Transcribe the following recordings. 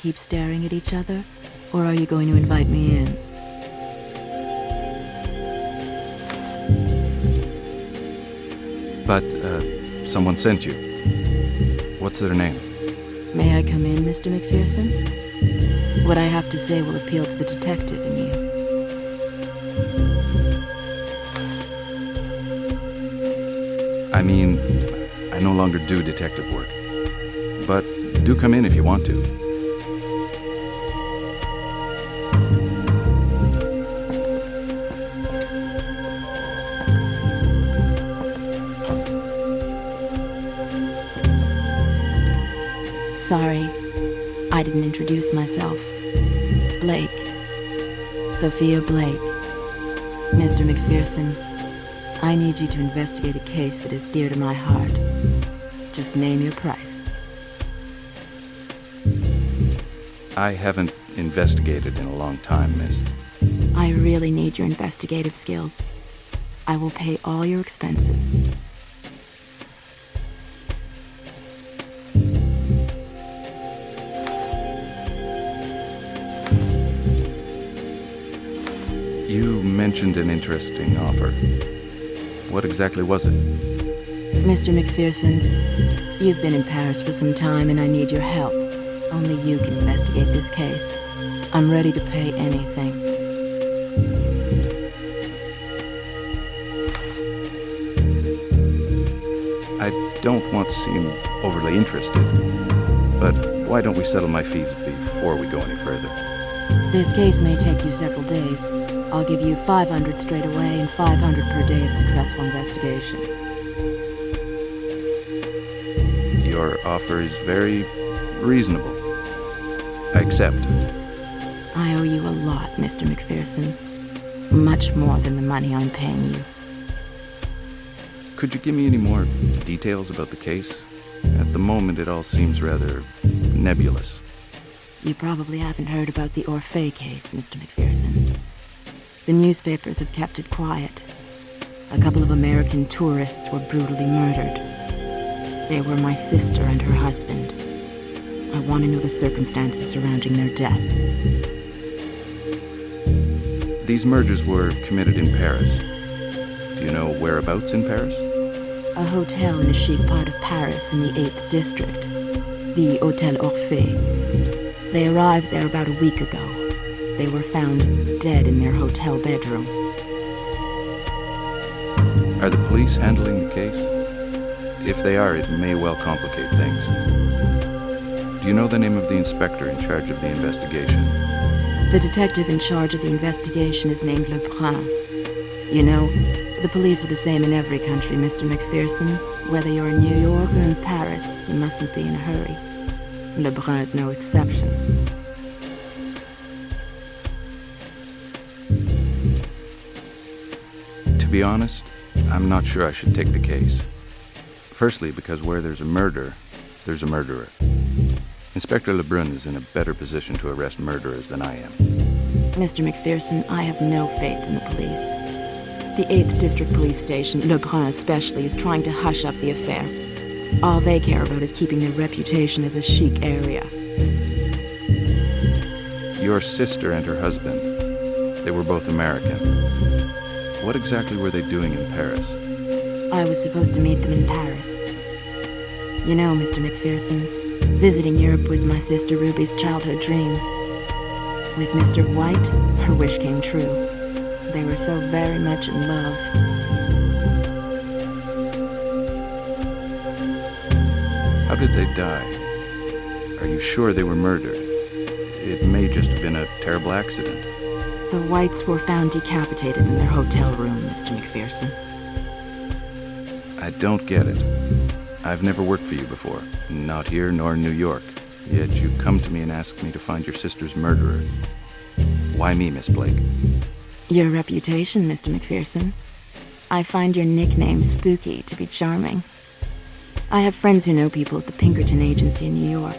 keep staring at each other, or are you going to invite me in? But, someone sent you. What's their name? May I come in, Mr. McPherson? What I have to say will appeal to the detective in you. I mean, I no longer do detective work. But do come in if you want to. Sorry, I didn't introduce myself. Blake. Sophia Blake. Mr. McPherson, I need you to investigate a case that is dear to my heart. Just name your price. I haven't investigated in a long time, miss. I really need your investigative skills. I will pay all your expenses. You mentioned an interesting offer. What exactly was it? Mr. McPherson, you've been in Paris for some time and I need your help. Only you can investigate this case. I'm ready to pay anything. I don't want to seem overly interested, but why don't we settle my fees before we go any further? This case may take you several days. I'll give you 500 straight away and 500 per day of successful investigation. Your offer is very reasonable. I accept. I owe you a lot, Mr. McPherson. Much more than the money I'm paying you. Could you give me any more details about the case? At the moment, it all seems rather nebulous. You probably haven't heard about the Orphée case, Mr. McPherson. The newspapers have kept it quiet. A couple of American tourists were brutally murdered. They were my sister and her husband. I want to know the circumstances surrounding their death. These murders were committed in Paris. Do you know whereabouts in Paris? A hotel in a chic part of Paris in the 8th district. The Hotel Orphée. They arrived there about a week ago. They were found dead in their hotel bedroom. Are the police handling the case? If they are, it may well complicate things. Do you know the name of the inspector in charge of the investigation? The detective in charge of the investigation is named Lebrun. You know, the police are the same in every country, Mr. McPherson. Whether you're in New York or in Paris, you mustn't be in a hurry. Lebrun is no exception. To be honest, I'm not sure I should take the case. Firstly, because where there's a murder, there's a murderer. Inspector Lebrun is in a better position to arrest murderers than I am. Mr. McPherson, I have no faith in the police. The 8th District Police Station, Lebrun especially, is trying to hush up the affair. All they care about is keeping their reputation as a chic area. Your sister and her husband, they were both American. What exactly were they doing in Paris? I was supposed to meet them in Paris. You know, Mr. McPherson, visiting Europe was my sister Ruby's childhood dream. With Mr. White, her wish came true. They were so very much in love. How did they die? Are you sure they were murdered? It may just have been a terrible accident. The Whites were found decapitated in their hotel room, Mr. McPherson. I don't get it. I've never worked for you before, not here nor in New York. Yet you come to me and ask me to find your sister's murderer. Why me, Miss Blake? Your reputation, Mr. McPherson. I find your nickname spooky to be charming. I have friends who know people at the Pinkerton Agency in New York.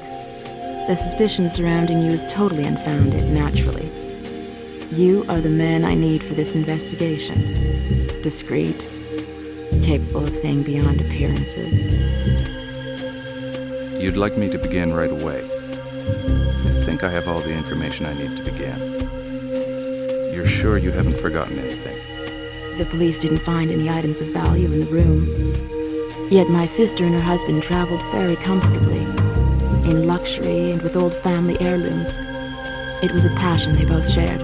The suspicion surrounding you is totally unfounded, naturally. You are the man I need for this investigation. Discreet, capable of seeing beyond appearances. You'd like me to begin right away. I think I have all the information I need to begin. You're sure you haven't forgotten anything? The police didn't find any items of value in the room. Yet my sister and her husband traveled very comfortably, in luxury and with old family heirlooms. It was a passion they both shared.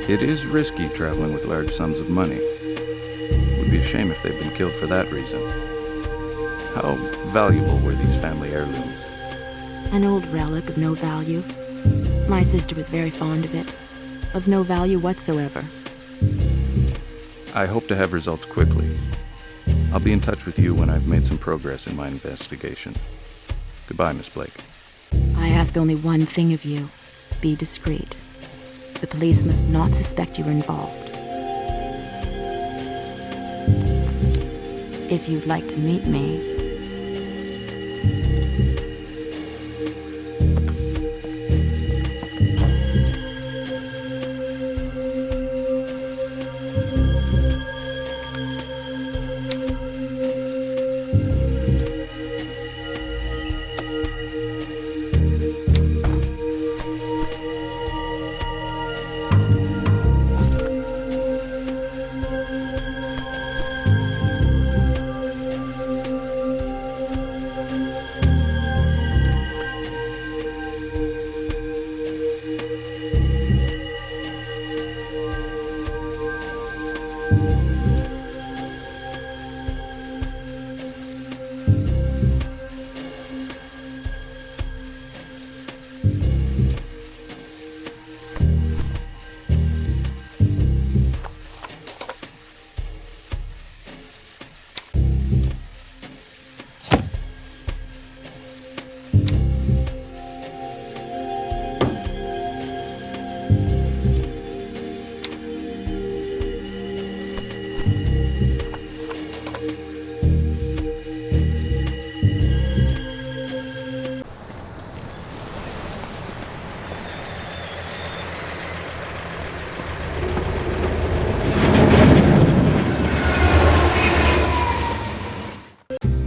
It is risky traveling with large sums of money. It would be a shame if they'd been killed for that reason. How valuable were these family heirlooms? An old relic of no value. My sister was very fond of it. Of no value whatsoever. I hope to have results quickly. I'll be in touch with you when I've made some progress in my investigation. Goodbye, Miss Blake. I ask only one thing of you. Be discreet. The police must not suspect you are involved. If you'd like to meet me...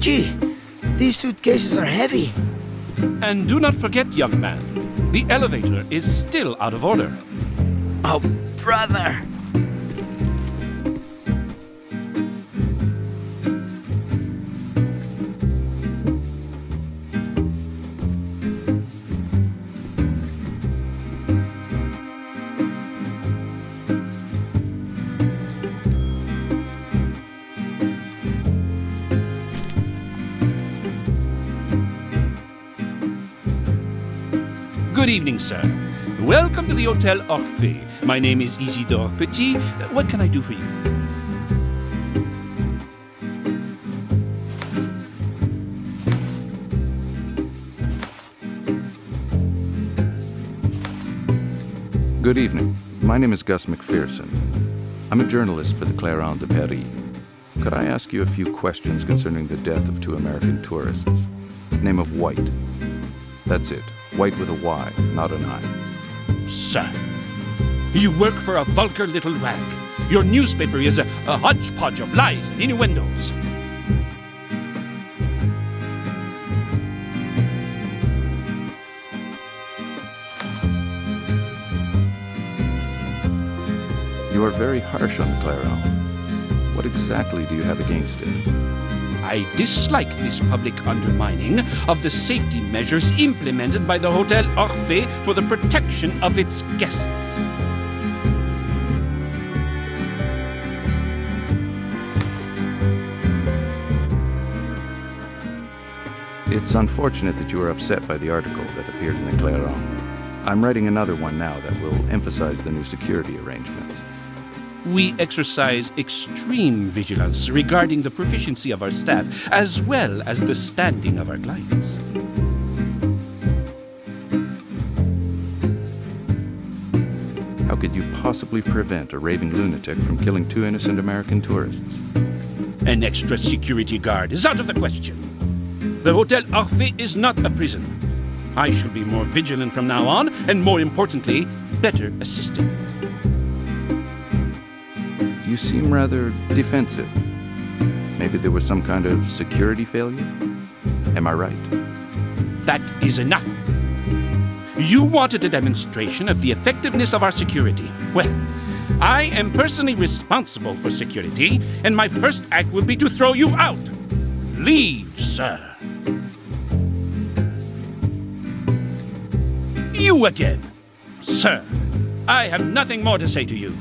Gee, these suitcases are heavy. And do not forget, young man, the elevator is still out of order. Oh, brother. Good evening, sir. Welcome to the Hotel Orphée. My name is Isidore Petit. What can I do for you? Good evening. My name is Gus McPherson. I'm a journalist for the Clairon de Paris. Could I ask you a few questions concerning the death of two American tourists? Name of White. That's it. White with a Y, not an I. Sir, you work for a vulgar little rag. Your newspaper is a hodgepodge of lies and innuendos. You are very harsh on the Clairon. What exactly do you have against it? I dislike this public undermining of the safety measures implemented by the Hotel Orphée for the protection of its guests. It's unfortunate that you were upset by the article that appeared in the Clairon. I'm writing another one now that will emphasize the new security arrangements. We exercise extreme vigilance regarding the proficiency of our staff, as well as the standing of our clients. How could you possibly prevent a raving lunatic from killing two innocent American tourists? An extra security guard is out of the question. The Hotel Orphée is not a prison. I shall be more vigilant from now on, and more importantly, better assisted. You seem rather defensive. Maybe there was some kind of security failure? Am I right? That is enough. You wanted a demonstration of the effectiveness of our security. Well, I am personally responsible for security, and my first act will be to throw you out. Leave, sir. You again. Sir, I have nothing more to say to you.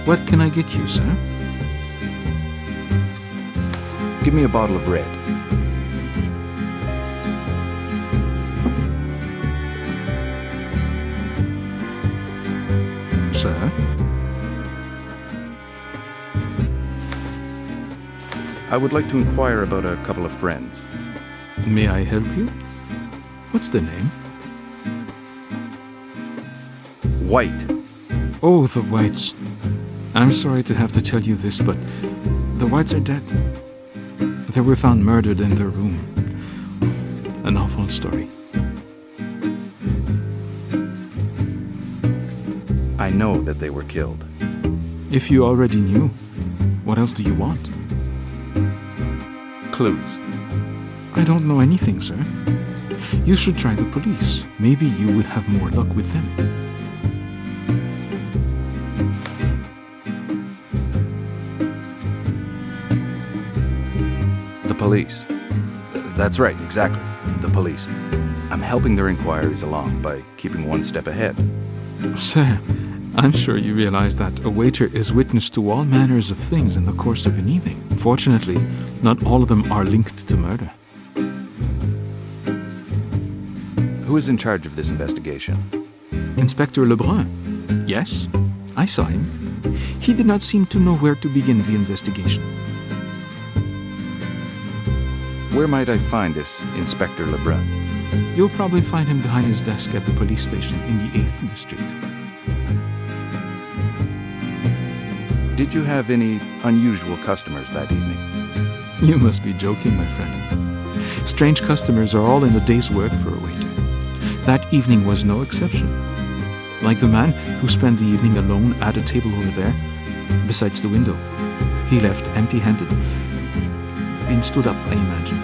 What can I get you, sir? Give me a bottle of red. Sir? I would like to inquire about a couple of friends. May I help you? What's the name? White. Oh, the Whites. I'm sorry to have to tell you this, but the Whites are dead. They were found murdered in their room. An awful story. I know that they were killed. If you already knew, what else do you want? Clues. I don't know anything, sir. You should try the police. Maybe you would have more luck with them. Police. That's right, exactly. The police. I'm helping their inquiries along by keeping one step ahead. Sir, I'm sure you realize that a waiter is witness to all manners of things in the course of an evening. Fortunately, not all of them are linked to murder. Who is in charge of this investigation? Inspector Lebrun. Yes, I saw him. He did not seem to know where to begin the investigation. Where might I find this Inspector Lebrun? You'll probably find him behind his desk at the police station in the 8th District. Did you have any unusual customers that evening? You must be joking, my friend. Strange customers are all in a day's work for a waiter. That evening was no exception. Like the man who spent the evening alone at a table over there, besides the window. He left empty-handed. Been stood up, I imagine.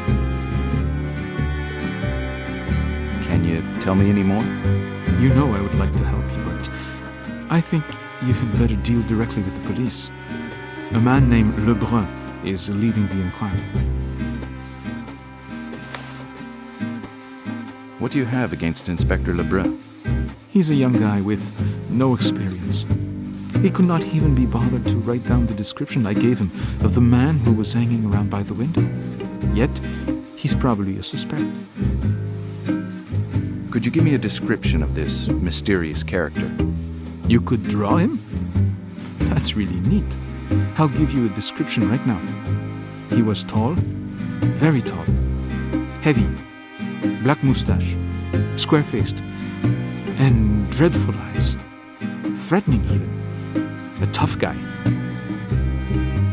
Can you tell me any more? You know I would like to help you, but I think you had better deal directly with the police. A man named Lebrun is leading the inquiry. What do you have against Inspector Lebrun? He's a young guy with no experience. He could not even be bothered to write down the description I gave him of the man who was hanging around by the window. Yet, he's probably a suspect. Could you give me a description of this mysterious character? You could draw him? That's really neat. I'll give you a description right now. He was tall, very tall, heavy, black mustache, square-faced, and dreadful eyes. Threatening even. A tough guy.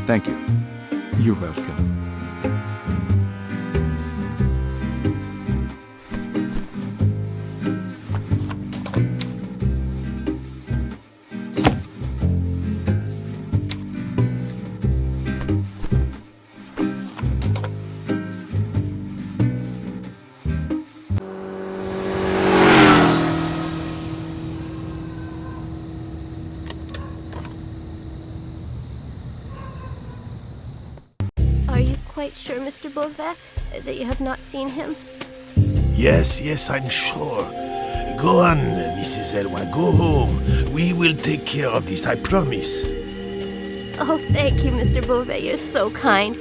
Thank you. You're welcome. Quite sure, Mr. Beauvais, that you have not seen him? Yes, I'm sure. Go on, Mrs. Elway, go home. We will take care of this, I promise. Oh, thank you, Mr. Beauvais. You're so kind.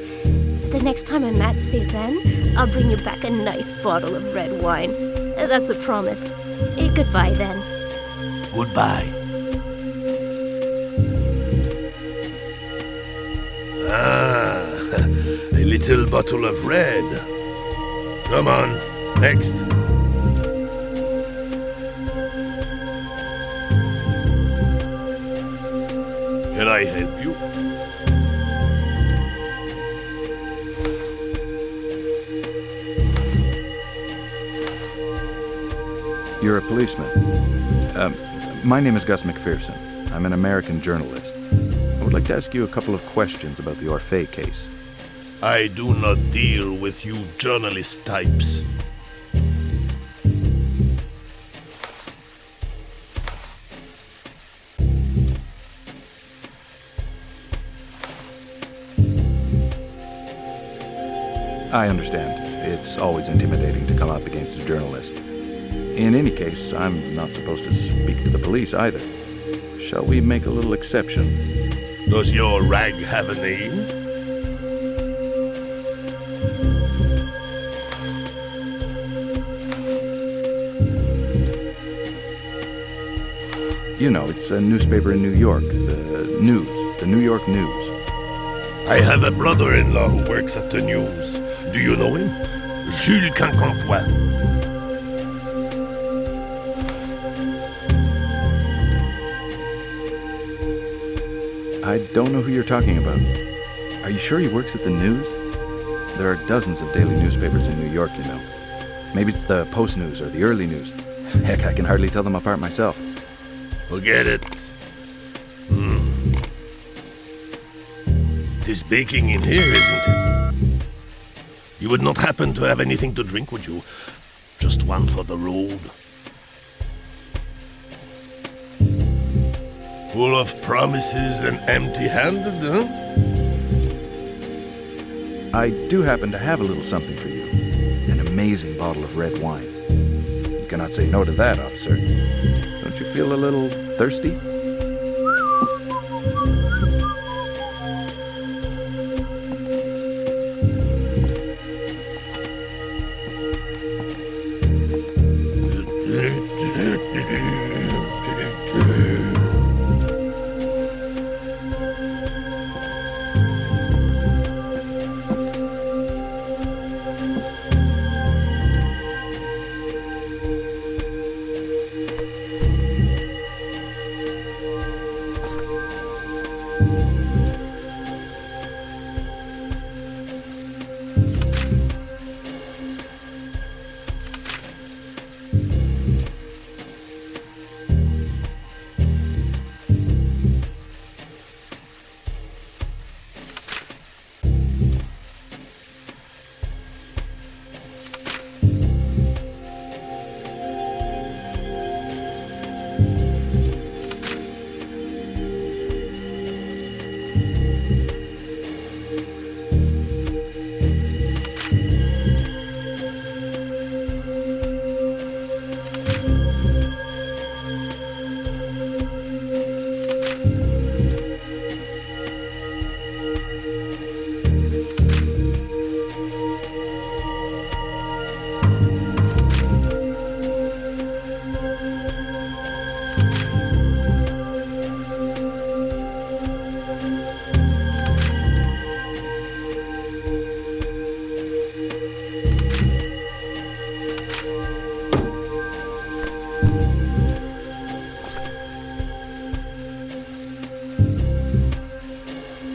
The next time I'm at Cézanne, I'll bring you back a nice bottle of red wine. That's a promise. Goodbye, then. Goodbye. Ah, little bottle of red. Come on, next. Can I help you? You're a policeman. My name is Gus McPherson. I'm an American journalist. I would like to ask you a couple of questions about the Orphée case. I do not deal with you journalist types. I understand. It's always intimidating to come up against a journalist. In any case, I'm not supposed to speak to the police either. Shall we make a little exception? Does your rag have a name? You know, it's a newspaper in New York, the New York News. I have a brother-in-law who works at the news. Do you know him? Jules Quincampoix. I don't know who you're talking about. Are you sure he works at the news? There are dozens of daily newspapers in New York, you know. Maybe it's the Post News or the Early News. Heck, I can hardly tell them apart myself. Forget it. It is baking in here, isn't it? You would not happen to have anything to drink, would you? Just one for the road. Full of promises and empty-handed, huh? I do happen to have a little something for you. An amazing bottle of red wine. You cannot say no to that, officer. Don't you feel a little thirsty?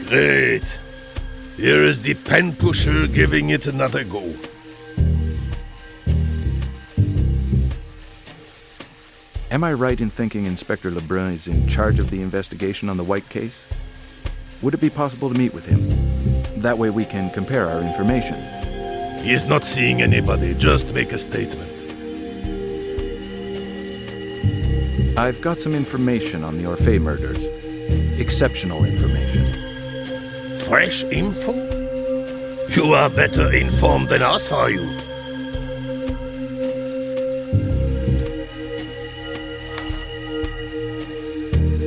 Great. Here is the pen pusher giving it another go. Am I right in thinking Inspector Lebrun is in charge of the investigation on the White case? Would it be possible to meet with him? That way we can compare our information. He is not seeing anybody. Just make a statement. I've got some information on the Orphée murders. Exceptional information. Fresh info? You are better informed than us, are you?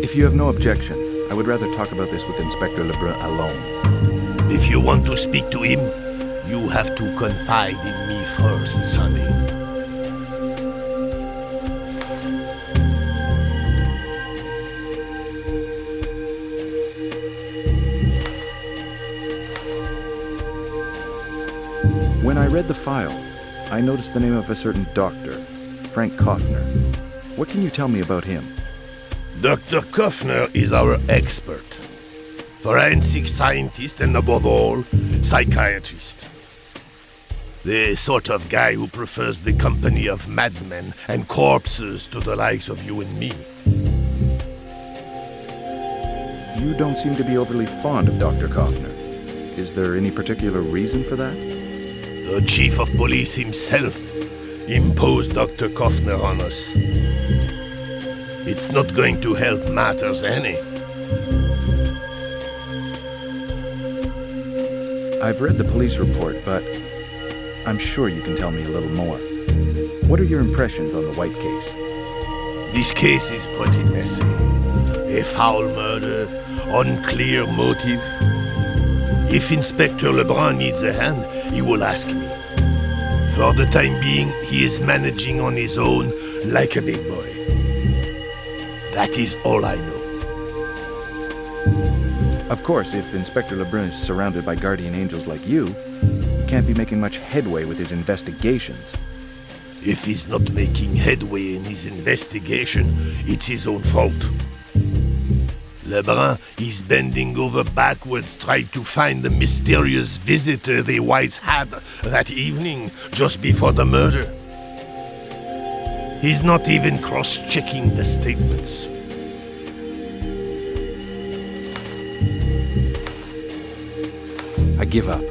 If you have no objection, I would rather talk about this with Inspector Lebrun alone. If you want to speak to him, you have to confide in me first, Sonny. read the file, I noticed the name of a certain doctor, Frank Kaufner. What can you tell me about him? Dr. Kaufner is our expert. Forensic scientist and, above all, psychiatrist. The sort of guy who prefers the company of madmen and corpses to the likes of you and me. You don't seem to be overly fond of Dr. Kaufner. Is there any particular reason for that? The chief of police himself imposed Dr. Kaufner on us. It's not going to help matters any. I've read the police report, but I'm sure you can tell me a little more. What are your impressions on the White case? This case is pretty messy. A foul murder, unclear motive. If Inspector Lebrun needs a hand, he will ask me. For the time being, he is managing on his own like a big boy. That is all I know. Of course, if Inspector Lebrun is surrounded by guardian angels like you, he can't be making much headway with his investigations. If he's not making headway in his investigation, it's his own fault. Lebrun is bending over backwards trying to find the mysterious visitor the Whites had that evening, just before the murder. He's not even cross-checking the statements. I give up.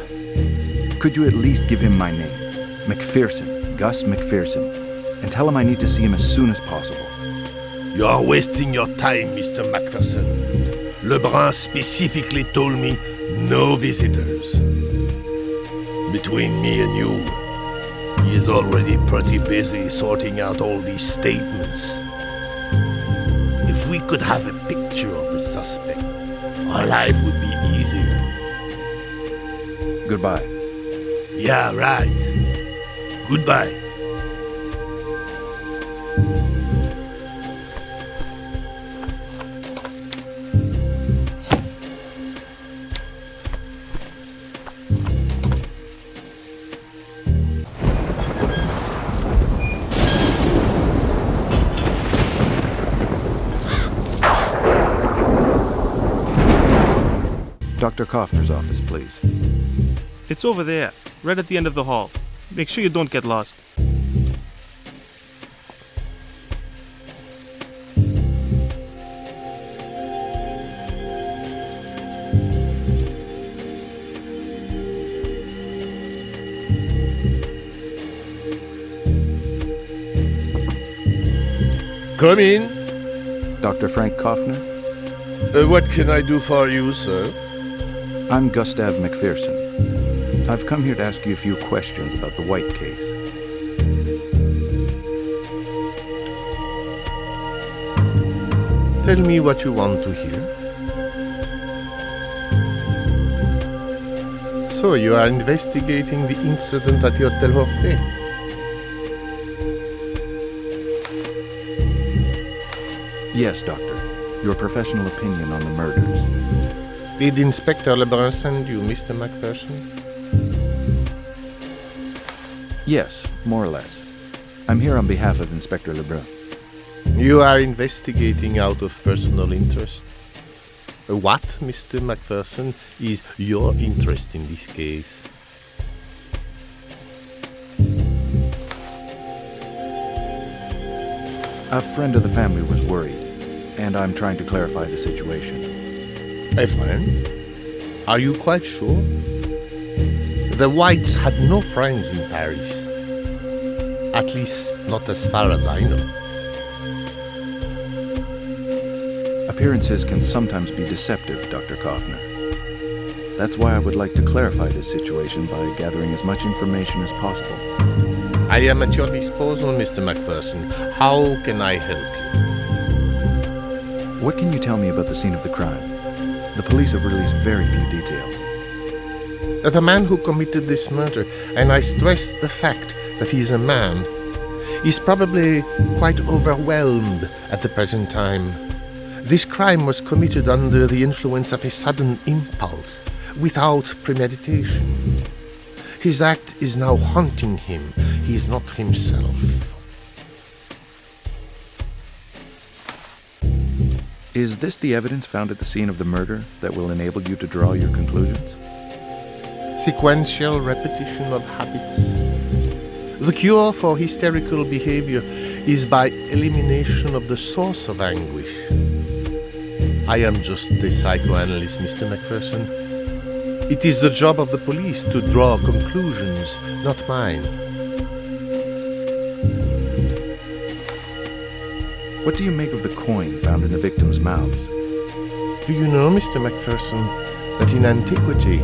Could you at least give him my name? McPherson, Gus McPherson, and tell him I need to see him as soon as possible. You are wasting your time, Mr. McPherson. Lebrun specifically told me no visitors. Between me and you, he is already pretty busy sorting out all these statements. If we could have a picture of the suspect, our life would be easier. Goodbye. Yeah, right. Goodbye. Dr. Kaufner's office, please. It's over there, right at the end of the hall. Make sure you don't get lost. Come in. Dr. Frank Kaufner? What can I do for you, sir? I'm Gustav McPherson. I've come here to ask you a few questions about the White case. Tell me what you want to hear. So, you are investigating the incident at the Hotel Horfé? Yes, Doctor. Your professional opinion on the murders. Did Inspector Lebrun send you, Mr. McPherson? Yes, more or less. I'm here on behalf of Inspector Lebrun. You are investigating out of personal interest. What, Mr. McPherson, is your interest in this case? A friend of the family was worried, and I'm trying to clarify the situation. A friend? Are you quite sure? The Whites had no friends in Paris. At least, not as far as I know. Appearances can sometimes be deceptive, Dr. Kaufner. That's why I would like to clarify this situation by gathering as much information as possible. I am at your disposal, Mr. McPherson. How can I help you? What can you tell me about the scene of the crime? The police have released very few details. The man who committed this murder, and I stress the fact that he is a man, is probably quite overwhelmed at the present time. This crime was committed under the influence of a sudden impulse, without premeditation. His act is now haunting him. He is not himself. Is this the evidence found at the scene of the murder that will enable you to draw your conclusions? Sequential repetition of habits. The cure for hysterical behavior is by elimination of the source of anguish. I am just a psychoanalyst, Mr. Macpherson. It is the job of the police to draw conclusions, not mine. What do you make of the coin found in the victims' mouths? Do you know, Mr. Macpherson, that in antiquity,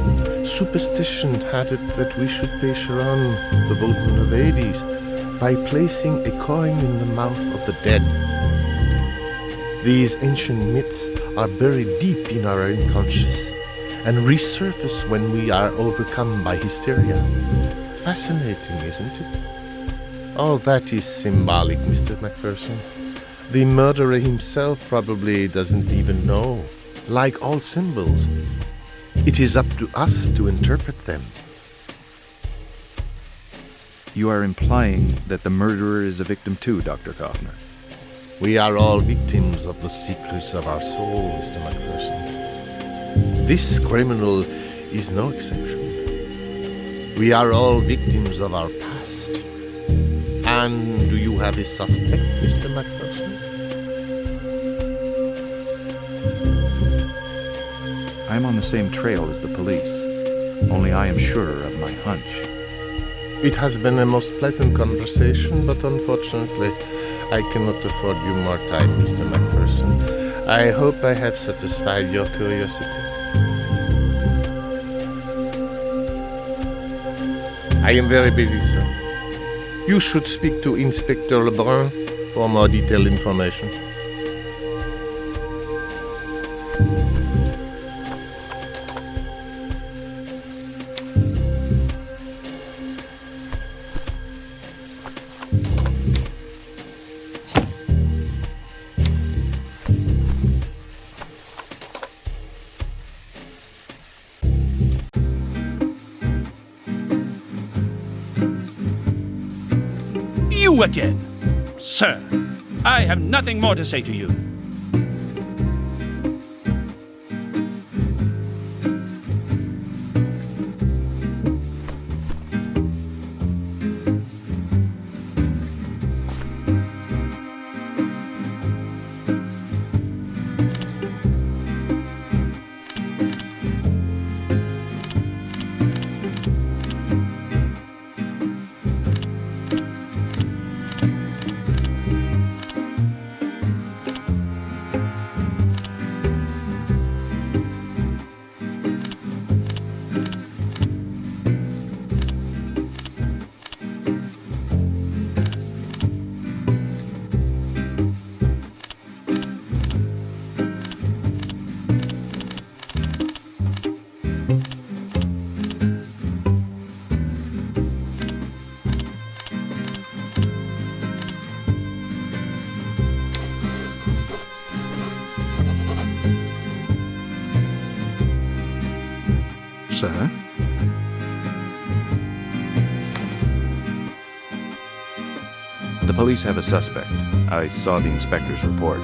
superstition had it that we should pay Charon, the boatman of Hades, by placing a coin in the mouth of the dead. These ancient myths are buried deep in our unconscious and resurface when we are overcome by hysteria. Fascinating, isn't it? All that is symbolic, Mr. Macpherson. The murderer himself probably doesn't even know. Like all symbols, it is up to us to interpret them. You are implying that the murderer is a victim too, Dr. Kaufner. We are all victims of the secrets of our soul, Mr. Macpherson. This criminal is no exception. We are all victims of our past. And do you have a suspect, Mr. Macpherson? I'm on the same trail as the police, only I am surer of my hunch. It has been a most pleasant conversation, but unfortunately, I cannot afford you more time, Mr. Macpherson. I hope I have satisfied your curiosity. I am very busy, sir. You should speak to Inspector Lebrun for more detailed information. You again! Sir, I have nothing more to say to you. Sir? The police have a suspect. I saw the inspector's report.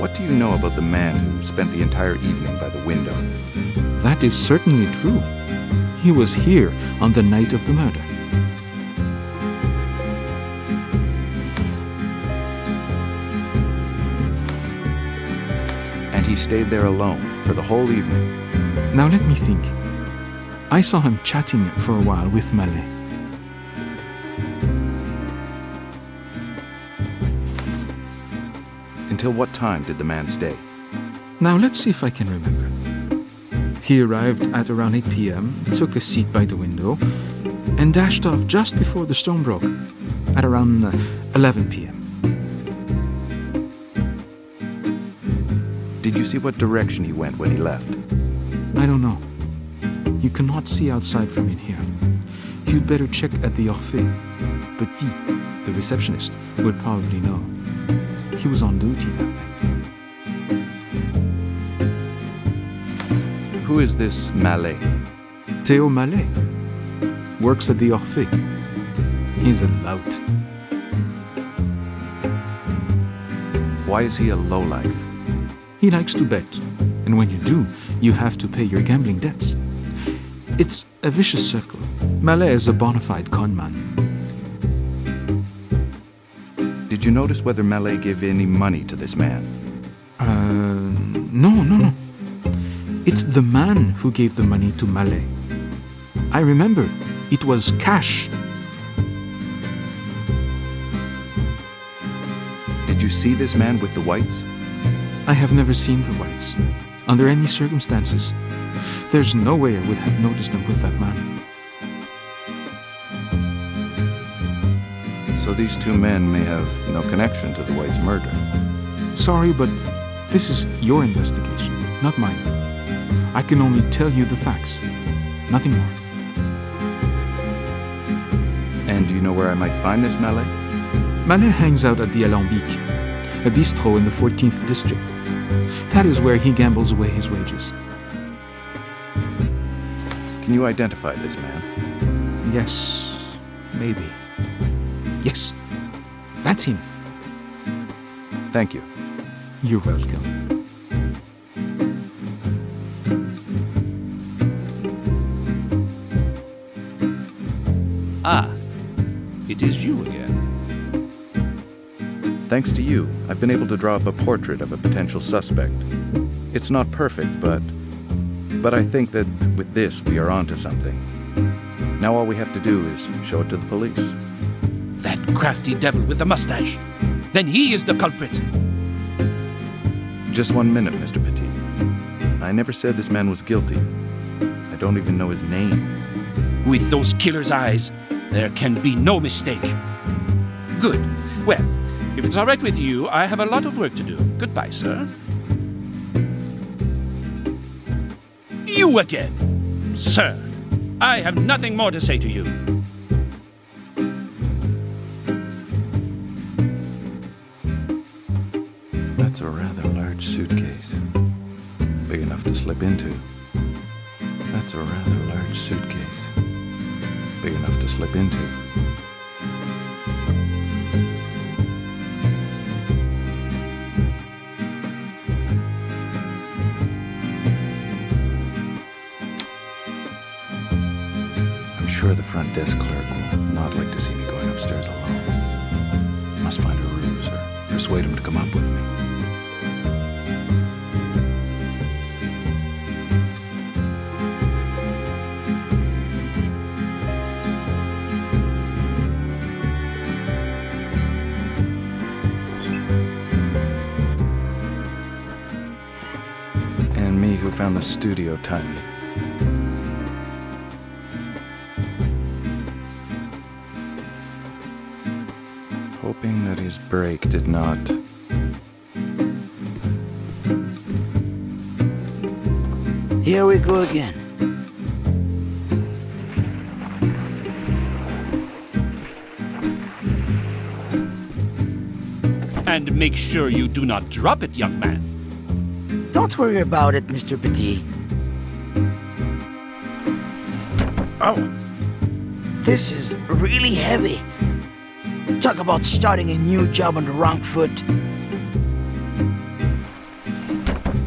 What do you know about the man who spent the entire evening by the window? That is certainly true. He was here on the night of the murder. And he stayed there alone for the whole evening. Now let me think. I saw him chatting for a while with Mallet. Until what time did the man stay? Now let's see if I can remember. He arrived at around 8 p.m., took a seat by the window, and dashed off just before the storm broke, at around 11 p.m. Did you see what direction he went when he left? I don't know. You cannot see outside from in here. You'd better check at the Orphée. Petit, the receptionist, would probably know. He was on duty that night. Who is this Mallet? Théo Mallet. works at the Orphée. He's a lout. Why is he a lowlife? He likes to bet, and when you do, you have to pay your gambling debts. It's a vicious circle. Mallet is a bona fide con man. Did you notice whether Mallet gave any money to this man? No. It's the man who gave the money to Mallet. I remember, it was cash. Did you see this man with the whites? I have never seen the whites. Under any circumstances. There's no way I would have noticed them with that man. So these two men may have no connection to the whites' murder. Sorry, but this is your investigation, not mine. I can only tell you the facts. Nothing more. And do you know where I might find this Mallet? Mallet hangs out at the Alambic, a bistro in the 14th district. That is where he gambles away his wages. Can you identify this man? Yes, maybe. Yes, that's him. Thank you. You're welcome. Ah, it is you again. Thanks to you, I've been able to draw up a portrait of a potential suspect. It's not perfect, but I think that with this, we are onto something. Now all we have to do is show it to the police. That crafty devil with the mustache. Then he is the culprit. Just 1 minute, Mr. Petit. I never said this man was guilty. I don't even know his name. With those killer's eyes, there can be no mistake. Good. Well, if it's all right with you, I have a lot of work to do. Goodbye, sir. You again, sir. I have nothing more to say to you. That's a rather large suitcase. Big enough to slip into. That's a rather large suitcase. Big enough to slip into. I'm sure the front desk clerk will not like to see me going upstairs alone. Must find a ruse or persuade him to come up with me. And me who found the studio tiny. Hoping that his brake did not... Here we go again. And make sure you do not drop it, young man. Don't worry about it, Mr. Petit. Oh. This is really heavy. Talk about starting a new job on the wrong foot.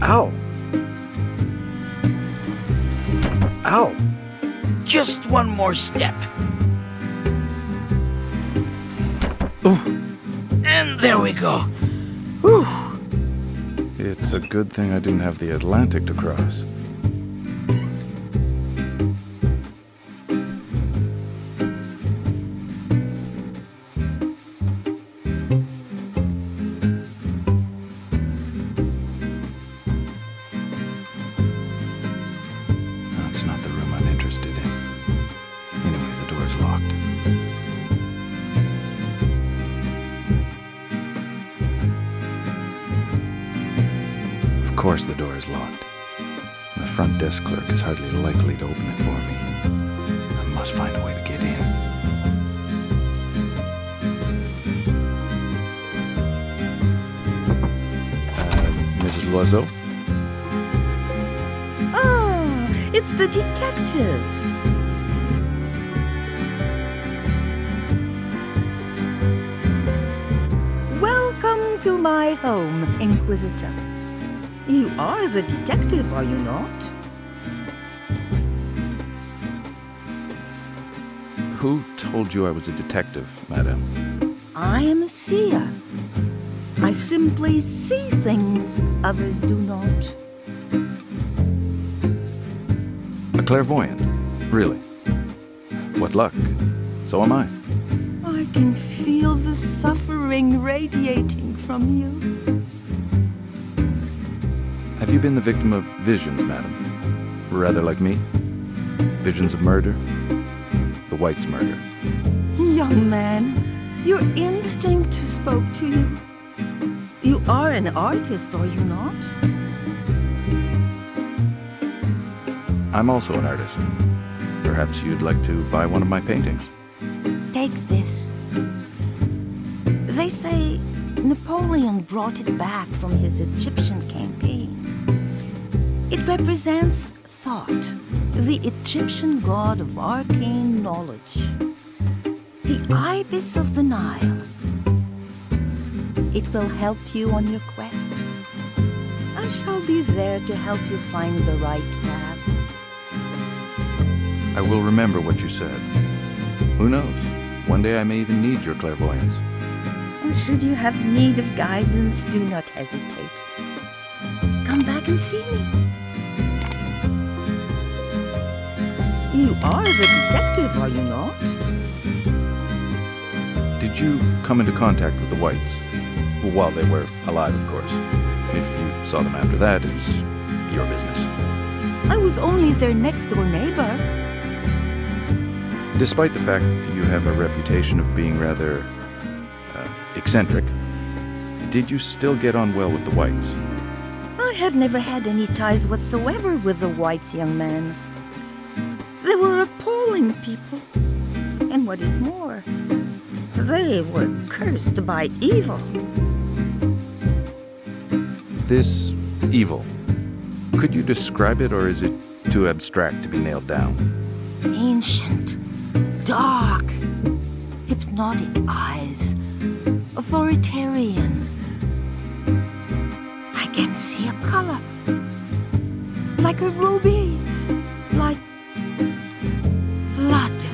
Ow. Ow. Just one more step. Ooh. And there we go. Whew. It's a good thing I didn't have the Atlantic to cross. That's not the room I'm interested in. Anyway, the door's locked. Of course the door is locked. The front desk clerk is hardly likely to open it for me. I must find a way to get in. Mrs. Loiseau? Oh, it's the detective. my home, Inquisitor. You are the detective, are you not? Who told you I was a detective, madame? I am a seer. I simply see things others do not. A clairvoyant? Really? What luck. So am I. I can feel the suffering radiating from you. Have you been the victim of visions, madam? Rather like me? Visions of murder? The White's murder. Young man, your instinct spoke to you. You are an artist, are you not? I'm also an artist. Perhaps you'd like to buy one of my paintings. Take this. They say Napoleon brought it back from his Egyptian campaign. It represents thought, the Egyptian god of arcane knowledge. The ibis of the Nile. It will help you on your quest. I shall be there to help you find the right path. I will remember what you said. Who knows? One day I may even need your clairvoyance. And should you have need of guidance, do not hesitate. Come back and see me. You are the detective, are you not? Did you come into contact with the Whites? While they were alive, of course. If you saw them after that, it's your business. I was only their next-door neighbor. Despite the fact that you have a reputation of being rather eccentric, did you still get on well with the Whites? I have never had any ties whatsoever with the Whites, young man. They were appalling people. And what is more, they were cursed by evil. This evil, could you describe it, or is it too abstract to be nailed down? Ancient, dark, hypnotic eyes, authoritarian. I can see a color, like a ruby, like blood.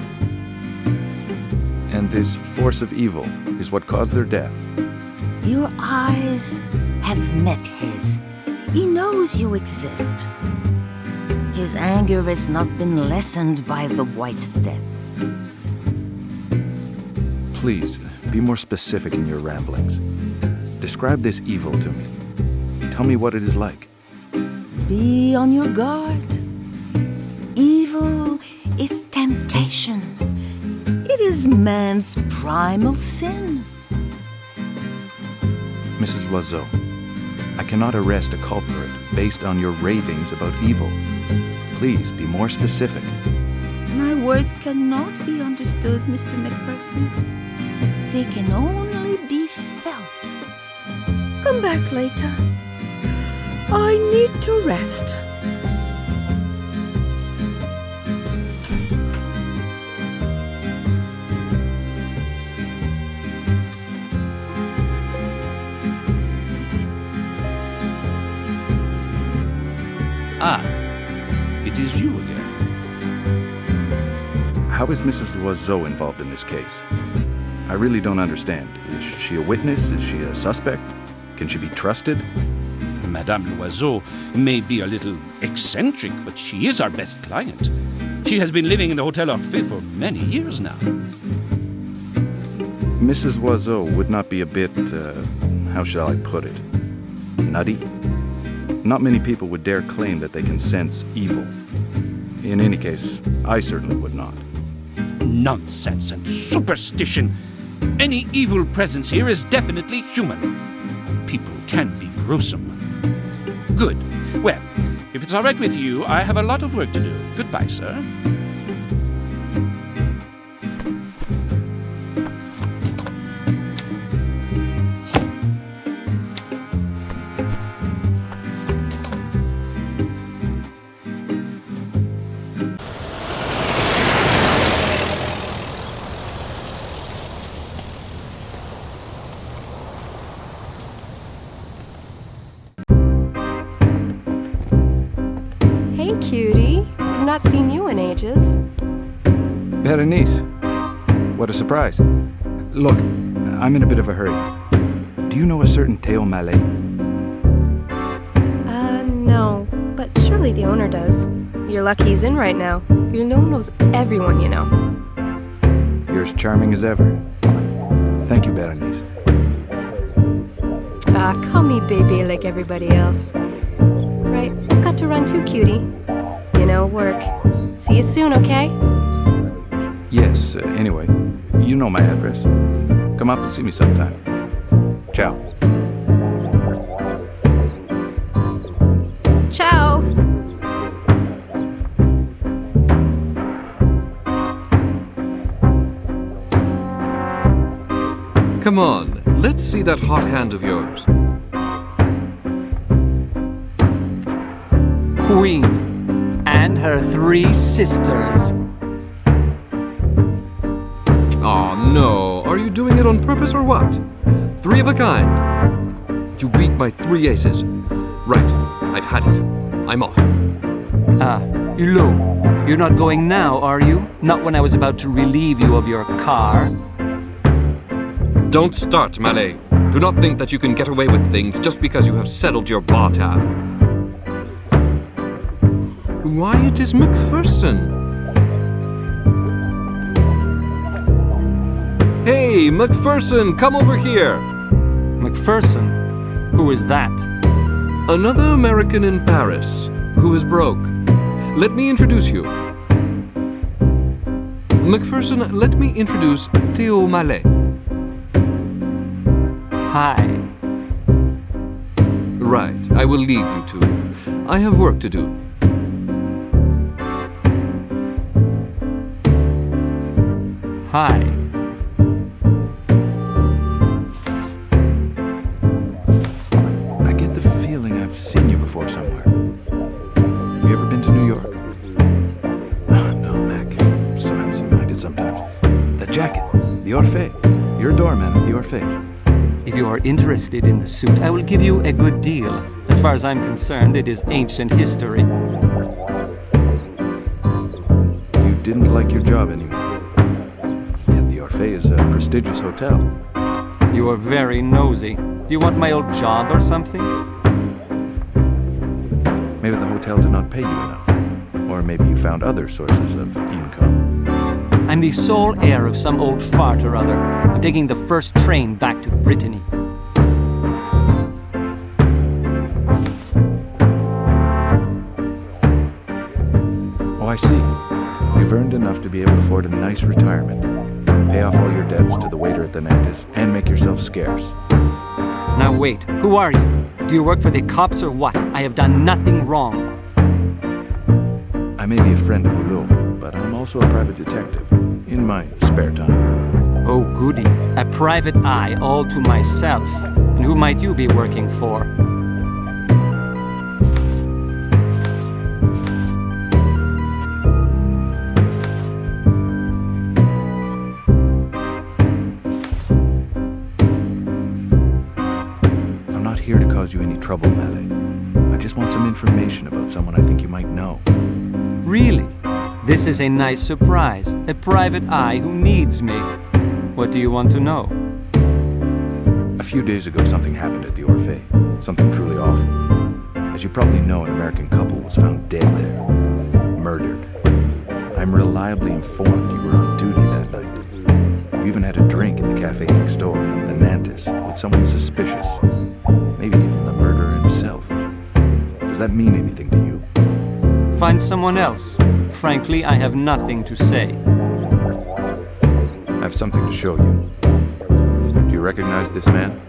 And this force of evil is what caused their death. Your eyes have met his. He knows you exist. His anger has not been lessened by the White's death. Please, be more specific in your ramblings. Describe this evil to me. Tell me what it is like. Be on your guard. Evil is temptation. It is man's primal sin. Mrs. Loiseau, I cannot arrest a culprit based on your ravings about evil. Please be more specific. My words cannot be understood, Mr. McPherson. They can only be felt. Come back later. I need to rest. Ah, it is you again. How is Mrs. Loiseau involved in this case? I really don't understand. Is she a witness? Is she a suspect? Can she be trusted? Madame Loiseau may be a little eccentric, but she is our best client. She has been living in the Hotel Orphée for many years now. Mrs. Loiseau would not be a bit, how shall I put it, nutty? Not many people would dare claim that they can sense evil. In any case, I certainly would not. Nonsense and superstition. Any evil presence here is definitely human. People can be gruesome. Good. Well, if it's all right with you, I have a lot of work to do. Goodbye, sir. cutie. I've not seen you in ages. Berenice, what a surprise. Look, I'm in a bit of a hurry. Do you know a certain Théo Mallet? No. But surely the owner does. You're lucky he's in right now. Your owner knows everyone you know. You're as charming as ever. Thank you, Berenice. Call me baby like everybody else. Right, I've got to run too, cutie. You know, work. See you soon, okay? Yes, anyway, you know my address. Come up and see me sometime. Ciao. Ciao! Come on, let's see that hot hand of yours. Queen and her 3 sisters. Oh no, are you doing it on purpose or what? 3 of a kind. You beat my 3 aces. Right, I've had it. I'm off. Hulot, you're not going now, are you? Not when I was about to relieve you of your car. Don't start, Mallet. Do not think that you can get away with things just because you have settled your bar tab. Why, it is Macpherson. Hey, Macpherson, come over here. Macpherson? Who is that? Another American in Paris who is broke. Let me introduce you. Macpherson, let me introduce Théo Mallet. Hi. Right, I will leave you two. I have work to do. Hi. I get the feeling I've seen you before somewhere. Have you ever been to New York? Oh, no, Mac. I'm so absent-minded sometimes. The jacket. The Orphée. You're a doorman at the Orphée. If you are interested in the suit, I will give you a good deal. As far as I'm concerned, it is ancient history. You didn't like your job anymore. Yet the Orphée is a prestigious hotel. You are very nosy. Do you want my old job or something? Maybe the hotel did not pay you enough. Or maybe you found other sources of income. I'm the sole heir of some old fart or other. I'm taking the first train back to Brittany. Oh, I see. You've earned enough to be able to afford a nice retirement, pay off all your debts to the waiter at the Nantes, and make yourself scarce. Now wait, who are you? Do you work for the cops or what? I have done nothing wrong. I may be a friend of Hulot, but I'm also a private detective, in my spare time. Oh goody, a private eye all to myself. And who might you be working for? I'm not here to cause you any trouble, Mallet. I just want some information about someone I think you might know. Really? This is a nice surprise. A private eye who needs me. What do you want to know? A few days ago, something happened at the Orphée. Something truly awful. As you probably know, an American couple was found dead there. Murdered. I'm reliably informed you were on duty that night. You even had a drink at the cafe next door, the Nantes, with someone suspicious. Maybe even the murderer himself. Does that mean anything to you? Find someone else. Frankly, I have nothing to say. I have something to show you. Do you recognize this man?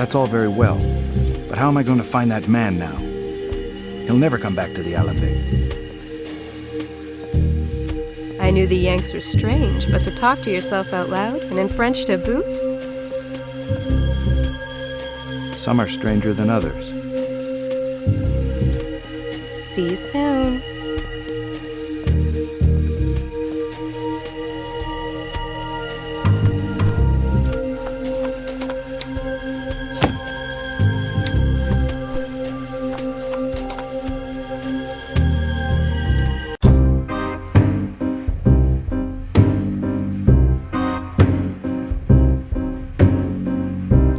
That's all very well. But how am I going to find that man now? He'll never come back to the Alembic. I knew the Yanks were strange, but to talk to yourself out loud, and in French to boot? Some are stranger than others. See you soon.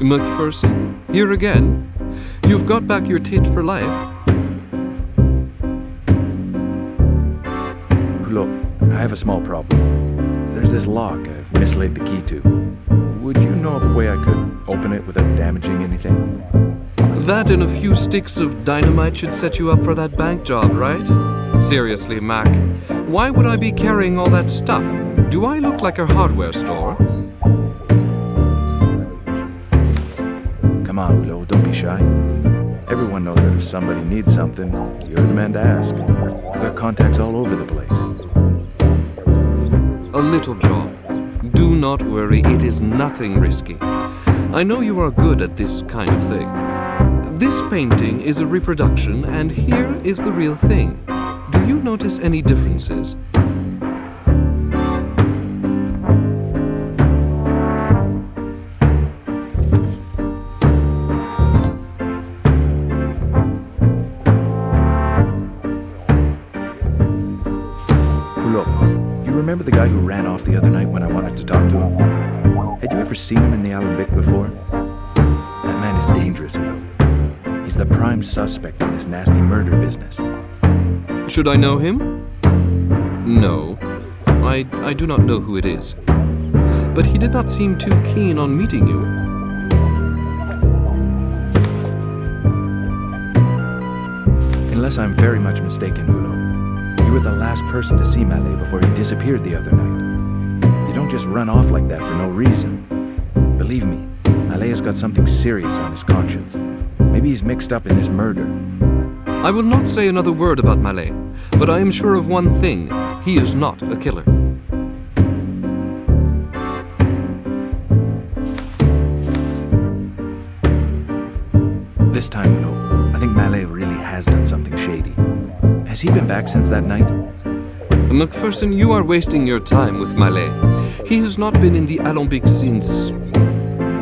McPherson, here again? You've got back your taste for life. Look, I have a small problem. There's this lock I've mislaid the key to. Would you know of a way I could open it without damaging anything? That and a few sticks of dynamite should set you up for that bank job, right? Seriously, Mac, why would I be carrying all that stuff? Do I look like a hardware store? Come on, Ulo, don't be shy. Everyone knows that if somebody needs something, you're the man to ask. I've got contacts all over the place. A little job. Do not worry, it is nothing risky. I know you are good at this kind of thing. This painting is a reproduction, and here is the real thing. Do you notice any differences? Remember the guy who ran off the other night when I wanted to talk to him? Had you ever seen him in the Alembic before? That man is dangerous, Ulo. He's the prime suspect in this nasty murder business. Should I know him? No. I do not know who it is. But he did not seem too keen on meeting you. Unless I'm very much mistaken, Ulo. You were the last person to see Malay before he disappeared the other night. You don't just run off like that for no reason. Believe me, Malay has got something serious on his conscience. Maybe he's mixed up in this murder. I will not say another word about Malay, but I am sure of one thing. He is not a killer. This time, Ulo, I think Malay really has done something shady. Has he been back since that night? McPherson, you are wasting your time with Malay. He has not been in the Alembic since...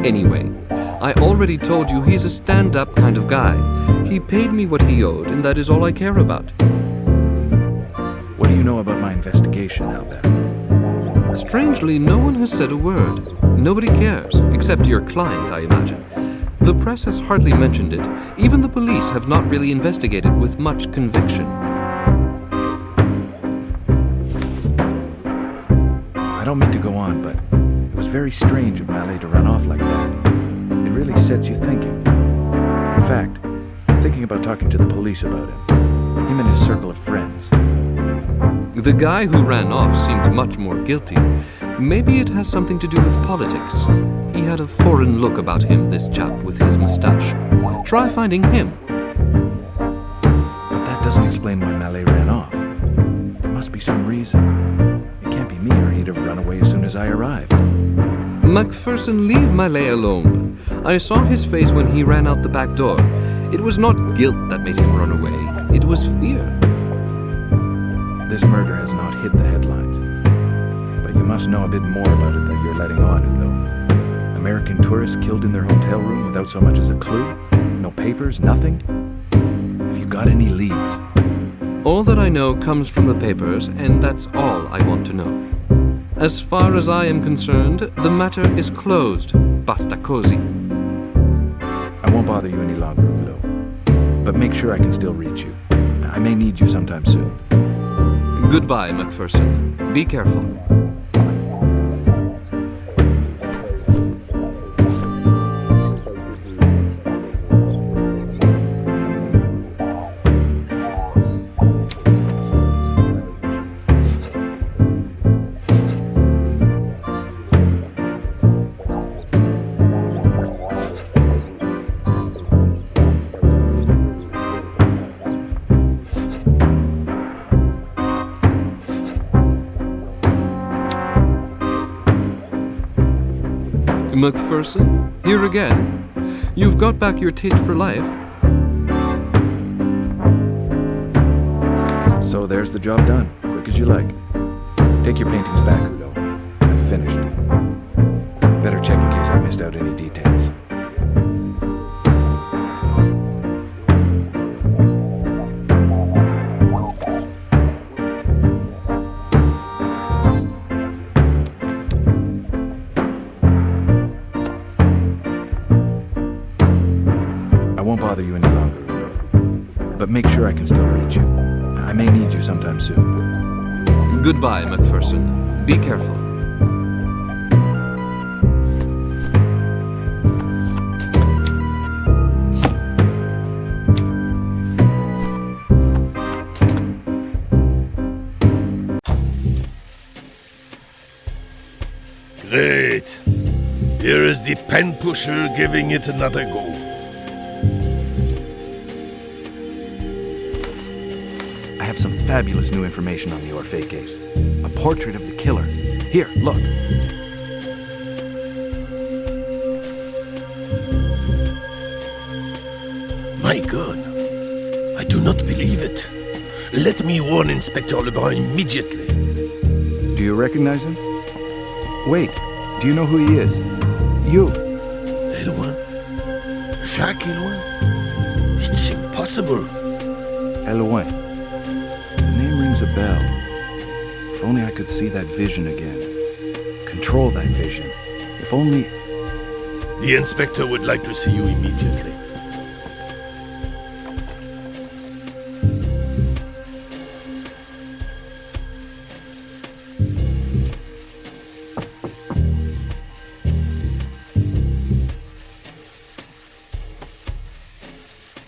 Anyway, I already told you he's a stand-up kind of guy. He paid me what he owed, and that is all I care about. What do you know about my investigation, Albert? Strangely, no one has said a word. Nobody cares, except your client, I imagine. The press has hardly mentioned it. Even the police have not really investigated with much conviction. I don't mean to go on, but it was very strange of Malay to run off like that. It really sets you thinking. In fact, I'm thinking about talking to the police about him and his circle of friends. The guy who ran off seemed much more guilty. Maybe it has something to do with politics. He had a foreign look about him, this chap with his mustache. Try finding him. But that doesn't explain why Malay ran off. There must be some reason. It can't be me, or he'd have run away as soon as I arrived. McPherson, leave Malay alone. I saw his face when he ran out the back door. It was not guilt that made him run away. It was fear. This murder has not hit the headlines. But you must know a bit more about it than you're letting on, Ulo. American tourists killed in their hotel room without so much as a clue? No papers, nothing? Have you got any leads? All that I know comes from the papers, and that's all I want to know. As far as I am concerned, the matter is closed. Basta così. I won't bother you any longer, Ulo. But make sure I can still reach you. I may need you sometime soon. Goodbye, McPherson. Be careful. McPherson, here again. You've got back your taste for life. So there's the job done. Quick as you like. Take your paintings back, Udo. I've finished. Better check in case I missed out any details. I won't bother you any longer, Udo. But make sure I can still reach you. I may need you sometime soon. Goodbye, McPherson. Be careful. Great. Here is the pen pusher giving it another go. I have some fabulous new information on the Orphée case. A portrait of the killer. Here, look. My God. I do not believe it. Let me warn Inspector Lebrun immediately. Do you recognize him? Wait, do you know who he is? You. Eloin? Jacques Eloin? It's impossible. Eloin. The name rings a bell. If only I could see that vision again. Control that vision. If only... The inspector would like to see you immediately.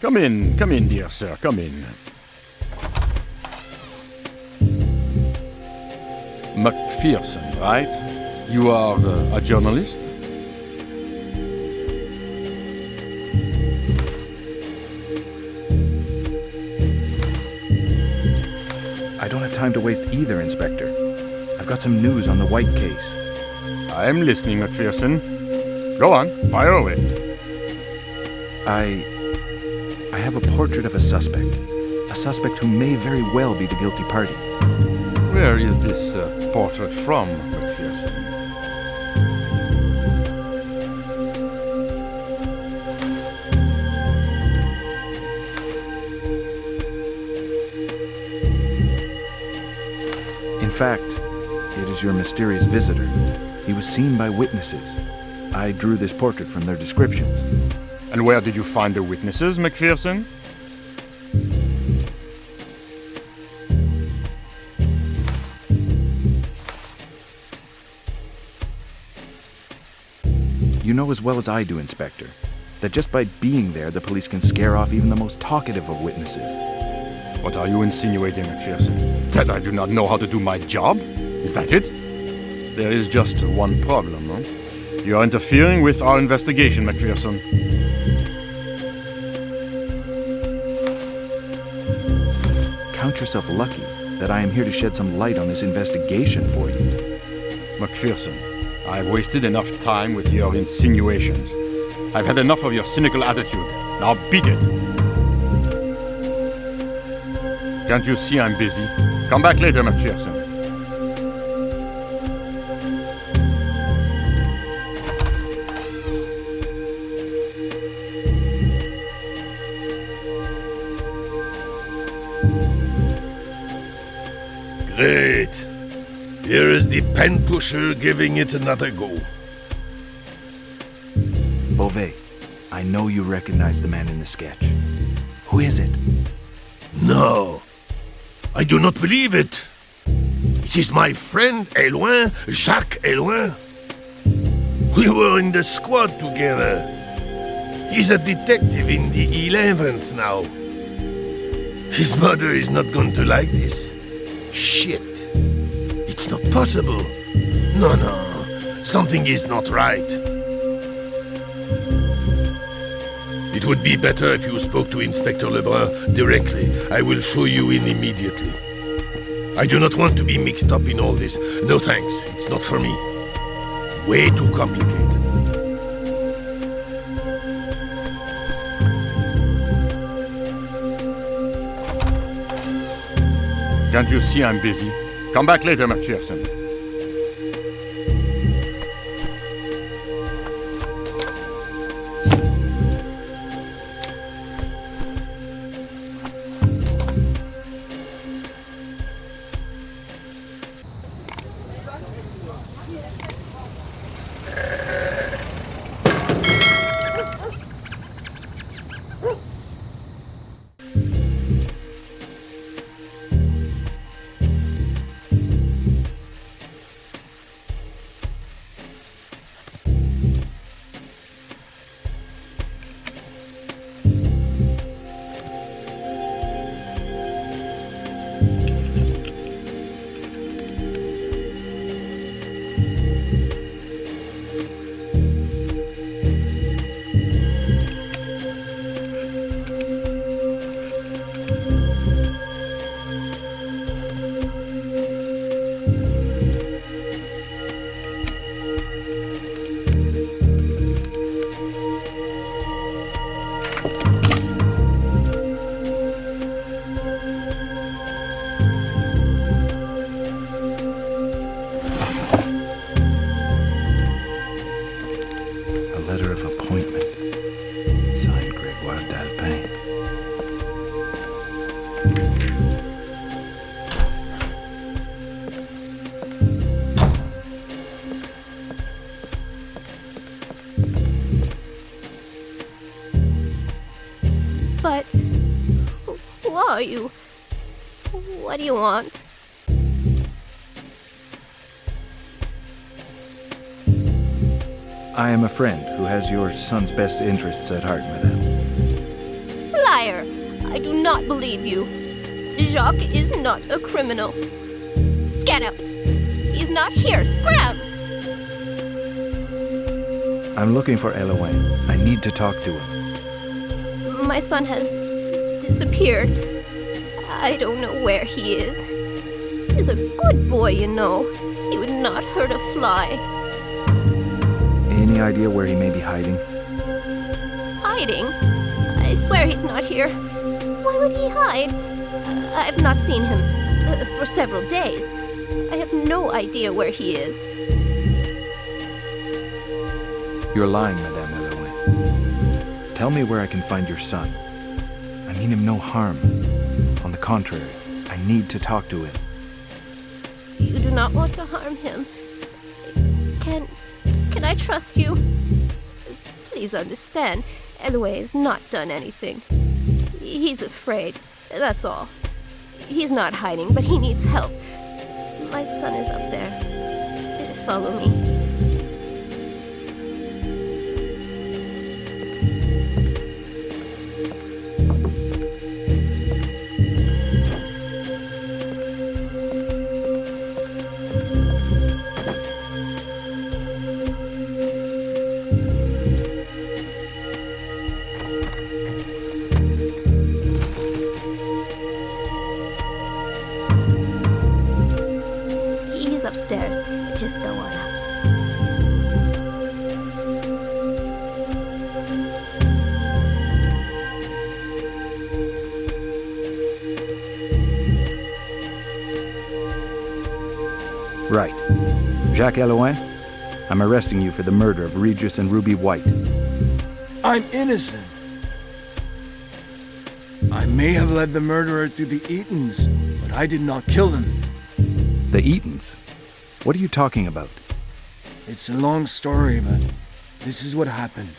Come in, dear sir, come in. McPherson, right? You are a journalist? I don't have time to waste either, Inspector. I've got some news on the White case. I'm listening, McPherson. Go on, fire away. I have a portrait of a suspect who may very well be the guilty party. Where is this portrait from, McPherson? In fact, it is your mysterious visitor. He was seen by witnesses. I drew this portrait from their descriptions. And where did you find the witnesses, McPherson? You know as well as I do, Inspector, that just by being there, the police can scare off even the most talkative of witnesses. What are you insinuating, McPherson? That I do not know how to do my job? Is that it? There is just one problem, huh? You are interfering with our investigation, McPherson. Count yourself lucky that I am here to shed some light on this investigation for you. McPherson, I've wasted enough time with your insinuations. I've had enough of your cynical attitude. Now beat it. Can't you see I'm busy? Come back later, McPherson. Great. Here is the pen pusher giving it another go. Beauvais, I know you recognize the man in the sketch. Who is it? No. I do not believe it. It is my friend Eloin, Jacques Eloin. We were in the squad together. He's a detective in the 11th now. His mother is not going to like this. Shit. It's not possible. No. Something is not right. It would be better if you spoke to Inspector Lebrun directly. I will show you in immediately. I do not want to be mixed up in all this. No thanks. It's not for me. Way too complicated. Can't you see I'm busy? Come back later, McPherson. But who are you? What do you want? I am a friend who has your son's best interests at heart, madame. Liar! I do not believe you. Jacques is not a criminal. Get out! He's not here. Scram! I'm looking for A01. I need to talk to him. My son has disappeared. I don't know where he is. He's a good boy, you know. He would not hurt a fly. Any idea where he may be hiding? Hiding? I swear he's not here. Why would he hide? I've not seen him for several days. I have no idea where he is. You're lying, Madame A01. Tell me where I can find your son. I mean him no harm. On the contrary, I need to talk to him. You do not want to harm him. Can I trust you? Please understand, Eloy has not done anything. He's afraid, that's all. He's not hiding, but he needs help. My son is up there. Follow me. Upstairs. Just go on up. Right. Jacques A01, I'm arresting you for the murder of Regis and Ruby White. I'm innocent. I may have led the murderer to the Eatons, but I did not kill them. The Eatons? What are you talking about? It's a long story, but this is what happened.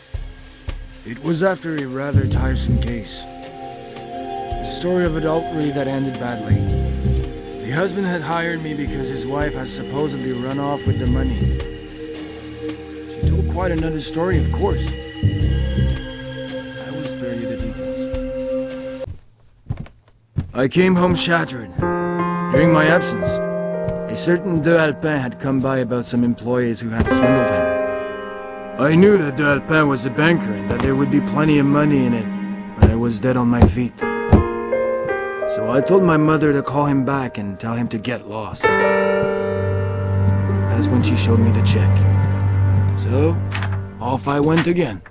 It was after a rather tiresome case. A story of adultery that ended badly. The husband had hired me because his wife had supposedly run off with the money. She told quite another story, of course. I will spare you the details. I came home shattered. During my absence, a certain De Alpin had come by about some employees who had swindled him. I knew that De Alpin was a banker and that there would be plenty of money in it, but I was dead on my feet. So I told my mother to call him back and tell him to get lost. That's when she showed me the check. So, off I went again.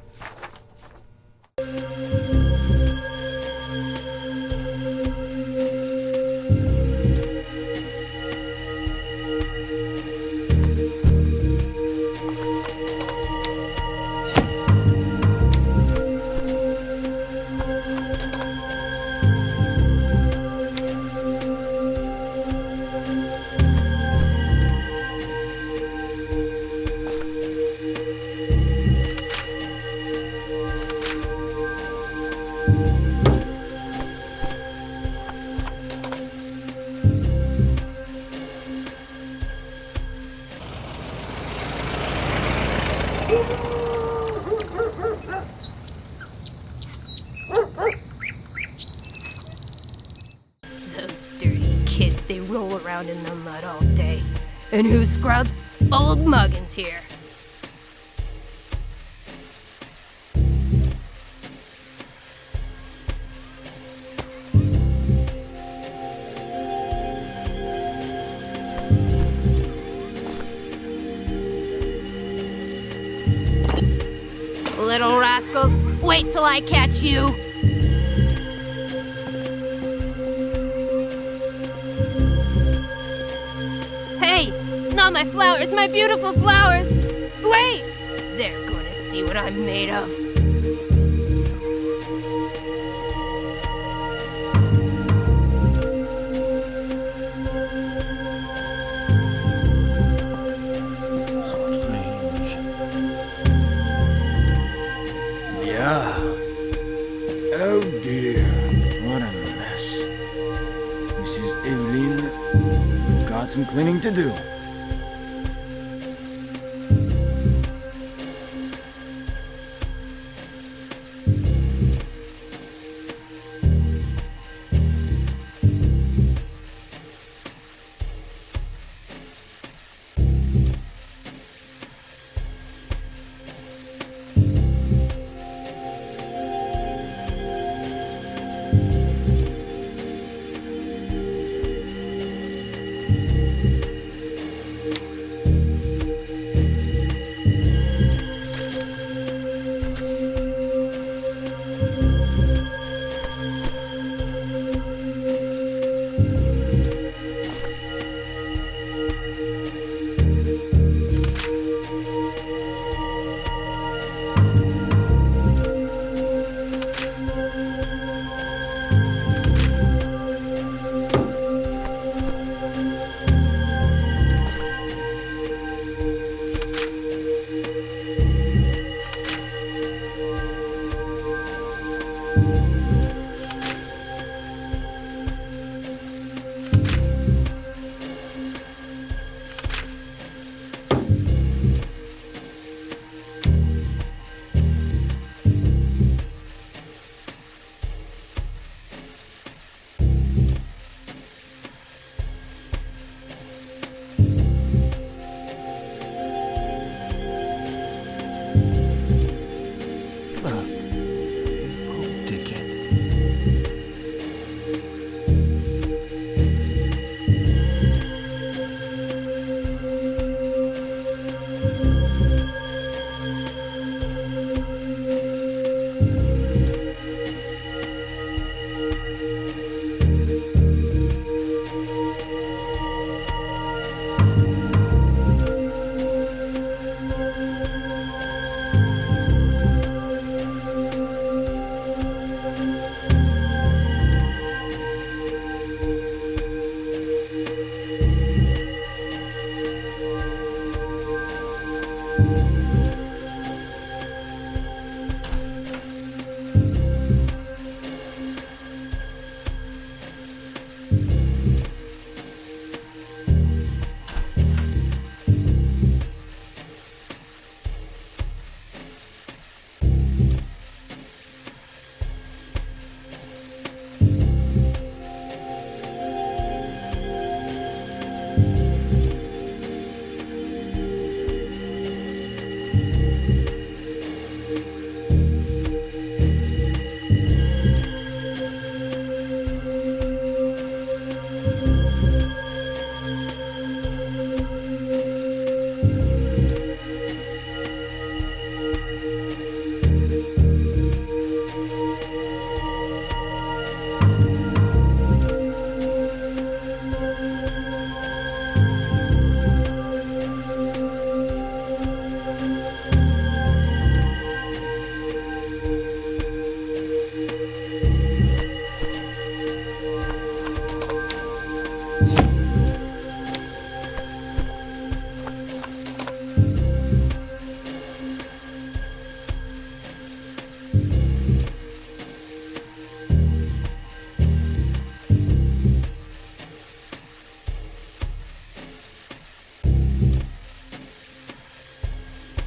roll around in the mud all day. And who scrubs? Old Muggins here. Little rascals, wait till I catch you! Hey! Not my flowers, my beautiful flowers! Wait! They're gonna see what I'm made of. Yeah. Oh dear, what a mess. Mrs. Evelyn, we've got some cleaning to do.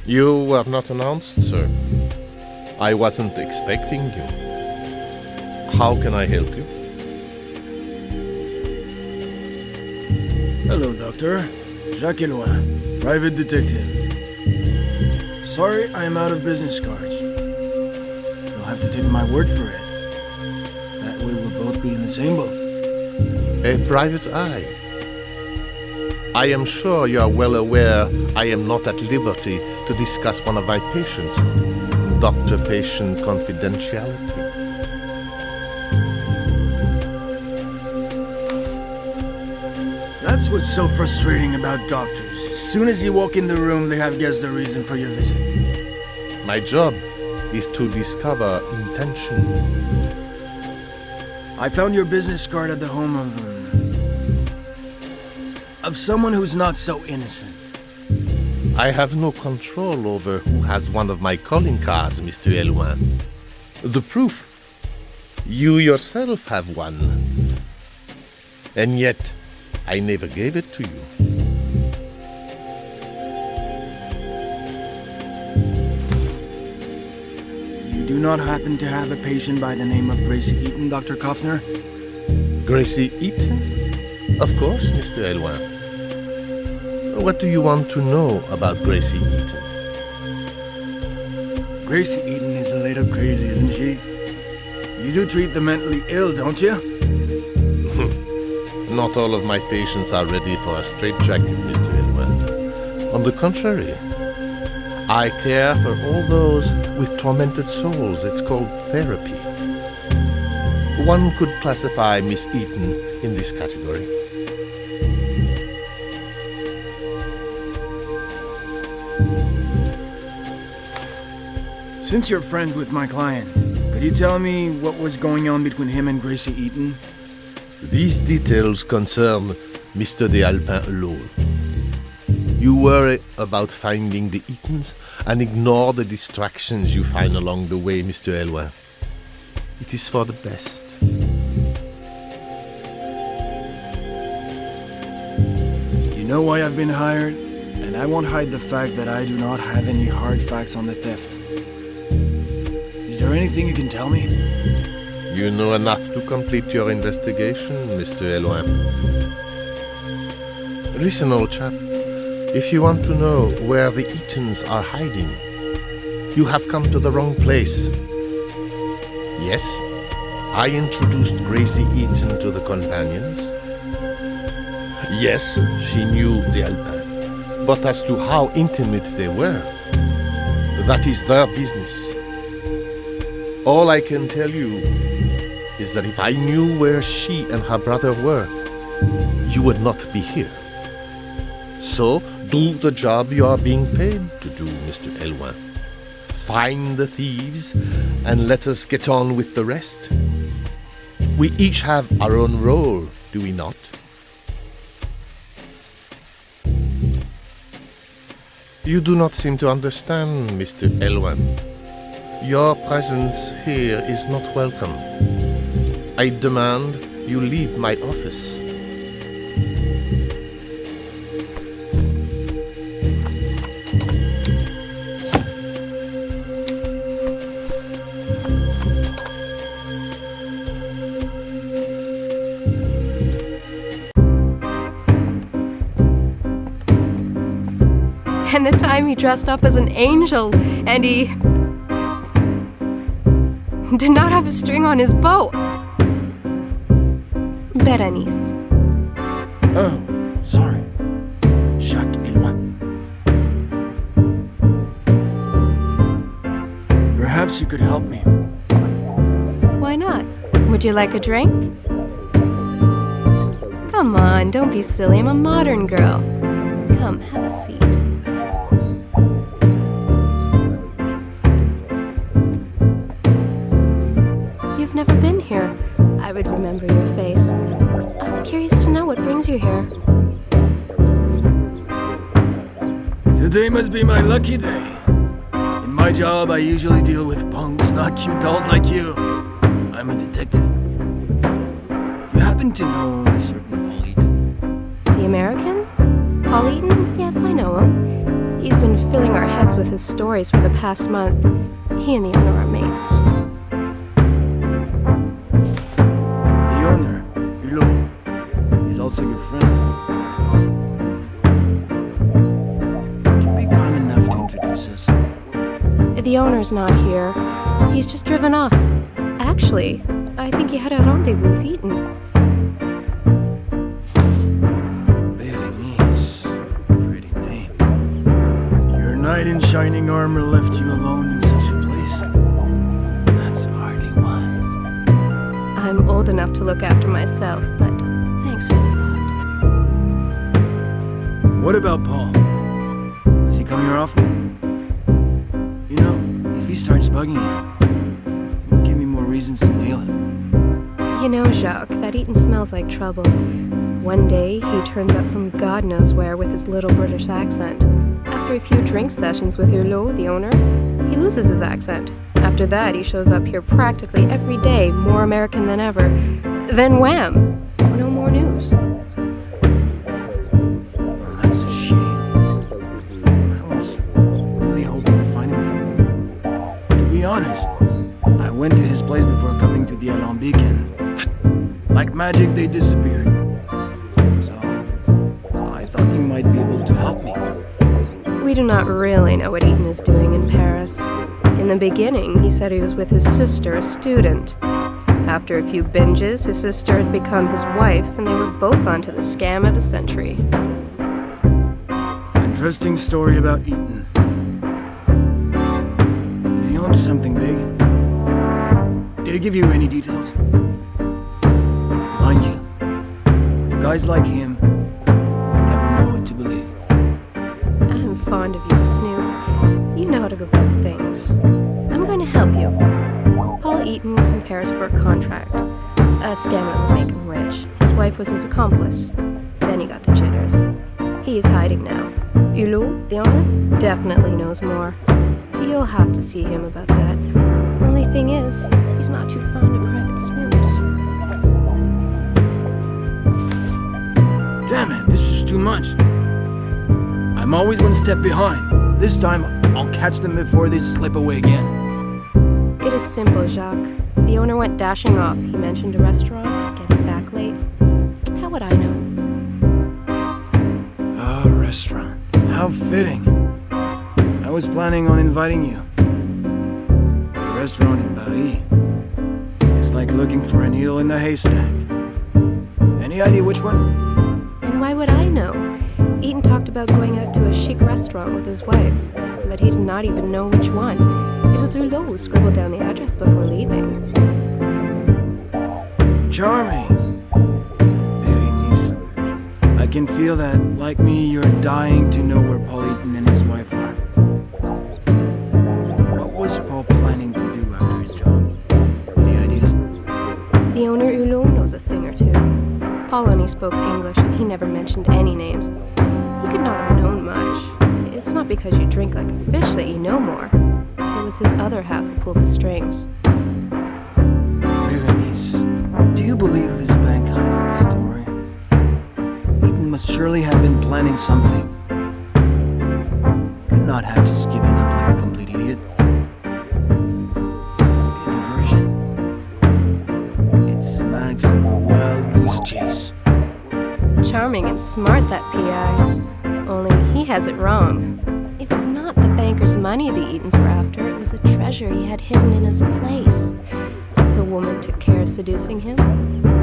You were not announced, sir. I wasn't expecting you. How can I help you? Hello, Doctor. Jacques Eloin, private detective. Sorry, I am out of business cards. You'll have to take my word for it. That way we'll both be in the same boat. A private eye. I am sure you are well aware I am not at liberty to discuss one of my patients. Doctor-patient confidentiality. That's what's so frustrating about doctors. As soon as you walk in the room, they have guessed the reason for your visit. My job is to discover intention. I found your business card at the home of someone who's not so innocent. I have no control over who has one of my calling cards, Mr. Eloin. The proof? You yourself have one. And yet, I never gave it to you. You do not happen to have a patient by the name of Gracie Eaton, Dr. Kaufner? Gracie Eaton? Of course, Mr. Eloin. What do you want to know about Gracie Eaton? Gracie Eaton is a little crazy, isn't she? You do treat the mentally ill, don't you? Not all of my patients are ready for a straitjacket, Mr. Eloin. On the contrary, I care for all those with tormented souls. It's called therapy. One could classify Miss Eaton in this category. Since you're friends with my client, could you tell me what was going on between him and Gracie Eaton? These details concern Mr. de Alpin alone. You worry about finding the Eatons and ignore the distractions you find along the way, Mr. Eloin. It is for the best. You know why I've been hired, and I won't hide the fact that I do not have any hard facts on the theft. Is there anything you can tell me? You know enough to complete your investigation, Mr. Eloin. Listen, old chap. If you want to know where the Eatons are hiding, you have come to the wrong place. Yes, I introduced Gracie Eaton to the companions. Yes, she knew the Alpin. But as to how intimate they were, that is their business. All I can tell you is that if I knew where she and her brother were, you would not be here. So, do the job you are being paid to do, Mr. Eloin. Find the thieves, and let us get on with the rest. We each have our own role, do we not? You do not seem to understand, Mr. Eloin. Your presence here is not welcome. I demand you leave my office. And the time he dressed up as an angel, and he did not have a string on his bow. Berenice. Oh, sorry. Jacques Eloin. Perhaps you could help me. Why not? Would you like a drink? Come on, don't be silly. I'm a modern girl. Come, have a seat. You've never been here. I would remember your face. I'm curious to know what brings you here. Today must be my lucky day. In my job, I usually deal with punks, not cute dolls like you. I'm a detective. You happen to know a certain Paul Eaton? The American? Paul Eaton? Yes, I know him. He's been filling our heads with his stories for the past month. He and the owner are mates. The owner, Hulot, he's also your friend. The owner's not here. He's just driven off. Actually, I think he had a rendezvous with Eaton. Berenice. Pretty name. Your knight in shining armor left you alone in such a place? That's hardly wise. I'm old enough to look after myself, but thanks for the thought. What about Paul? Does he come here often? You know, if he starts bugging you, it will give me more reasons to nail him. You know, Jacques, that Eaton smells like trouble. One day, he turns up from God knows where with his little British accent. After a few drink sessions with Hulot, the owner, he loses his accent. After that, he shows up here practically every day, more American than ever. Then wham! No more news. Well, that's a shame. I was really hoping to find him here. To be honest, I went to his place before coming to the Alambic and like magic they disappeared. So I thought you might be able to help me. We do not really know what Eaton is doing in Paris. In the beginning, he said he was with his sister, a student. After a few binges, his sister had become his wife, and they were both onto the scam of the century. Interesting story about Eaton. Is he onto something big? Did he give you any details? Mind you, with guys like him, you never know what to believe. I'm fond of you, Snoop. You know how to go about things. I'm going to help you. Paul Eaton was in Paris for a contract. A scam that would make him rich. His wife was his accomplice. Then he got the jitters. He is hiding now. Hulot, the owner, definitely knows more. You'll have to see him about that. Only thing is, he's not too fond of private snoops. Damn it, this is too much. I'm always one step behind. This time, I'll catch them before they slip away again. It is simple, Jacques. The owner went dashing off. He mentioned a restaurant, getting back late. How would I know? A restaurant. How fitting. I was planning on inviting you. A restaurant in Paris. It's like looking for a needle in the haystack. Any idea which one? And why would I know? Eaton talked about going out to a chic restaurant with his wife, but he did not even know which one. It was Hulot who scribbled down the address before leaving. Charming. Berenice, I can feel that, like me, you're dying to know where Paul Eaton and his wife are. What was Paul planning to do after his job? Any ideas? The owner, Hulot, knows a thing or two. Paul only spoke English, and he never mentioned any names. He could not have known much. It's not because you drink like a fish that you know more. It was his other half who pulled the strings. Berenice, do you believe this bank hides the story? Eaton must surely have been planning something. Could not have just given up like a complete idiot. Must be a diversion. It smacks of a wild goose chase. Charming and smart, that P.I. Only he has it wrong. It was not the banker's money the Eatons were after. It was a treasure he had hidden in his place. The woman took care of seducing him.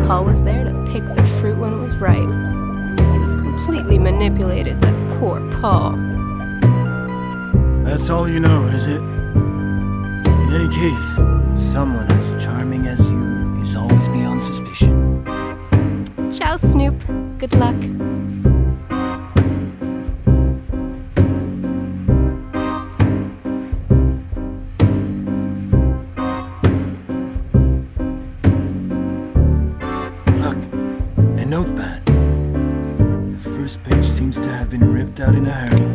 Paul was there to pick the fruit when it was ripe. He was completely manipulated, that poor Paul. That's all you know, is it? In any case, someone as charming as you is always beyond suspicion. Ciao, Snoop. Good luck. Look, a notepad. The first page seems to have been ripped out in a hurry.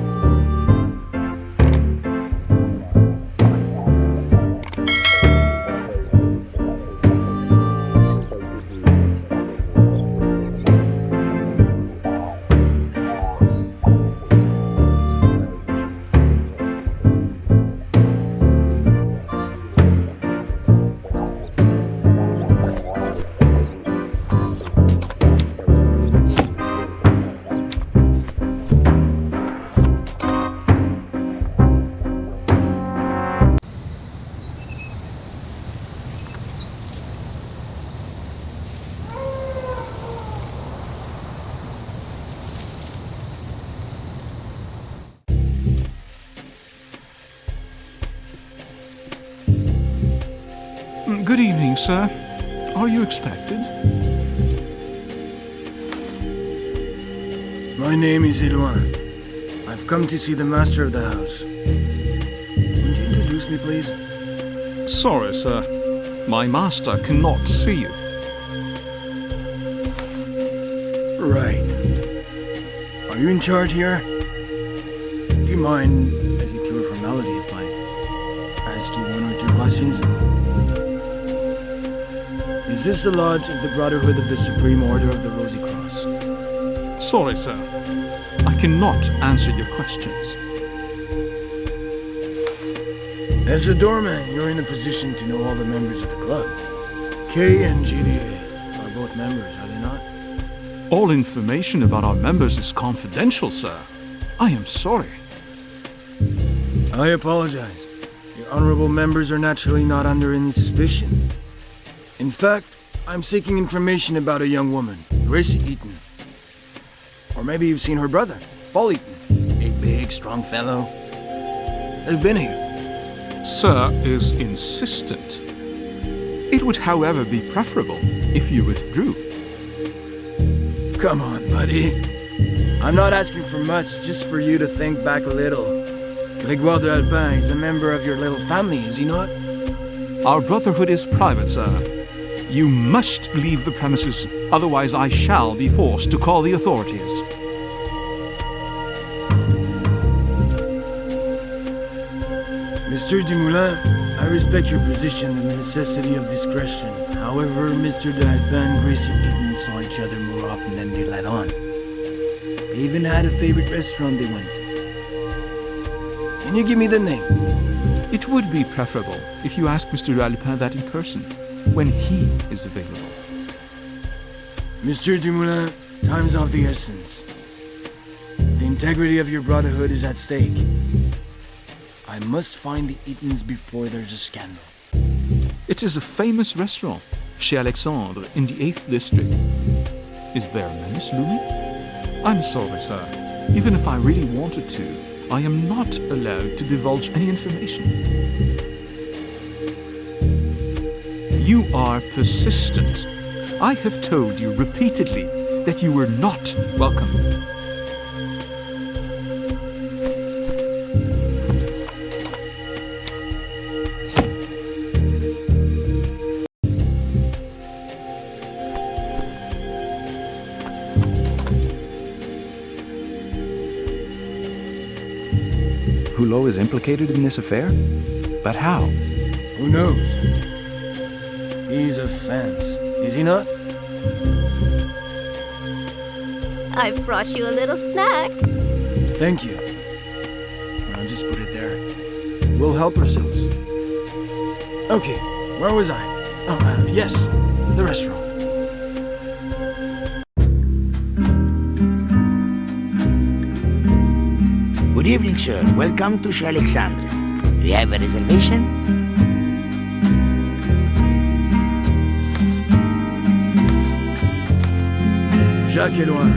Good evening, sir. Are you expected? My name is Edouard. I've come to see the master of the house. Would you introduce me, please? Sorry, sir. My master cannot see you. Right. Are you in charge here? Do you mind, as a pure formality, if I ask you one or two questions? Is this the lodge of the Brotherhood of the Supreme Order of the Rosy Cross? Sorry, sir. I cannot answer your questions. As a doorman, you're in a position to know all the members of the club. K and GDA are both members, are they not? All information about our members is confidential, sir. I am sorry. I apologize. Your honorable members are naturally not under any suspicion. In fact, I'm seeking information about a young woman, Gracie Eaton. Or maybe you've seen her brother, Paul Eaton. A big, strong fellow. They've been here. Sir is insistent. It would, however, be preferable if you withdrew. Come on, buddy. I'm not asking for much, just for you to think back a little. Grégoire de Alpin is a member of your little family, is he not? Our brotherhood is private, sir. You must leave the premises, otherwise I shall be forced to call the authorities. Mr. Dumoulin, I respect your position and the necessity of discretion. However, Mr. de Alpin and Gracie Eaton saw each other more often than they let on. They even had a favorite restaurant they went to. Can you give me the name? It would be preferable if you asked Mr. de Alpin that in person, when he is available. Mr. Dumoulin, time's of the essence. The integrity of your brotherhood is at stake. I must find the Eatons before there's a scandal. It is a famous restaurant, chez Alexandre, in the 8th district. Is there a menace looming? I'm sorry, sir. Even if I really wanted to, I am not allowed to divulge any information. You are persistent. I have told you repeatedly that you were not welcome. Hulot is implicated in this affair? But how? Who knows? He's a fence, is he not? I brought you a little snack. Thank you. I'll just put it there. We'll help ourselves. Okay, where was I? Yes, the restaurant. Good evening, sir. Welcome to Chez Alexandre. Do you have a reservation? Jacques Edouard,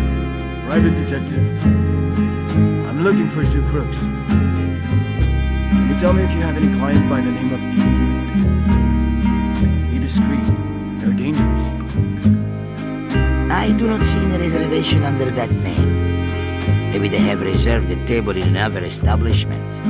private detective. I'm looking for 2 crooks. Can you tell me if you have any clients by the name of Eaton? Be discreet. They're dangerous. I do not see any reservation under that name. Maybe they have reserved a table in another establishment.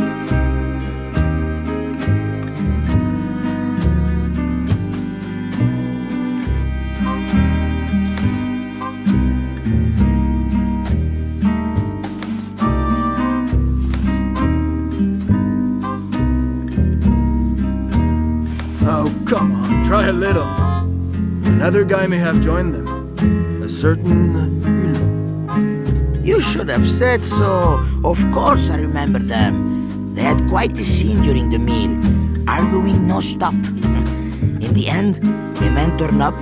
Oh, come on, try a little. Another guy may have joined them. A certain Hulot. You should have said so. Of course I remember them. They had quite a scene during the meal, arguing non-stop. In the end, the men turned up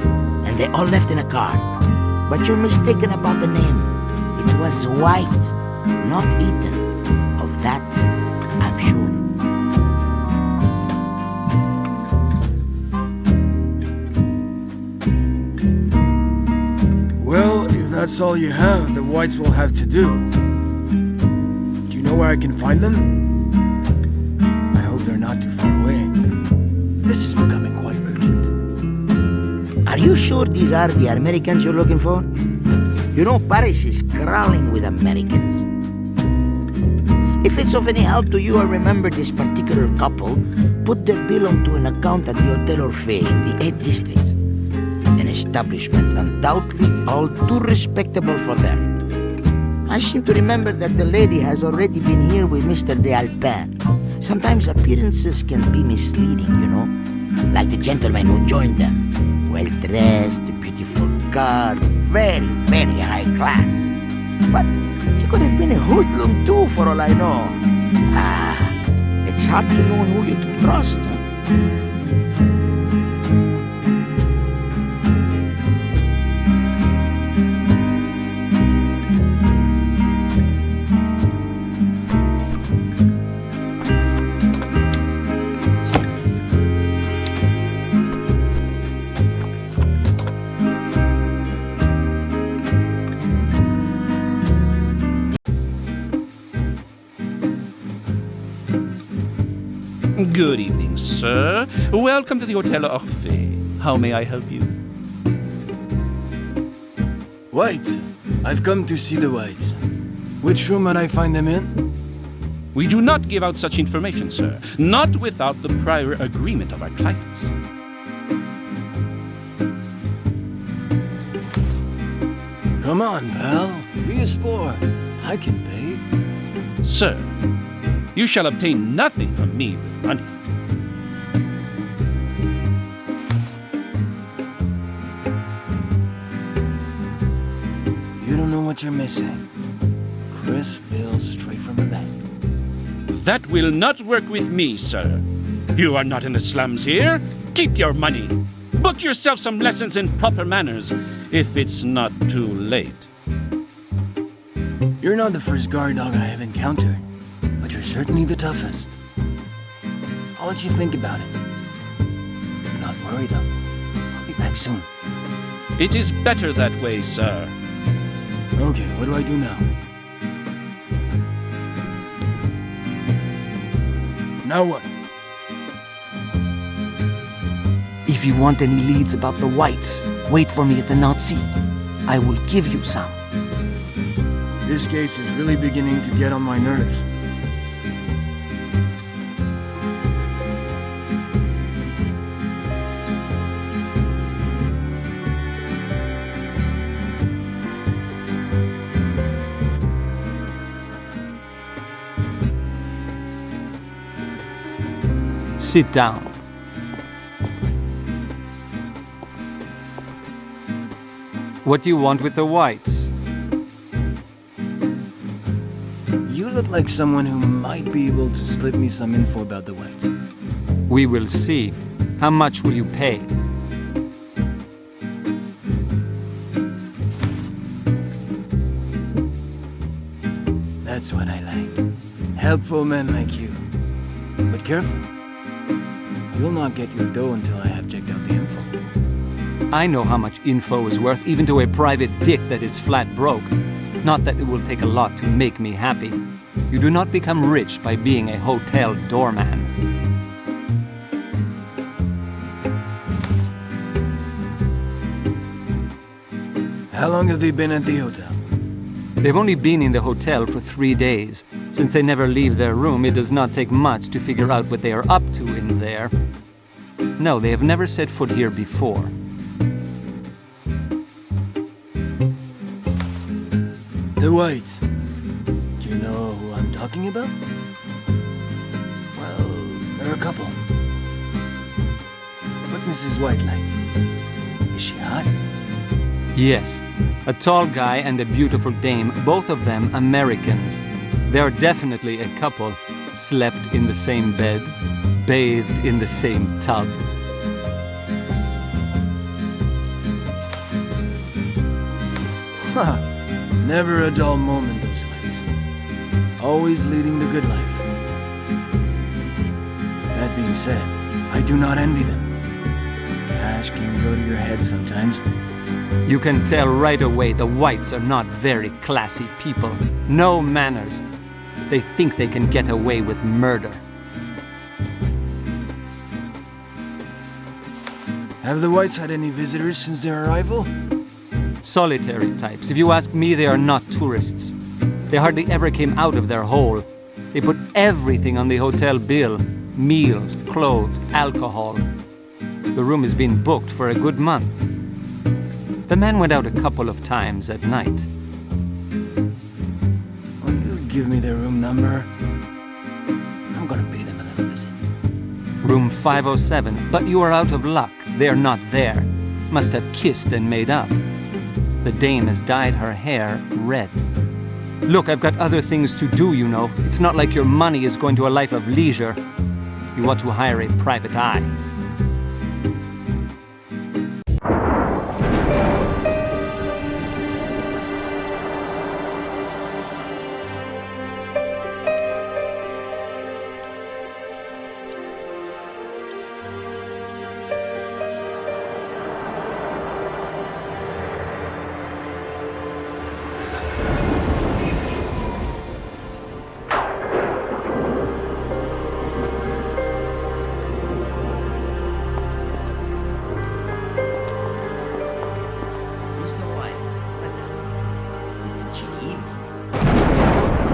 and they all left in a car. But you're mistaken about the name. It was White, not Eaton. Of that, I'm sure. Well, if that's all you have, the Whites will have to do. Do you know where I can find them? I hope they're not too far away. This is becoming quite urgent. you sure these are the Americans you're looking for? You know, Paris is crawling with Americans. If it's of any help to you, I remember this particular couple put their bill onto an account at the Hotel Orphée in the 8th District. An establishment undoubtedly all too respectable for them. I seem to remember that the lady has already been here with Mr. de Alpin. Sometimes appearances can be misleading, you know? Like the gentleman who joined them. Well-dressed, a beautiful car, very, very high class. But he could have been a hoodlum too, for all I know. It's hard to know who you can trust. Good evening, sir. Welcome to the Hotel Orphée. How may I help you? White. I've come to see the Whites. Which room might I find them in? We do not give out such information, sir. Not without the prior agreement of our clients. Come on, pal. Be a sport. I can pay. Sir, you shall obtain nothing from me with money. You don't know what you're missing. Crisp bills straight from the bank. That will not work with me, sir. You are not in the slums here. Keep your money. Book yourself some lessons in proper manners, if it's not too late. You're not the first guard dog I have encountered, but you're certainly the toughest. I'll let you think about it. Do not worry, though. I'll be back soon. It is better that way, sir. Okay, what do I do now? Now what? If you want any leads about the Whites, wait for me at the Nazi. I will give you some. This case is really beginning to get on my nerves. Sit down. What do you want with the Whites? You look like someone who might be able to slip me some info about the Whites. We will see. How much will you pay? That's what I like. Helpful men like you. But careful. You'll not get your dough until I have checked out the info. I know how much info is worth, even to a private dick that is flat broke. Not that it will take a lot to make me happy. You do not become rich by being a hotel doorman. How long have they been at the hotel? They've only been in the hotel for 3 days. Since they never leave their room, it does not take much to figure out what they are up to in there. No, they have never set foot here before. The Whites. Do you know who I'm talking about? Well, they're a couple. What's Mrs. White like? Is she hot? Yes, a tall guy and a beautiful dame, both of them Americans. They are definitely a couple, slept in the same bed, bathed in the same tub. Huh. Never a dull moment, those Whites. Always leading the good life. That being said, I do not envy them. Cash can go to your head sometimes. You can tell right away the Whites are not very classy people. No manners. They think they can get away with murder. Have the Whites had any visitors since their arrival? Solitary types. If you ask me, they are not tourists. They hardly ever came out of their hole. They put everything on the hotel bill. Meals, clothes, alcohol. The room has been booked for a good month. The man went out a couple of times at night. Will you give me their room number? I'm gonna pay them a little visit. Room 507, but you are out of luck. They are not there. Must have kissed and made up. The dame has dyed her hair red. Look, I've got other things to do, you know. It's not like your money is going to a life of leisure. You ought to hire a private eye.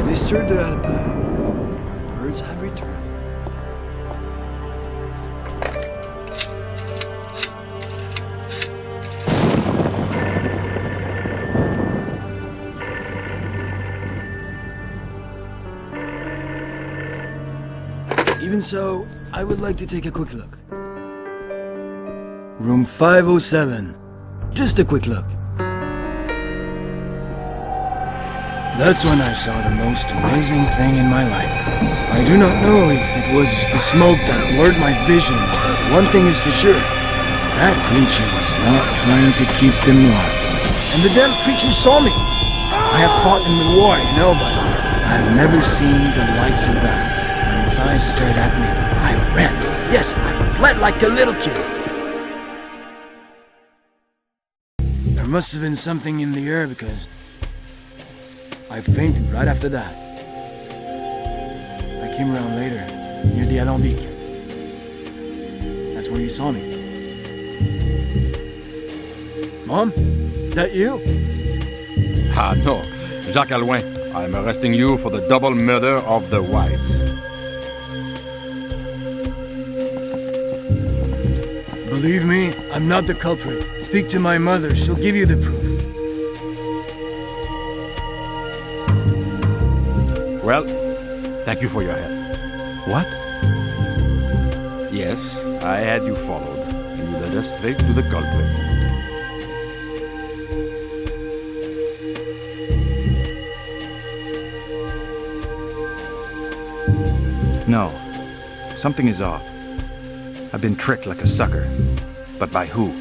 Mr. D'Alba, our birds have returned. Even so, I would like to take a quick look. Room 507. Just a quick look. That's when I saw the most amazing thing in my life. I do not know if it was the smoke that blurred my vision, but one thing is for sure. That creature was not trying to keep them warm. And the damn creature saw me. I have fought in the war, you know, but I've never seen the likes of that. When its eyes stared at me, I ran. Yes, I fled like a little kid. There must have been something in the air because I fainted right after that. I came around later, near the Alambic. That's where you saw me. Mom? Is that you? Ah, no. Jacques Alouin. I'm arresting you for the double murder of the Whites. Believe me, I'm not the culprit. Speak to my mother. She'll give you the proof. Well, thank you for your help. What? Yes, I had you followed, and you led us straight to the culprit. No. Something is off. I've been tricked like a sucker. But by who?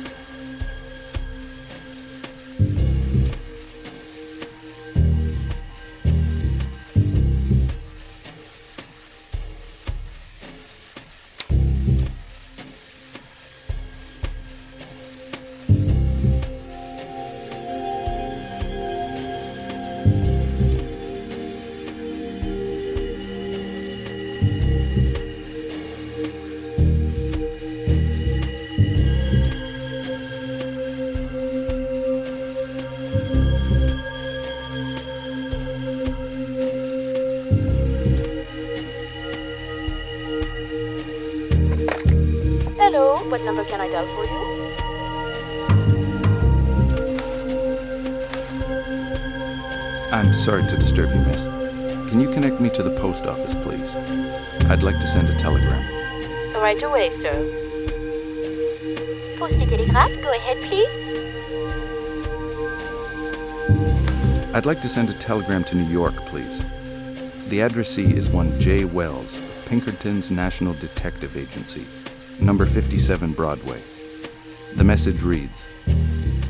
Hello, what number can I dial for you? I'm sorry to disturb you, miss. Can you connect me to the post office, please? I'd like to send a telegram. Right away, sir. Poste telegraph, go ahead, please. I'd like to send a telegram to New York, please. The addressee is one J. Wells of Pinkerton's National Detective Agency, number 57 Broadway. The message reads,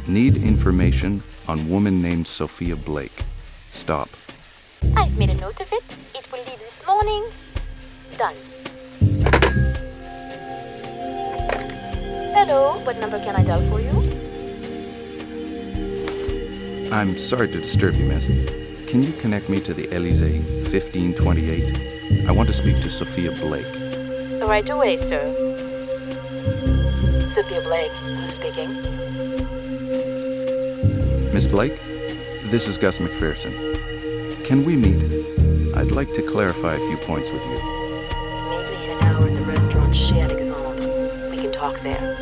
"Need information on woman named Sophia Blake. Stop." I've made a note of it. It will leave this morning. Done. Hello, what number can I dial for you? I'm sorry to disturb you, miss. Can you connect me to the Elysee, 1528? I want to speak to Sophia Blake. Right away, sir. Sophia Blake. Blake. Who's speaking? Miss Blake, this is Gus McPherson. Can we meet? I'd like to clarify a few points with you. Meet me in an hour at the restaurant Chez Alexandre. We can talk there.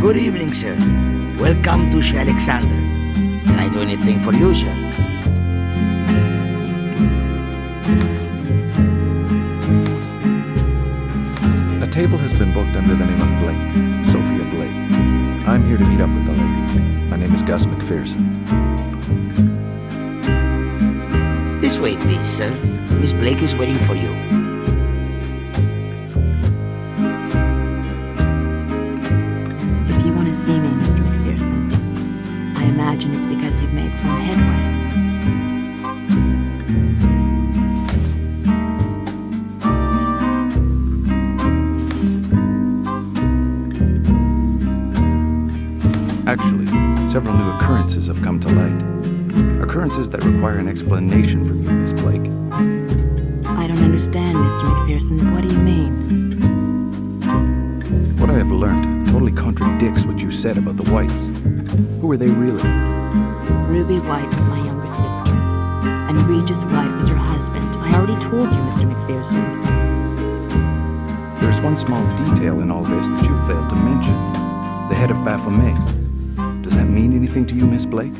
Good evening, sir. Welcome to Chez Alexandre. Can I do anything for you, sir? A table has been booked under the name of Blake, Sophia Blake. I'm here to meet up with the lady. My name is Gus McPherson. This way, please, sir. Miss Blake is waiting for you. If you want to see me, Mr. McPherson, I imagine it's because you've made some headway. Actually, several new occurrences have come to light. Occurrences that require an explanation from you, Miss Blake. I don't understand, Mr. McPherson. What do you mean? What I have learned totally contradicts what you said about the Whites. Who were they really? Ruby White was my younger sister, and Regis White was her husband. I already told you, Mr. McPherson. There's one small detail in all this that you failed to mention. The head of Baphomet. Does that mean anything to you, Miss Blake?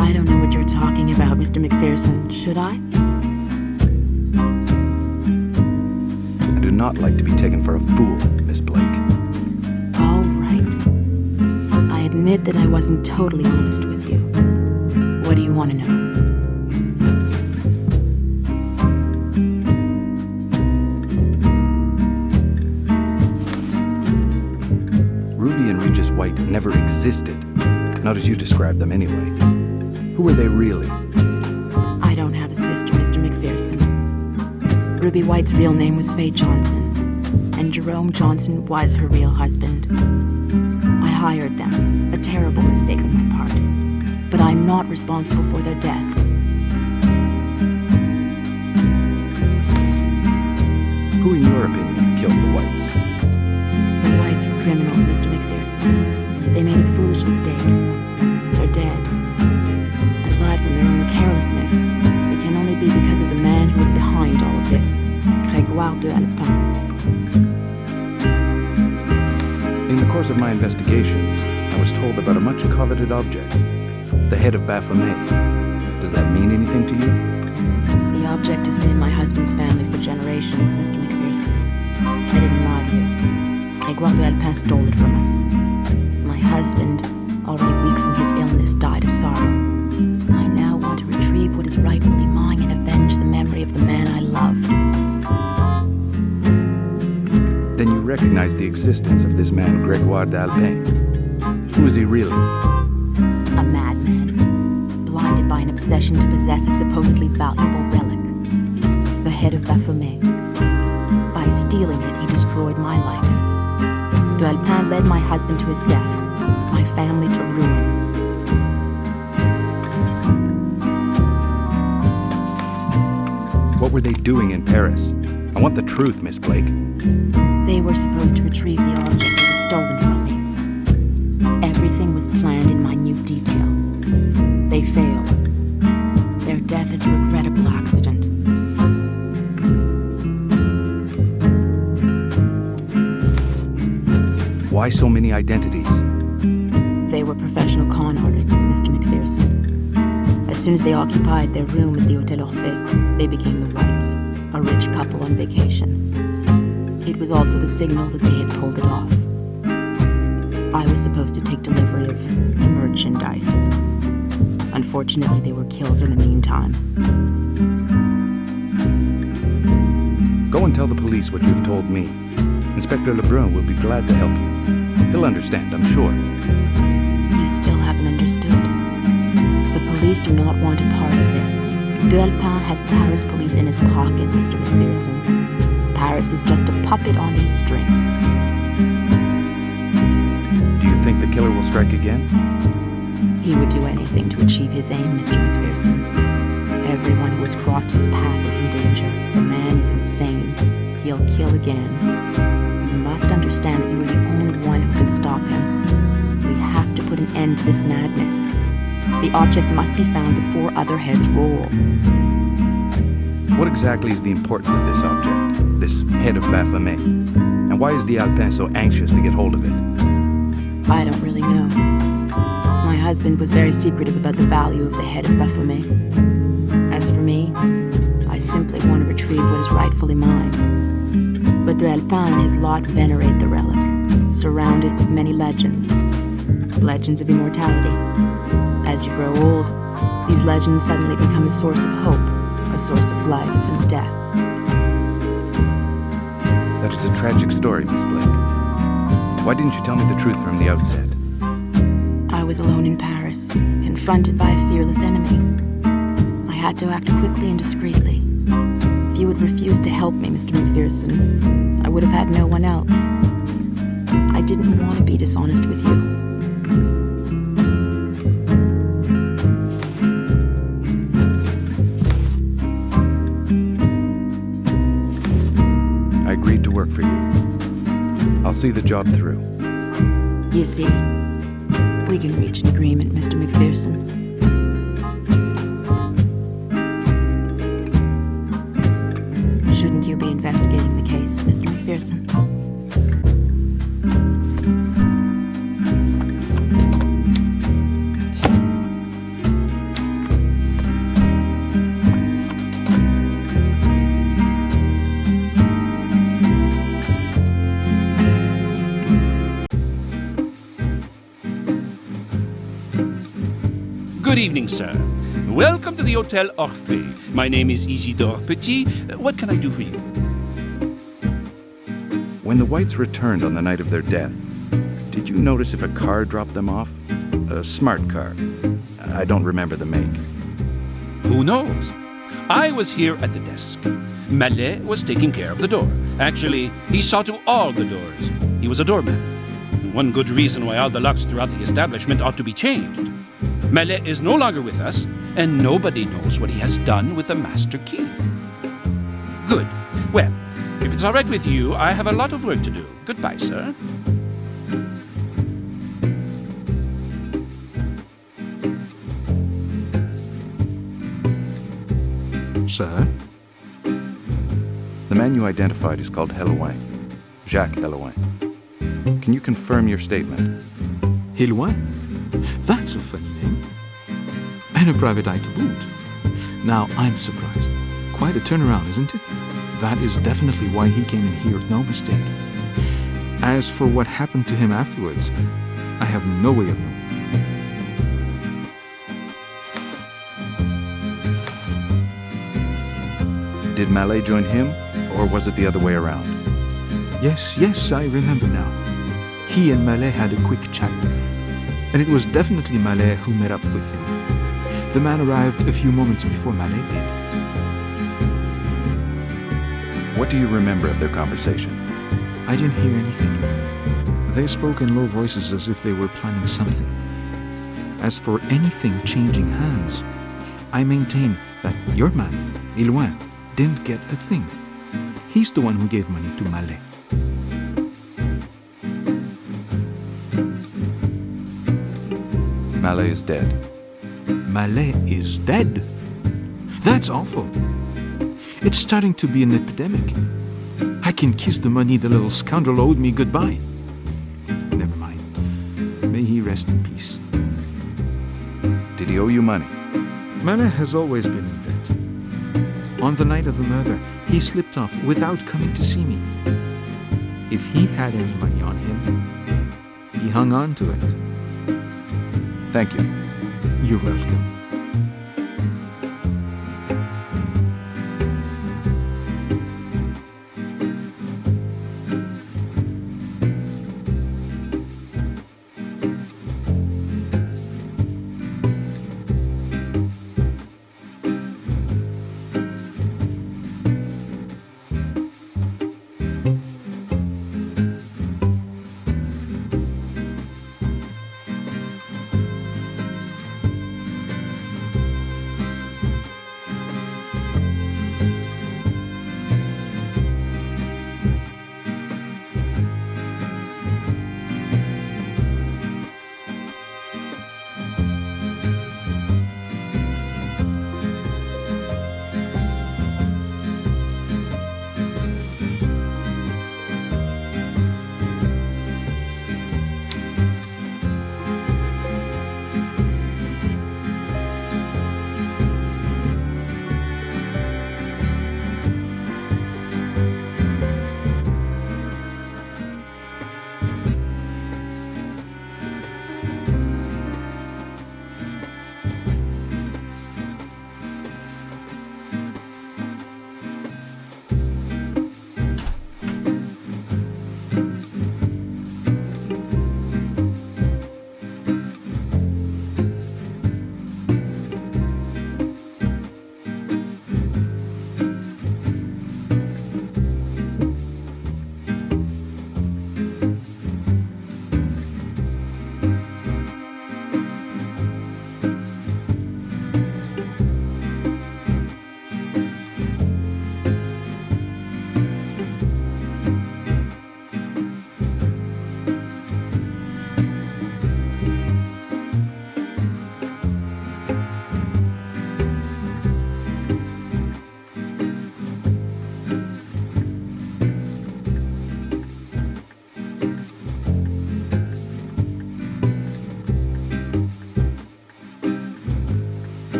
I don't know what you're talking about, Mr. McPherson. Should I? I do not like to be taken for a fool, Miss Blake. All right. I admit that I wasn't totally honest with you. What do you want to know? Ruby and Regis White never existed. Not as you described them anyway. Who were they really? I don't have a sister, Mr. McPherson. Ruby White's real name was Faye Johnson, and Jerome Johnson was her real husband. I hired them, a terrible mistake on my part, but I'm not responsible for their death. Who, in your opinion, killed the Whites? The Whites were criminals, Mr. McPherson. They made a foolish mistake. They're dead. Aside from their own carelessness, it can only be because of the man who is behind all of this, Grégoire de Alpin. In the course of my investigations, I was told about a much coveted object, the head of Baphomet. Does that mean anything to you? The object has been in my husband's family for generations, Mr. McPherson. I didn't lie to you. Grégoire de Alpin stole it from us. My husband, already weak from his illness, died of sorrow. I now want to retrieve what is rightfully mine and avenge the memory of the man I loved. Then you recognize the existence of this man, Grégoire d'Alpin. Who is he really? A madman, blinded by an obsession to possess a supposedly valuable relic. The head of Baphomet. By stealing it, he destroyed my life. D'Alpin led my husband to his death, my family to ruin. What were they doing in Paris? I want the truth, Miss Blake. They were supposed to retrieve the object that was stolen from me. Everything was planned in minute detail. They failed. Their death is a regrettable accident. Why so many identities? They were professional con artists, Mr. McPherson. As soon as they occupied their room at the Hotel Orphée, they became the Whites, a rich couple on vacation. It was also the signal that they had pulled it off. I was supposed to take delivery of the merchandise. Unfortunately, they were killed in the meantime. Go and tell the police what you've told me. Inspector Lebrun will be glad to help you. He'll understand, I'm sure. You still haven't understood. The police do not want a part of this. Delpin has the Paris police in his pocket, Mr. McPherson. Paris is just a puppet on his string. Do you think the killer will strike again? He would do anything to achieve his aim, Mr. McPherson. Everyone who has crossed his path is in danger. The man is insane. He'll kill again. You must understand that you are the only one who can stop him. We have to put an end to this madness. The object must be found before other heads roll. What exactly is the importance of this object, this head of Baphomet? And why is D'Alpin so anxious to get hold of it? I don't really know. My husband was very secretive about the value of the head of Baphomet. As for me, I simply want to retrieve what is rightfully mine. But Delpin and his lot venerate the relic, surrounded with many legends. Legends of immortality. As you grow old, these legends suddenly become a source of hope, a source of life and death. That is a tragic story, Miss Blake. Why didn't you tell me the truth from the outset? I was alone in Paris, confronted by a fearless enemy. I had to act quickly and discreetly. If you had refused to help me, Mr. McPherson, I would have had no one else. I didn't want to be dishonest with you. I agreed to work for you. I'll see the job through. You see, we can reach an agreement, Mr. McPherson. Shouldn't you be investigating the case, Mr. McPherson? Good evening, sir. Welcome to the Hotel Orphée. My name is Isidore Petit. What can I do for you? When the Whites returned on the night of their death, did you notice if a car dropped them off? A smart car. I don't remember the make. Who knows? I was here at the desk. Mallet was taking care of the door. Actually, he saw to all the doors. He was a doorman. One good reason why all the locks throughout the establishment ought to be changed. Mallet is no longer with us, and nobody knows what he has done with the master key. Good. Well, if it's all right with you, I have a lot of work to do. Goodbye, sir. Sir? The man you identified is called Helouin. Jacques Helouin. Can you confirm your statement? Helouin? That's a funny name. And a private eye to boot. Now, I'm surprised. Quite a turnaround, isn't it? That is definitely why he came in here, no mistake. As for what happened to him afterwards, I have no way of knowing. Did Mallet join him, or was it the other way around? Yes, I remember now. He and Mallet had a quick chat, and it was definitely Mallet who met up with him. The man arrived a few moments before Mallet did. What do you remember of their conversation? I didn't hear anything. They spoke in low voices as if they were planning something. As for anything changing hands, I maintain that your man, Helouin, didn't get a thing. He's the one who gave money to Mallet. Mallet is dead. Mallet is dead? That's awful. It's starting to be an epidemic. I can kiss the money the little scoundrel owed me goodbye. Never mind. May he rest in peace. Did he owe you money? Mallet has always been in debt. On the night of the murder, he slipped off without coming to see me. If he had any money on him, he hung on to it. Thank you. You're welcome.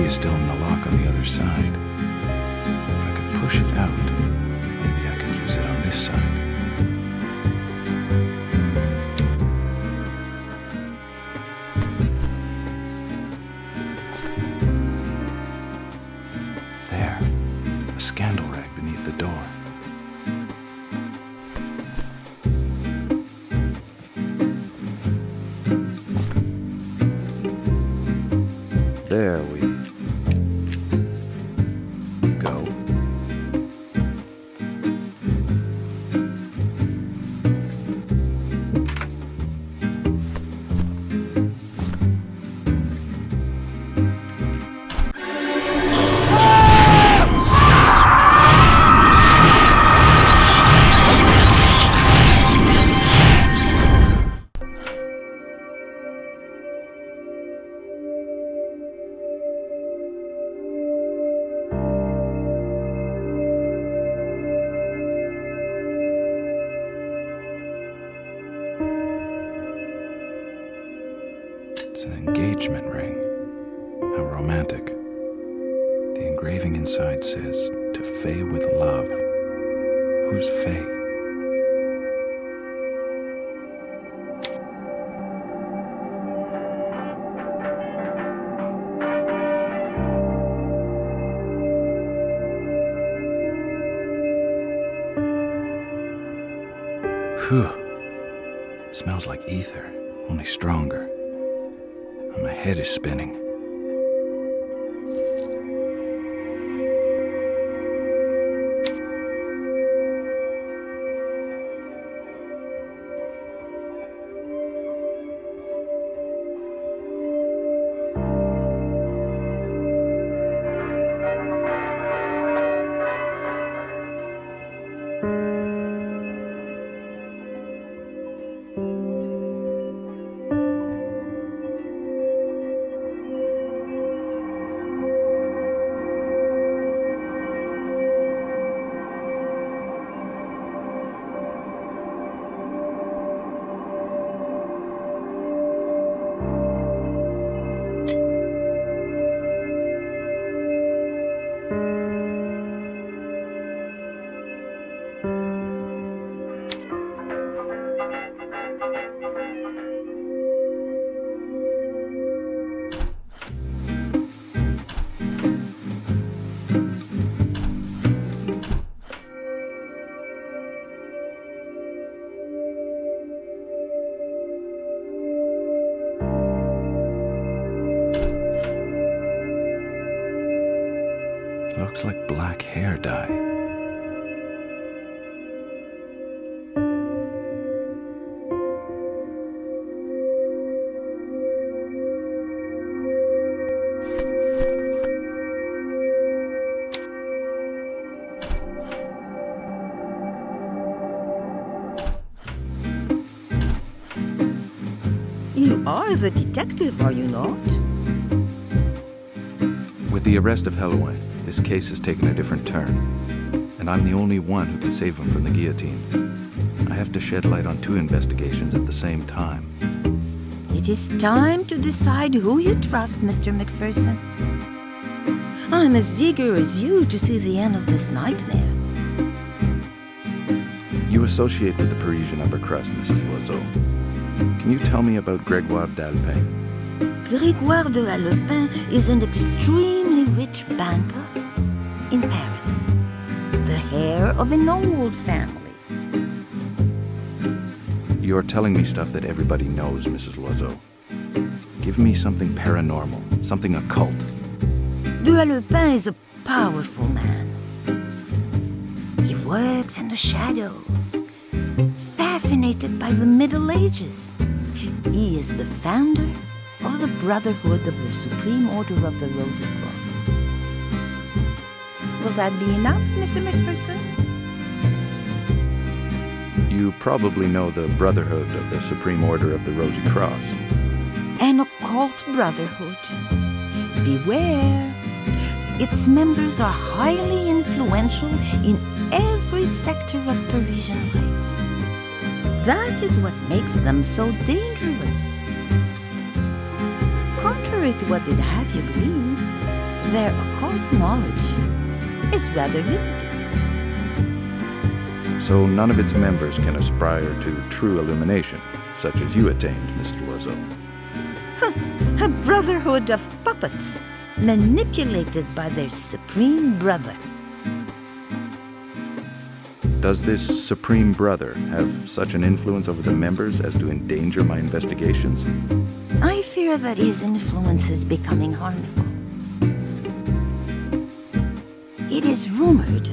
is still in the lock on the other side. If I could push it out, maybe I could use it on this side. There, a scandal rag beneath the door. There we go. It's an engagement ring. How romantic. The engraving inside says, "To Faye with love." Who's Faye? Whew. Smells like ether, only stronger. My head is spinning. Looks like black hair dye. You are the detective, are you not? With the arrest of Helouin, this case has taken a different turn, and I'm the only one who can save him from the guillotine. I have to shed light on 2 investigations at the same time. It is time to decide who you trust, Mr. McPherson. I'm as eager as you to see the end of this nightmare. You associate with the Parisian upper crust, Mrs. Loiseau. Can you tell me about Grégoire d'Alpin? Grégoire de Alpin is an extremely rich banker in Paris, the heir of an old family. You're telling me stuff that everybody knows, Mrs. Loiseau. Give me something paranormal, something occult. De Alpin is a powerful man. He works in the shadows, fascinated by the Middle Ages. He is the founder of the Brotherhood of the Supreme Order of the Rosy Cross. Will that be enough, Mr. McPherson? You probably know the Brotherhood of the Supreme Order of the Rosy Cross. An occult brotherhood. Beware. Its members are highly influential in every sector of Parisian life. That is what makes them so dangerous. Contrary to what they'd have you believe, their occult knowledge is rather limited. So none of its members can aspire to true illumination, such as you attained, Mr. Loiseau. A brotherhood of puppets, manipulated by their supreme brother. Does this Supreme Brother have such an influence over the members as to endanger my investigations? I fear that his influence is becoming harmful. It is rumored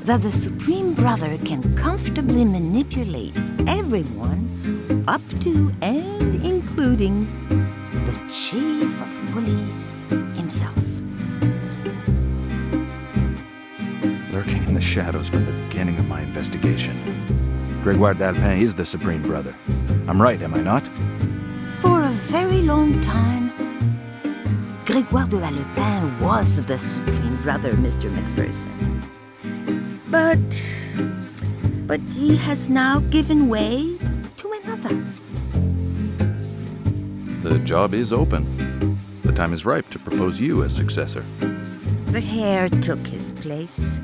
that the Supreme Brother can comfortably manipulate everyone up to and including the Chief of Police himself. Lurking in the shadows from the beginning of my investigation. Grégoire d'Alpin is the Supreme Brother. I'm right, am I not? For a very long time, Grégoire de Alpin was the Supreme Brother, Mr. McPherson. But he has now given way to another. The job is open. The time is ripe to propose you as successor. The hair took his place.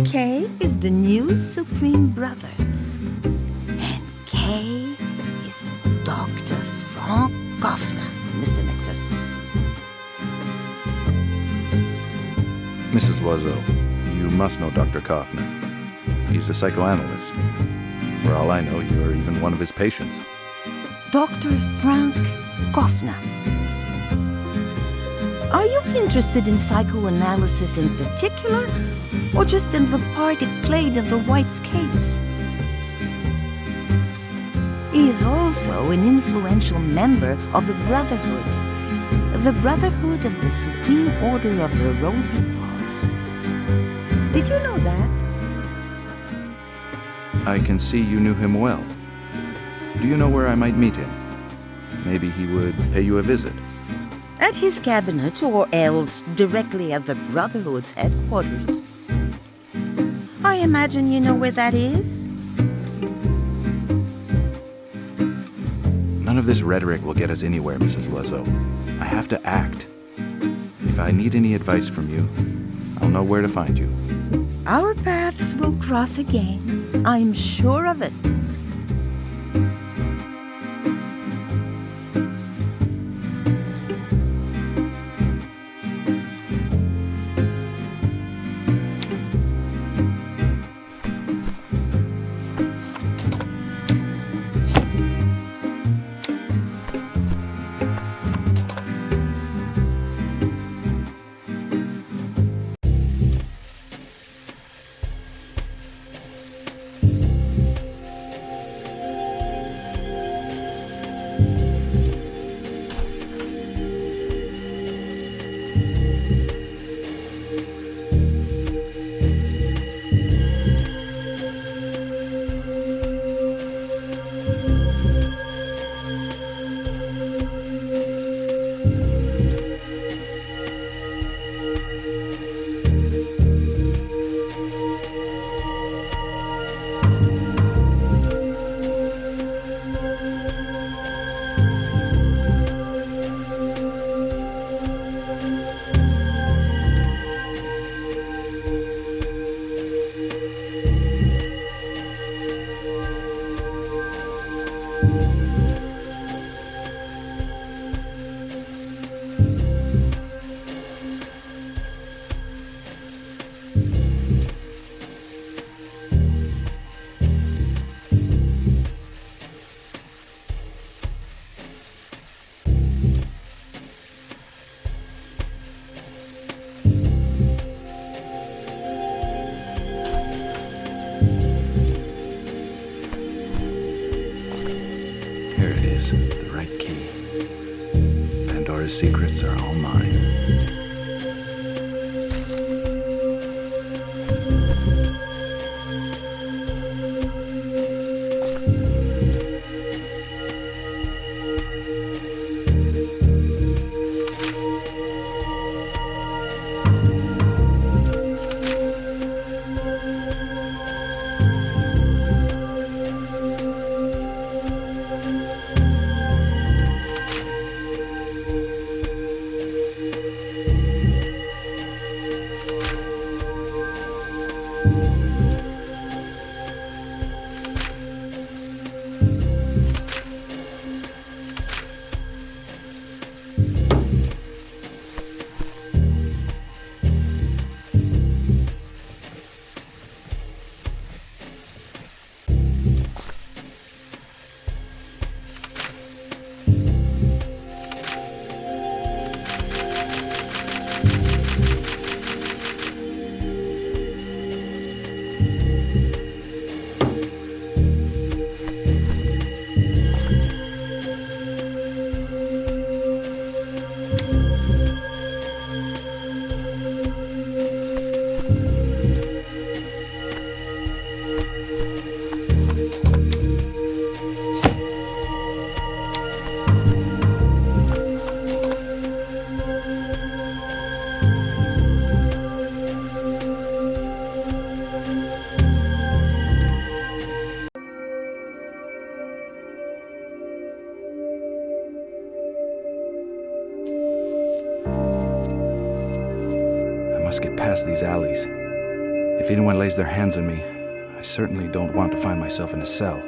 Kay is the new Supreme Brother. And Kay is Dr. Frank Goffner, Mr. McPherson. Mrs. Loiseau, you must know Dr. Kaufner. He's a psychoanalyst. For all I know, you're even one of his patients. Dr. Frank Goffner. Are you interested in psychoanalysis in particular, or just in the part it played in the White's case? He is also an influential member of the Brotherhood of the Supreme Order of the Rosy Cross. Did you know that? I can see you knew him well. Do you know where I might meet him? Maybe he would pay you a visit. At his cabinet, or else directly at the Brotherhood's headquarters. I imagine you know where that is? None of this rhetoric will get us anywhere, Mrs. Loiseau. I have to act. If I need any advice from you, I'll know where to find you. Our paths will cross again. I'm sure of it. The right key. Pandora's secrets are all mine. must get past these alleys. If anyone lays their hands on me, I certainly don't want to find myself in a cell.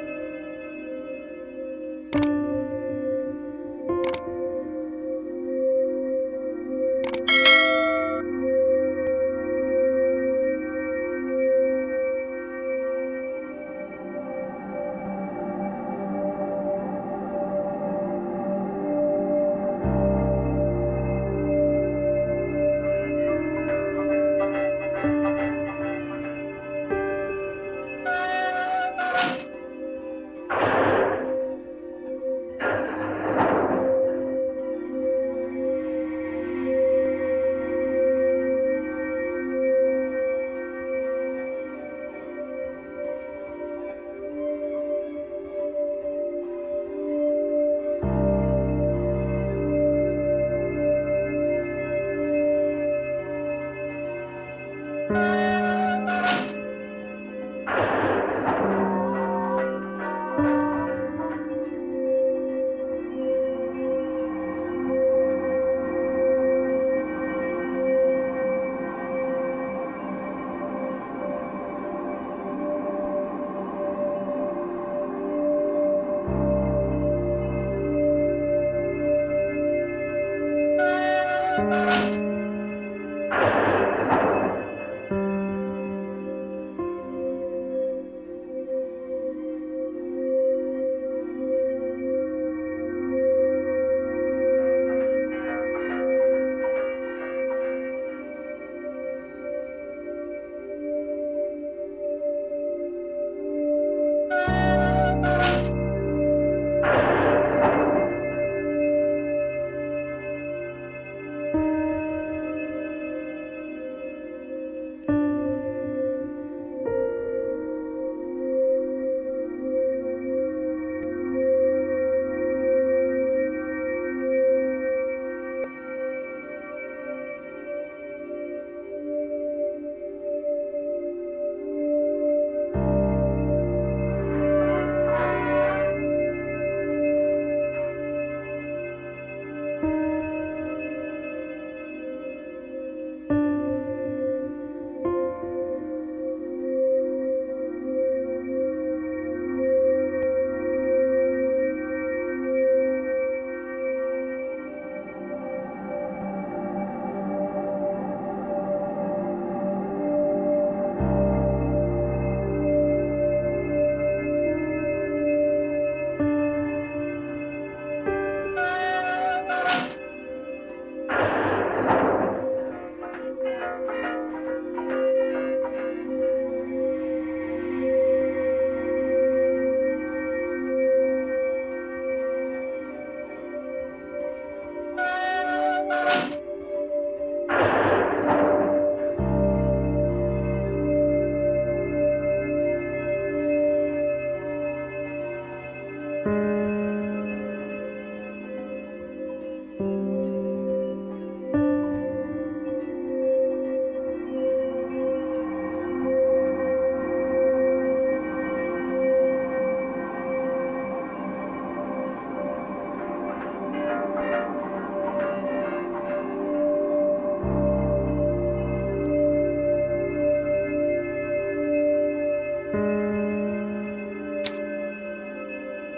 The egg,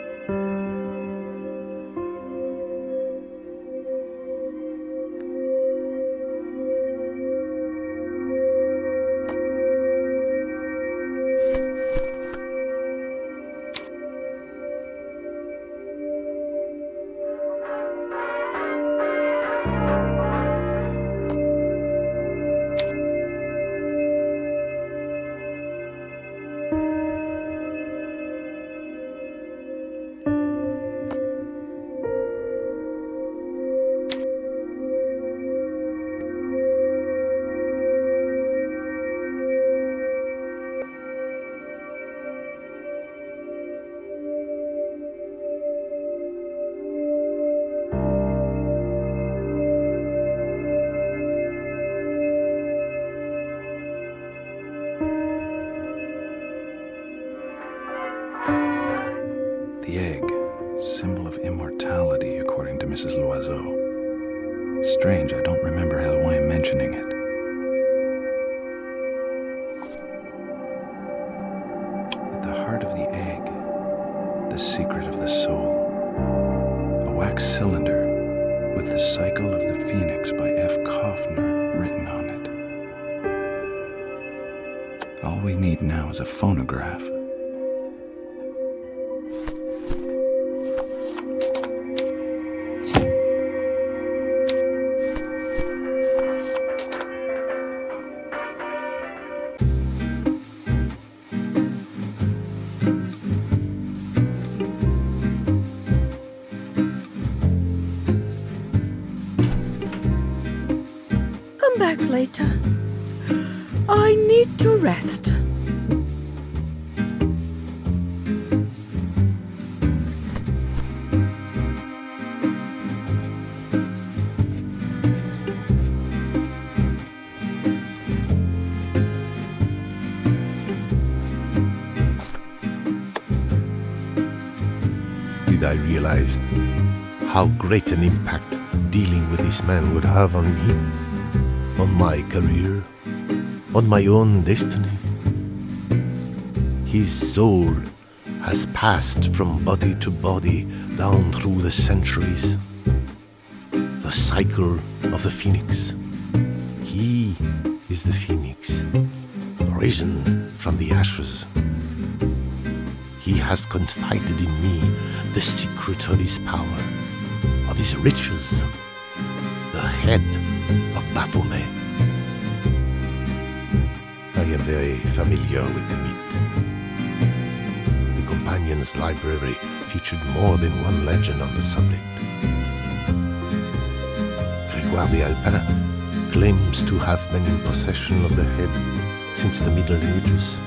symbol of immortality, according to Mrs. Loiseau. Strange, I don't remember Helwine mentioning it. Yes, the egg. Symbol of immortality, according to Mrs. Loiseau. Strange, I don't remember Helwine mentioning it. The egg, symbol of immortality, according to Mrs. Loiseau. Strange, I don't remember Helwine mentioning it. the secret of the soul. A wax cylinder with the cycle of the phoenix by F. Kaufner written on it. All we need now is a phonograph. Back later. I need to rest. Did I realize how great an impact dealing with this man would have on me? On my career, on my own destiny. His soul has passed from body to body down through the centuries. The cycle of the phoenix. He is the phoenix, risen from the ashes. He has confided in me the secret of his power, of his riches, the head of Baphomet. I am very familiar with the myth. The Companion's library featured more than one legend on the subject. Grégoire d'Alpin claims to have been in possession of the head since the Middle Ages.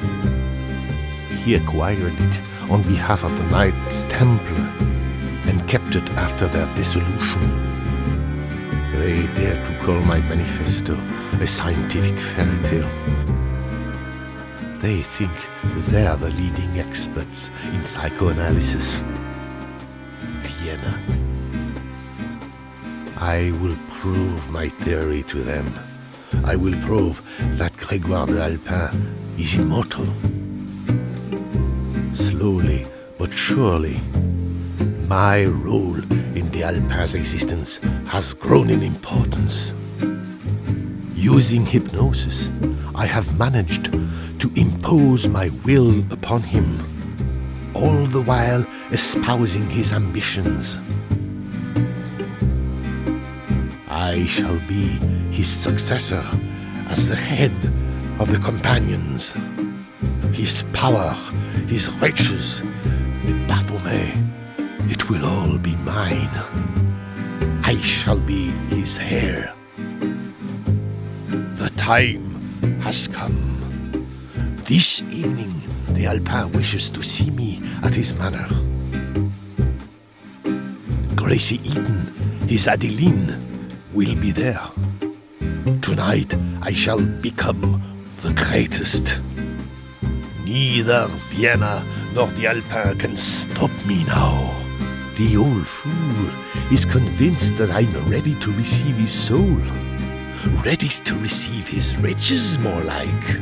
He acquired it on behalf of the Knights Templar and kept it after their dissolution. They dare to call my manifesto a scientific fairy tale. They think they're the leading experts in psychoanalysis. Vienna. I will prove my theory to them. I will prove that Grégoire d'Alpin is immortal. Slowly but surely, my role in d'Alpin's existence has grown in importance. Using hypnosis, I have managed to impose my will upon him, all the while espousing his ambitions. I shall be his successor as the head of the Companions. His power, his riches, the Baphomet, it will all be mine. I shall be his heir. The time has come. This evening, d'Alpin wishes to see me at his manor. Gracie Eaton, his Adeline, will be there. Tonight, I shall become the greatest. Neither Vienna nor d'Alpin can stop me now. The old fool is convinced that I'm ready to receive his soul. Ready to receive his riches, more like.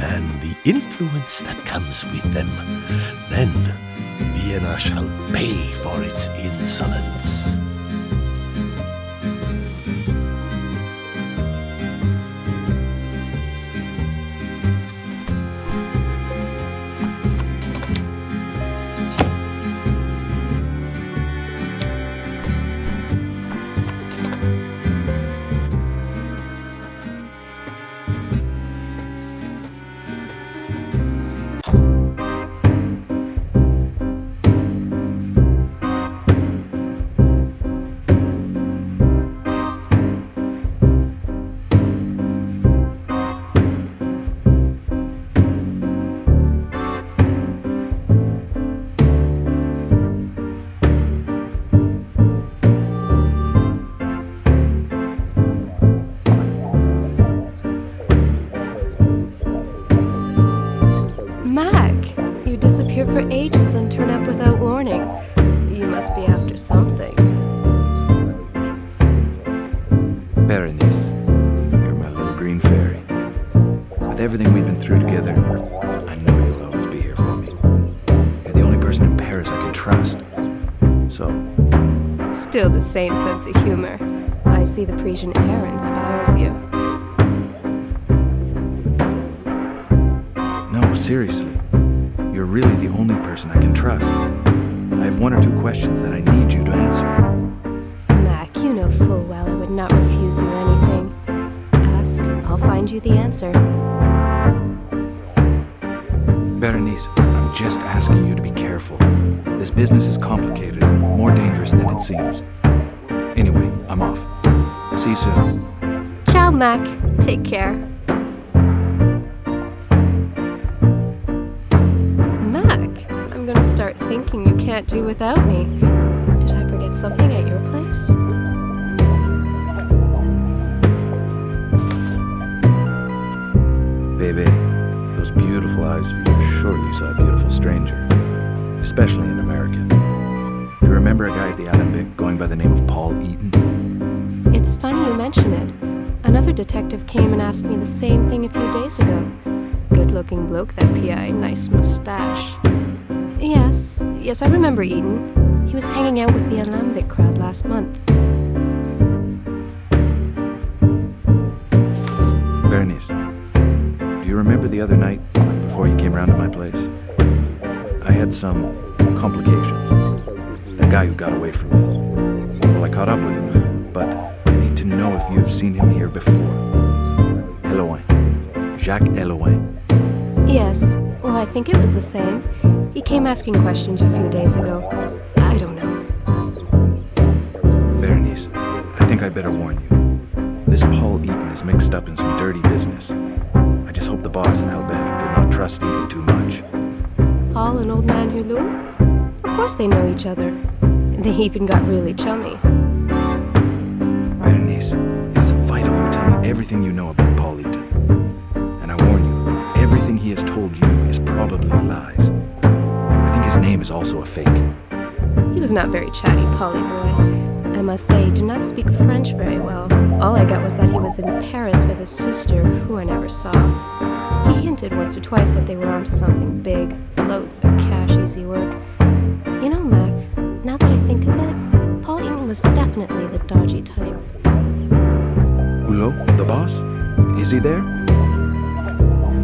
And the influence that comes with them. Then Vienna shall pay for its insolence. For ages, then turn up without warning. You must be after something. Berenice, you're my little green fairy. With everything we've been through together, I know you'll always be here for me. You're the only person trust. So, Still the same sense of humor. I see the Parisian air inspires you. no, seriously. You're really the only person I can trust. I have one or two questions that I need you to answer. Mac, you know full well I would not refuse you anything. Ask, I'll find you the answer. Berenice, I'm just asking you to be careful. This business is complicated and more dangerous than it seems. Anyway, I'm off. See you soon. Ciao, Mac. Take care. Mac, I'm gonna start thinking you can't do without me. Did I forget something at your place? Baby, those beautiful eyes of yours surely saw a beautiful stranger. Especially an American. Do you remember a guy at the Alembic going by the name of Paul Eaton? It's funny you mention it. Another detective came and asked me the same thing a few days ago. Good-looking bloke, that PI. Nice mustache. Yes, I remember Eaton. He was hanging out with the Alembic crowd last month. Berenice, do you remember the other night before you came round to my place? I had some complications. That guy who got away from me. Well, I caught up with him, but I need to know if you have seen him here before. Eloin. Jacques Eloin. Yes, well, I think it was the same. He came asking questions a few days ago. I don't know. Berenice, I think I'd better warn you. This Paul Eaton is mixed up in some dirty business. I just hope the boss, Albert, did not trust Eaton too much. Paul and old man Hulot? Of course they know each other. They even got really chummy. Berenice, it's vital you tell me everything you know about Paul Eaton. And I warn you, everything he has told you is probably lies. I think his name is also a fake. He was not very chatty, Polly boy. I must say, he did not speak French very well. All I got was that he was in Paris with his sister, who I never saw. He hinted once or twice that they were onto something big. Loads of cash, easy work. You know, Mac, now that I think of it, Paul Eaton was definitely the dodgy type. Hulot, the boss? Is he there?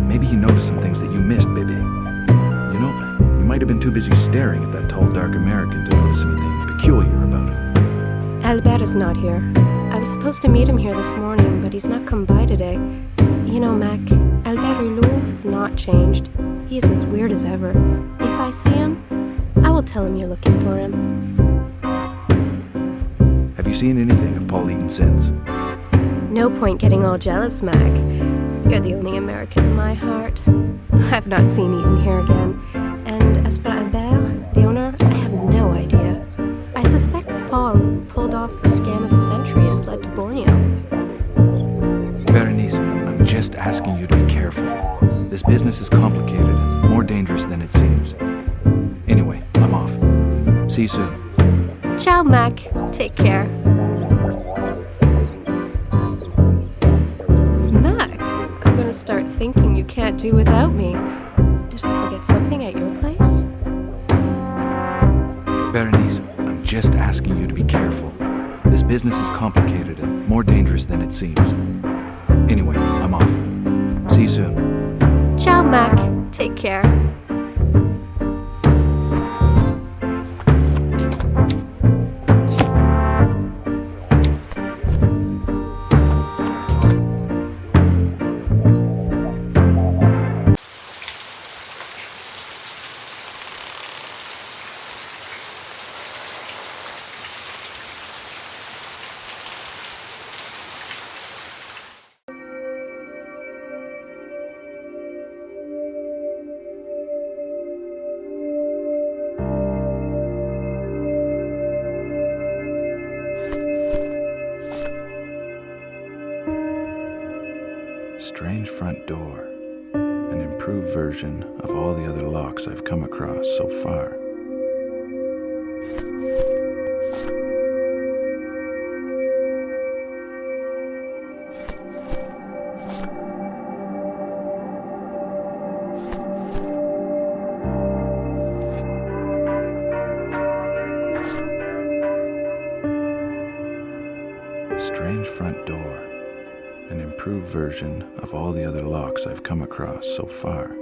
Maybe he noticed some things that you missed, baby. You know, you might have been too busy staring at that tall, dark American to notice anything peculiar about him. Albert is not here. I was supposed to meet him here this morning, but he's not come by today. You know, Mac, Albert Hulot has not changed. He is as weird as ever. If I see him, I will tell him you're looking for him. Have you seen anything of Paul Eaton since? No point getting all jealous, Mac. You're the only American in my heart. I've not seen Eaton here again. And as for Albert, the owner, I have no idea. I suspect Paul pulled off the scam of the century and fled to Borneo. Berenice, I'm just asking you to be careful. This business is complicated and more dangerous than it seems. Anyway, I'm off. See you soon. Ciao, Mac. Take care. Mac, I'm gonna start thinking you can't do without me. Did I forget something at your place? Berenice, I'm just asking you to be careful. This business is complicated and more dangerous than it seems. Anyway, I'm off. See you soon. Ciao, Mac. Take care. Strange front door. An improved version of all the other locks I've come across so far. strange front door. An improved version of all the other locks I've come across so far.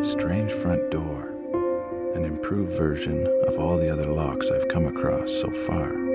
Strange front door. An improved version of all the other locks I've come across so far.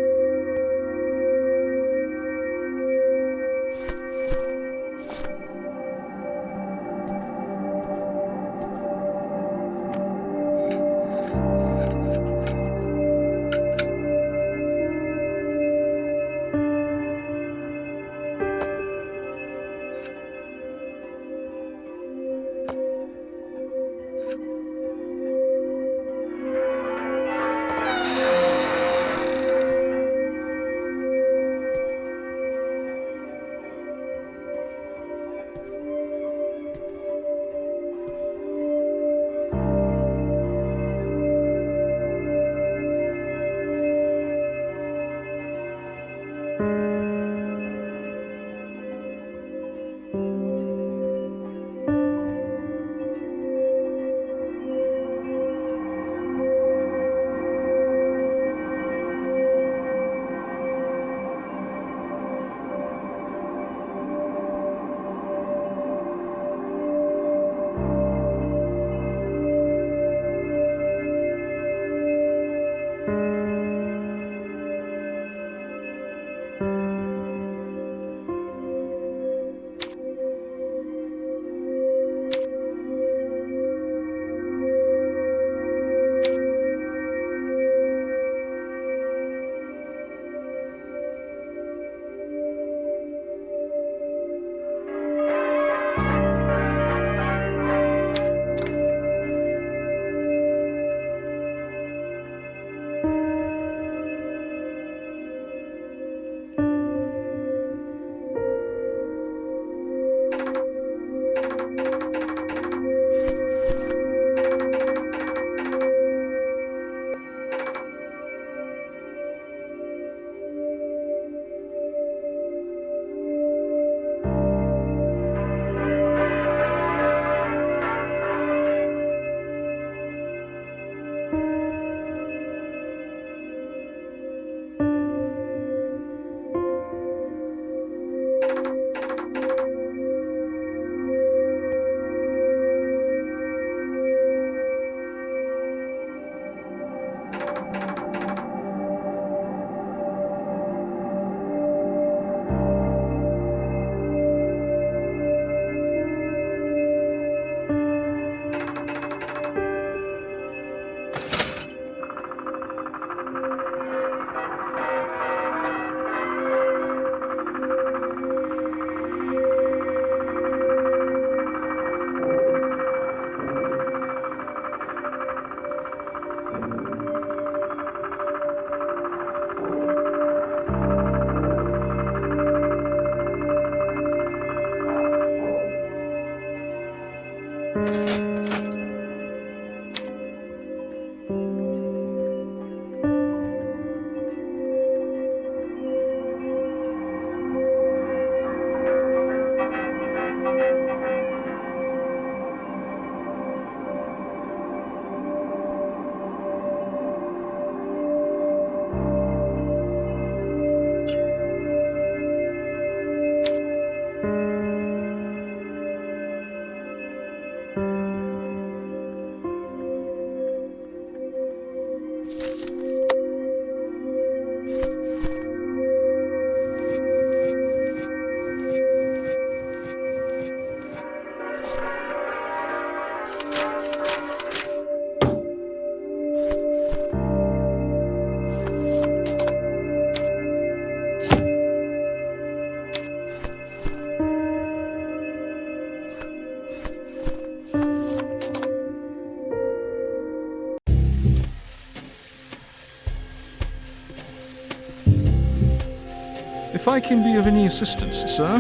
If I can be of any assistance, sir?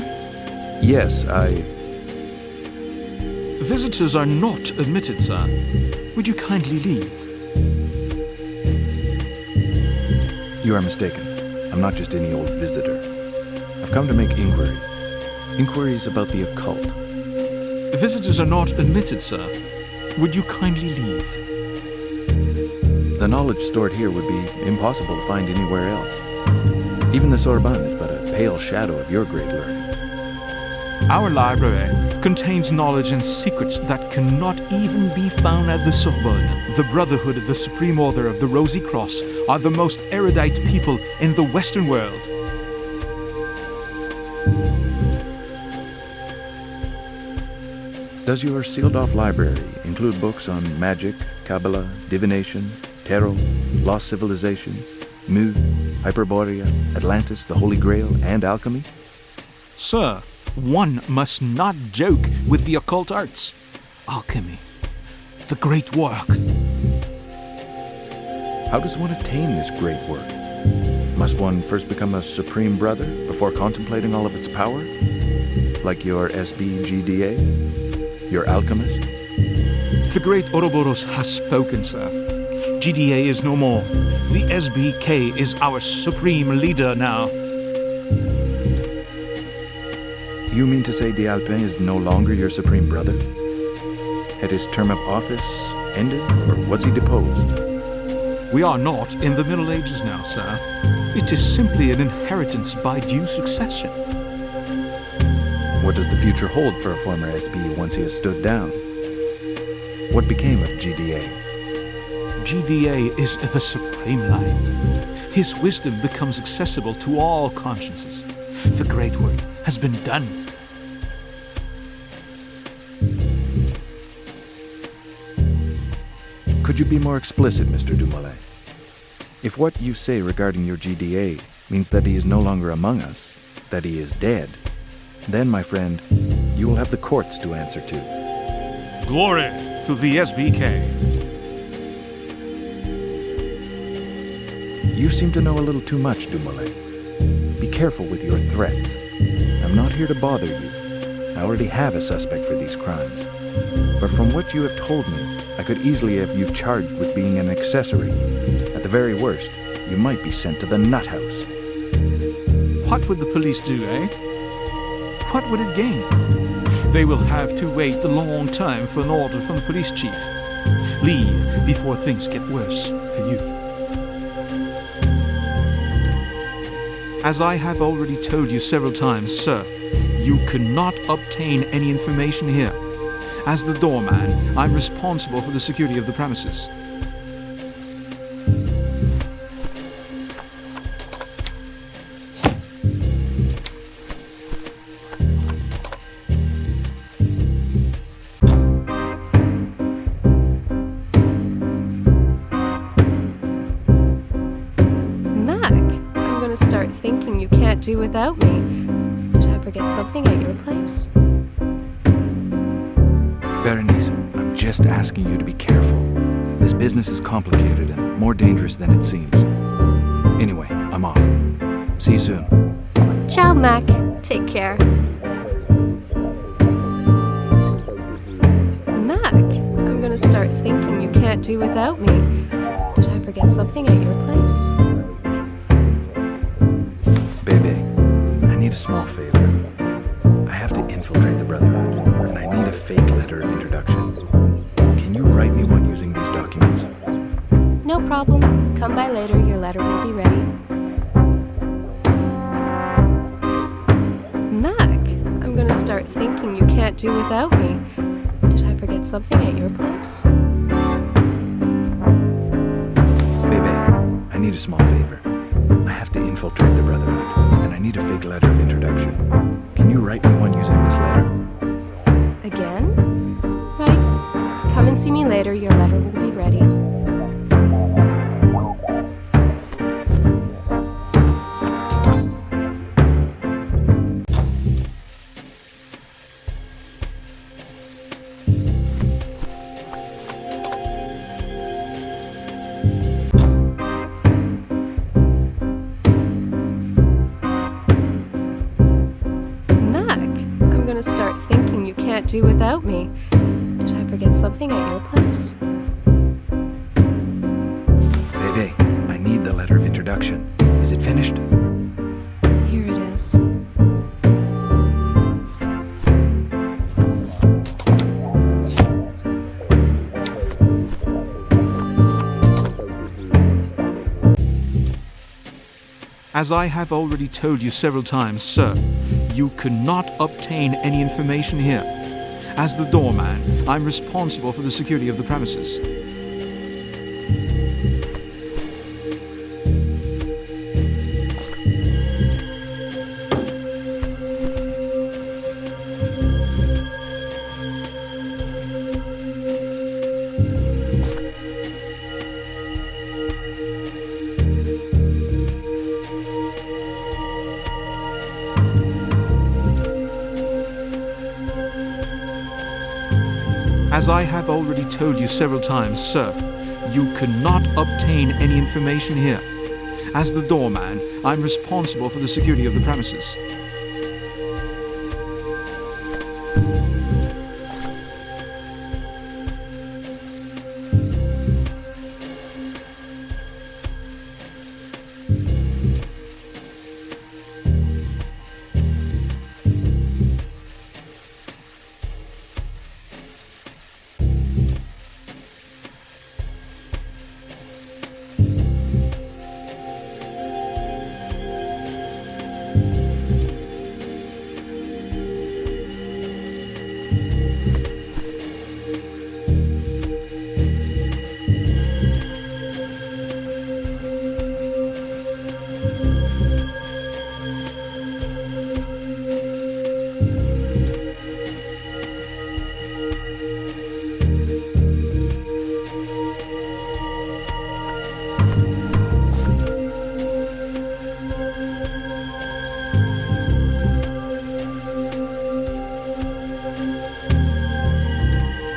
Yes, Visitors are not admitted, sir. Would you kindly leave? You are mistaken. I'm not just any old visitor. I've come to make inquiries. Inquiries about the occult. Visitors are not admitted, sir. Would you kindly leave? The knowledge stored here would be impossible to find anywhere else. Even the Sorbonne is but a pale shadow of your great learning. Our library contains knowledge and secrets that cannot even be found at the Sorbonne. The Brotherhood of the Supreme Order of the Rosy Cross are the most erudite people in the Western world. Does your sealed-off library include books on magic, Kabbalah, divination, tarot, lost civilizations, Mu, Hyperborea, Atlantis, the Holy Grail, and alchemy? Sir, one must not joke with the occult arts. Alchemy, the great work. How does one attain this great work? Must one first become a supreme brother before contemplating all of its power? Like your SBGDA? Your alchemist? The great Ouroboros has spoken, sir. GDA is no more. The SBK is our supreme leader now. You mean to say D'Alpin is no longer your supreme brother? Had his term of office ended, or was he deposed? We are not in the Middle Ages now, sir. It is simply an inheritance by due succession. What does the future hold for a former SB once he has stood down? What became of GDA? GDA is the supreme light. His wisdom becomes accessible to all consciences. The great work has been done. Could you be more explicit, Mr. Dumoulin? If what you say regarding your GDA means that he is no longer among us, that he is dead, then, my friend, you will have the courts to answer to. Glory to the SBK. You seem to know a little too much, Dumoulin. Be careful with your threats. I'm not here to bother you. I already have a suspect for these crimes. But from what you have told me, I could easily have you charged with being an accessory. At the very worst, you might be sent to the nut house. What would the police do, eh? What would it gain? They will have to wait a long time for an order from the police chief. Leave before things get worse for you. As I have already told you several times, sir, you cannot obtain any information here. As the doorman, I'm responsible for the security of the premises. Do without me. Did I forget something at your place? Berenice, I'm just asking you to be careful. This business is complicated and more dangerous than it seems. Anyway, I'm off. See you soon. Ciao, Mac. Take care. Mac, I'm gonna start thinking you can't do without me. Did I forget something at your place? I need a small favor. I have to infiltrate the Brotherhood, and I need a fake letter of introduction. Can you write me one using these documents? No problem. Come by later, your letter will be ready. Mac, I'm gonna start thinking you can't do without me. Did I forget something at your place? Bebe, I need a small favor. I have to infiltrate the Brotherhood, and I need a fake letter of introduction. Can you write me one using this letter? Again? Right. Come and see me later. Your letter will be ready. gonna start thinking you can't do without me. Did I forget something at your place? Bebe, I need the letter of introduction. Is it finished? Here it is. As I have already told you several times, sir, you cannot obtain any information here. As the doorman, I'm responsible for the security of the premises. As I have already told you several times, sir, you cannot obtain any information here. As the doorman, I'm responsible for the security of the premises.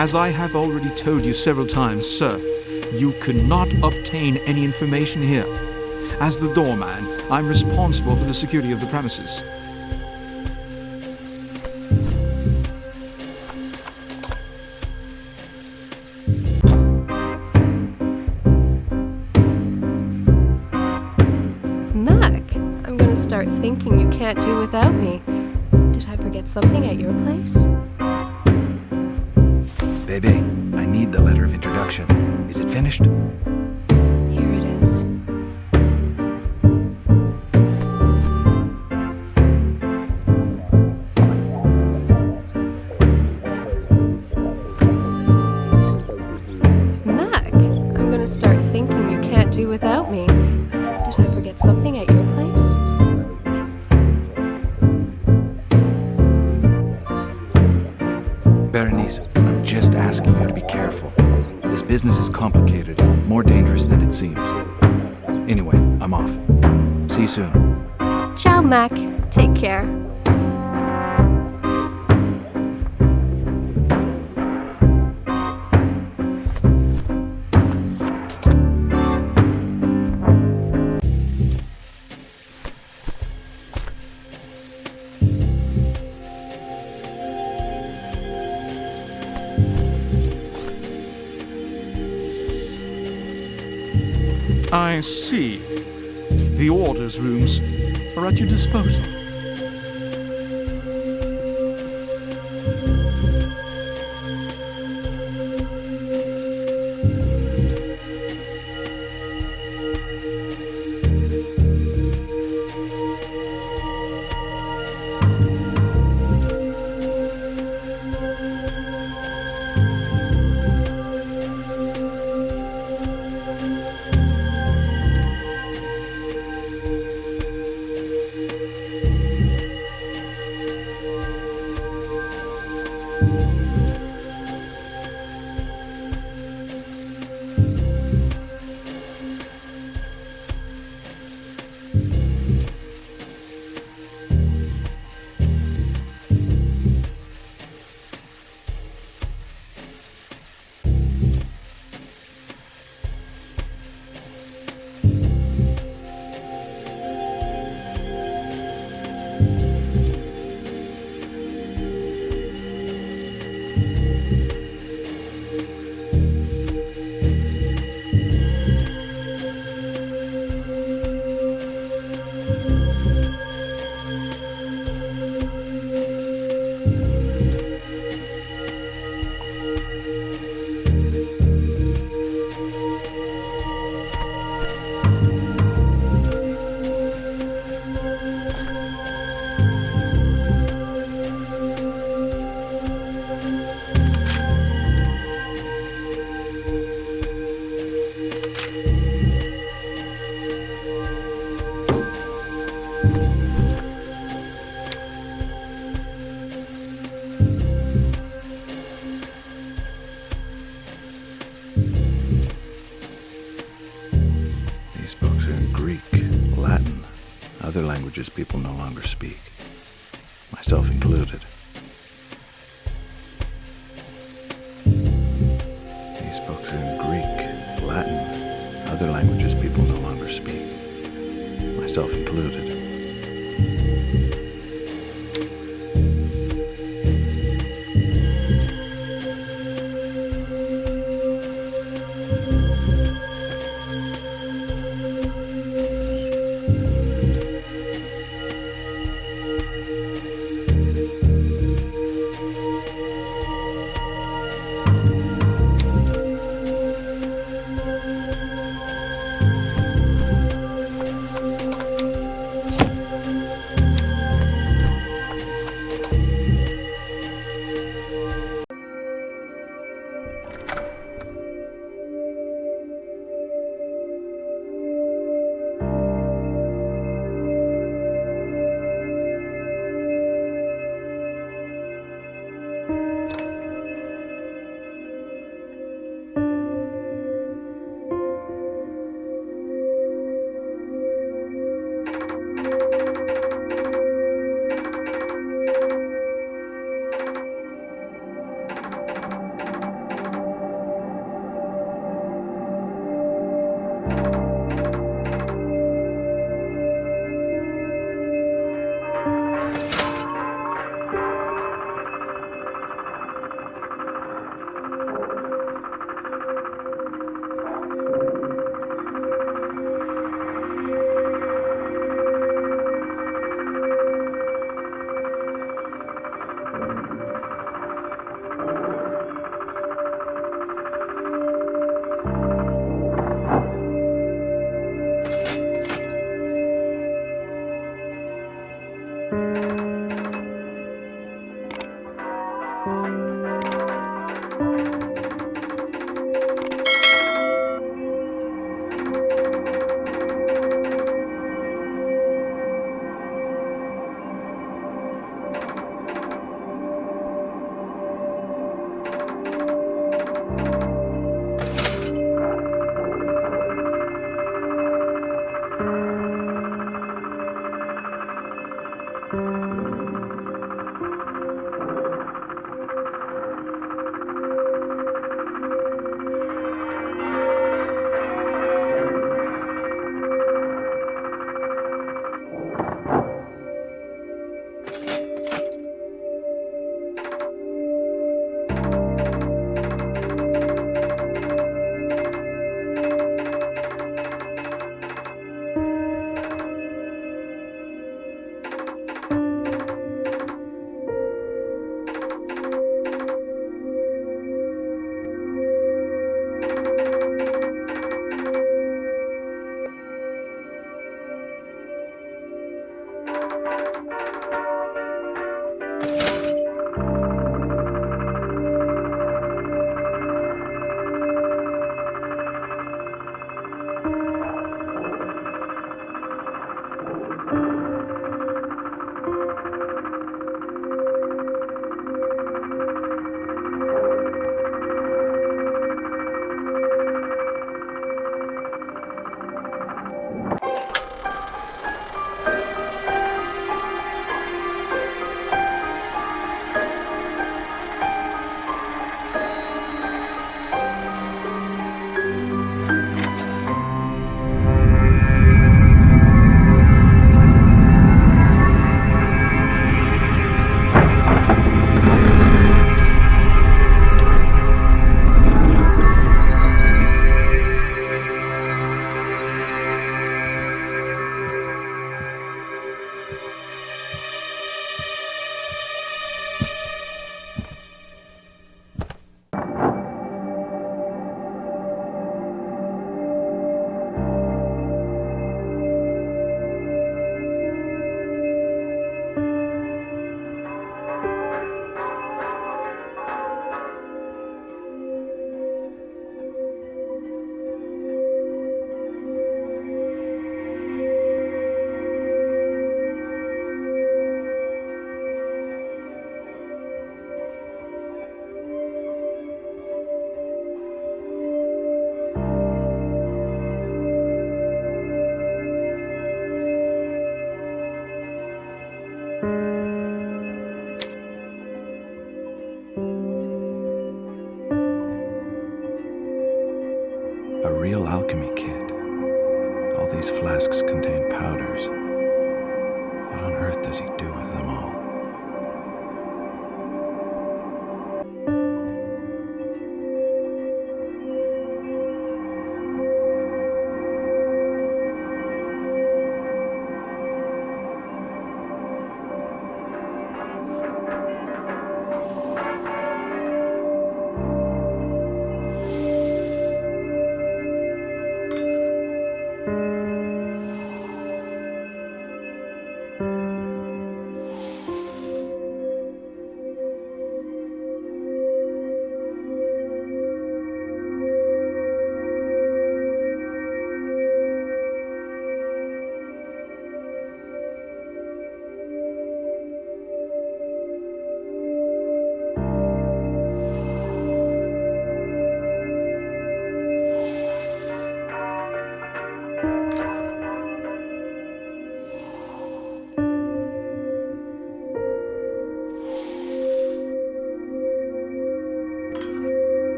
As I have already told you several times, sir, you cannot obtain any information here. As the doorman, I'm responsible for the security of the premises. Mac, I'm gonna start thinking you can't do without me. Did I forget something at your place? Bebe, I need the letter of introduction. Is it finished? Here it is. Mac, I'm gonna start thinking you can't do without me. Did I forget something at your place? Berenice, I'm just asking you to be careful. This business is complicated, more dangerous than it seems. Anyway, I'm off. See you soon. Ciao, Mac. Take care. I see. The orders rooms are at your disposal. other languages people no longer speak, myself included. These books are in Greek, Latin, other languages people no longer speak, myself included. real alchemy kit. All these flasks contain powders. What on earth does he do with them all?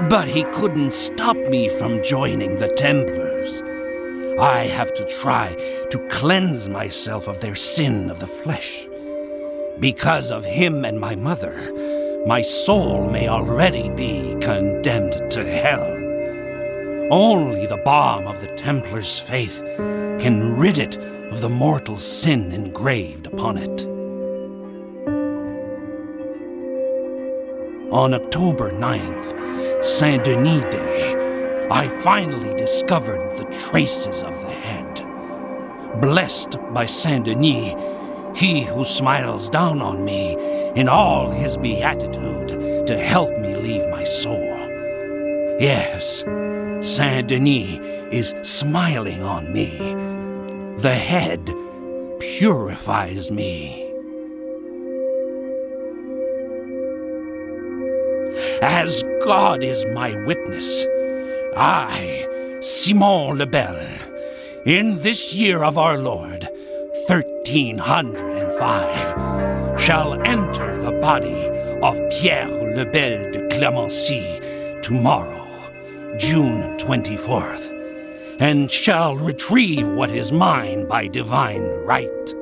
But he couldn't stop me from joining the Templars. I have to try to cleanse myself of their sin of the flesh. Because of him and my mother, my soul may already be condemned to hell. Only the balm of the Templar's faith can rid it of the mortal sin engraved upon it. On October 9th, Saint Denis Day, I finally discovered the traces of the head. Blessed by Saint Denis, he who smiles down on me in all his beatitude to help me leave my soul. Yes, Saint Denis is smiling on me. The head purifies me. As God is my witness, I, Simon le Bel, in this year of our Lord, 1305, shall enter the body of Pierre le Bel de Clemency tomorrow, June 24th, and shall retrieve what is mine by divine right.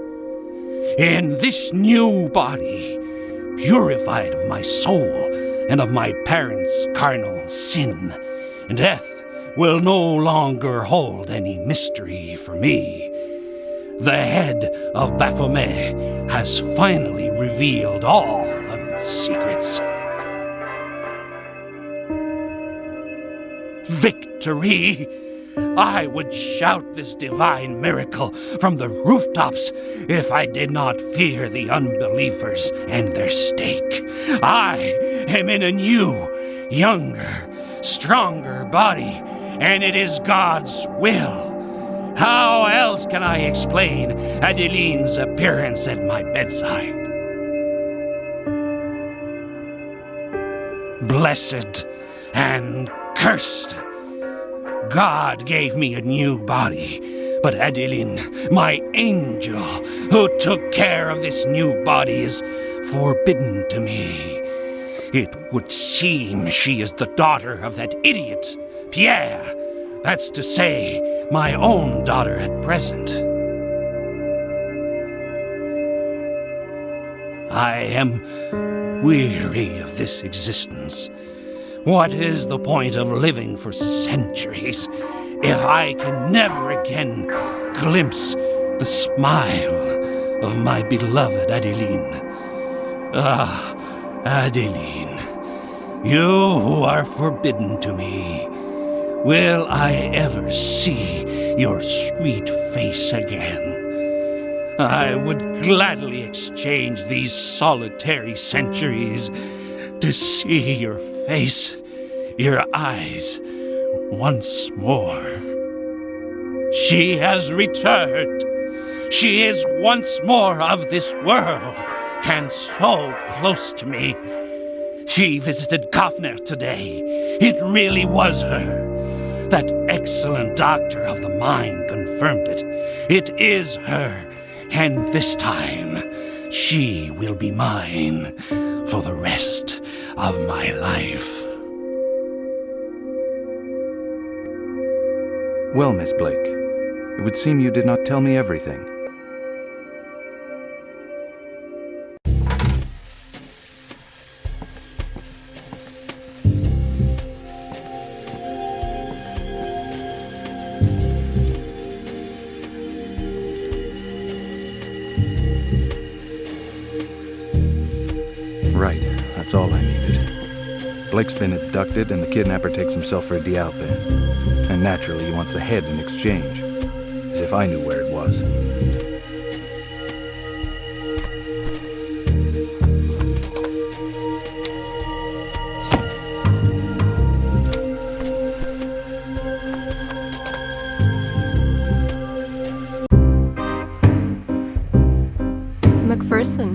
In this new body, purified of my soul and of my parents' carnal sin, death will no longer hold any mystery for me. The head of Baphomet has finally revealed all of its secrets. Victory! I would shout this divine miracle from the rooftops if I did not fear the unbelievers and their stake. I am in a new, younger, stronger body, and it is God's will. How else can I explain Adeline's appearance at my bedside? Blessed and cursed. God gave me a new body, but Adeline, my angel, who took care of this new body, is forbidden to me. It would seem she is the daughter of that idiot, Pierre. That's to say, my own daughter at present. I am weary of this existence. What is the point of living for centuries if I can never again glimpse the smile of my beloved Adeline? Ah, Adeline, you who are forbidden to me, will I ever see your sweet face again? I would gladly exchange these solitary centuries to see your face, your eyes, once more. She has returned. She is once more of this world, and so close to me. She visited Kaffner today. It really was her. That excellent doctor of the mind confirmed it. It is her, and this time she will be mine for the rest of my life. Well, Miss Blake, it would seem you did not tell me everything. Right, that's all I needed. Blake's been abducted and the kidnapper takes himself for a Dialpin. And naturally he wants the head in exchange. As if I knew where it was. McPherson.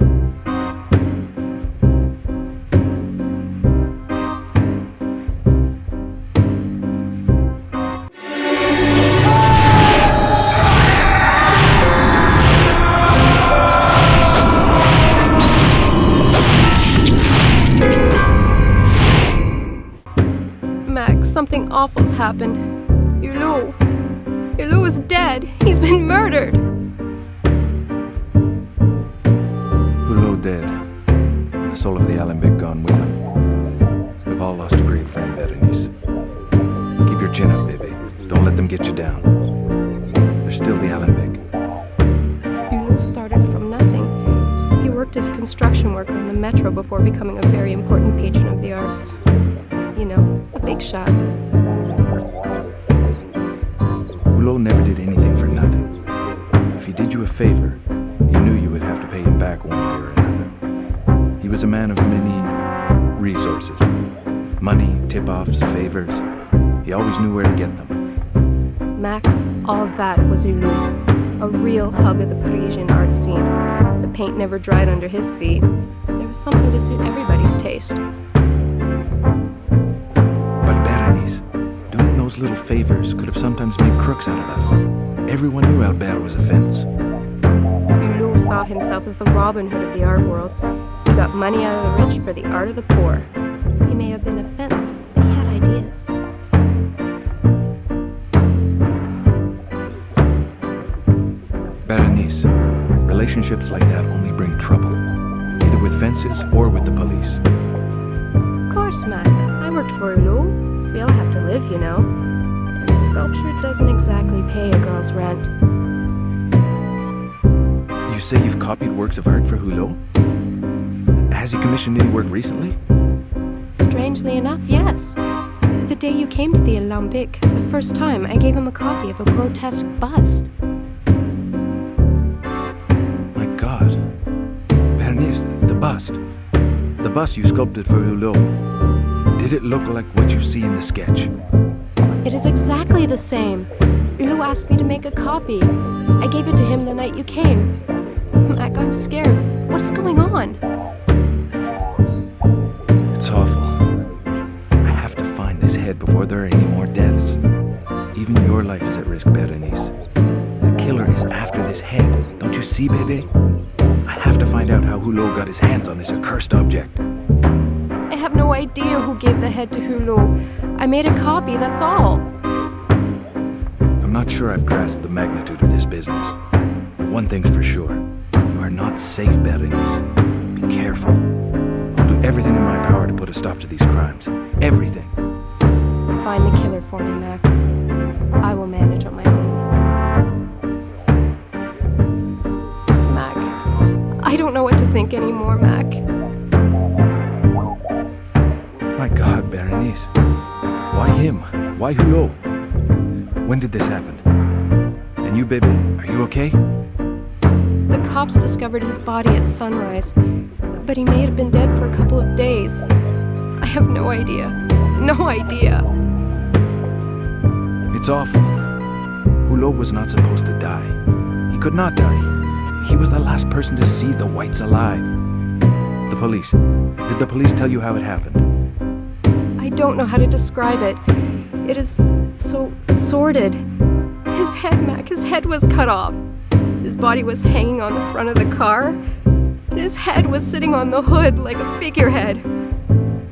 Something awful's happened. Yulu is dead. He's been murdered. Hulot dead. The soul of the Alembic gone with him. We've all lost a great friend, Berenice. Keep your chin up, baby. get you down. There's still the Alembic. Hulot started from nothing. He worked as a construction worker in the metro before becoming a very important patron of the arts. You know, a big shot. Hulot never did anything for nothing. If he did you a favor, you knew you would have to pay him back one way or another. He was a man of many resources. Money, tip-offs, favors. He always knew where to get them. Mac, all of that was Hulot, a real hub of the Parisian art scene. The paint never dried under his feet. There was something to suit everybody's taste. But Berenice, doing those little favors could have sometimes made crooks out of us. Everyone knew Albert was a fence. Hulot saw himself as the Robin Hood of the art world. He got money out of the rich for the art of the poor. He may have been a fence, but he had ideas. Berenice, relationships like that only bring trouble, either with fences or with the police. Of course, Mac. I worked for Hulot. We all have to live, you know. And sculpture doesn't exactly pay a girl's rent. You say you've copied works of art for Hulot? Has he commissioned any work recently? Strangely enough, yes. The day you came to the Alembic, the first time, I gave him a copy of a grotesque bust. My God. Berenice, the bust. The bust you sculpted for Hulot. Did it look like what you see in the sketch? It is exactly the same. Hulot asked me to make a copy. I gave it to him the night you came. Mac, I'm scared. What is going on? It's awful. I have to find this head before there are any more deaths. Even your life is at risk, Berenice. The killer is after this head. Don't you see, baby? I have to find out how Hulot got his hands on this accursed object. I have no idea who gave the head to Hulot. I made a copy, that's all. I'm not sure I've grasped the magnitude of this business. One thing's for sure. You are not safe, Berenice. Be careful. I'll do everything in my power to put a stop to these crimes. Everything. Find the killer for me, Mac. I will manage on my own. Mac, I don't know what to think anymore, Mac. My God, Berenice. Why him? Why Hulot? When did this happen? And you, baby, are you okay? The cops discovered his body at sunrise, but he may have been dead for a couple of days. I have no idea. No idea. It's awful. Hulot was not supposed to die. He could not die. He was the last person to see the whites alive. The police. Did the police tell you how it happened? I don't know how to describe it. It is so sordid. His head, Mac, his head was cut off. His body was hanging on the front of the car, and his head was sitting on the hood like a figurehead.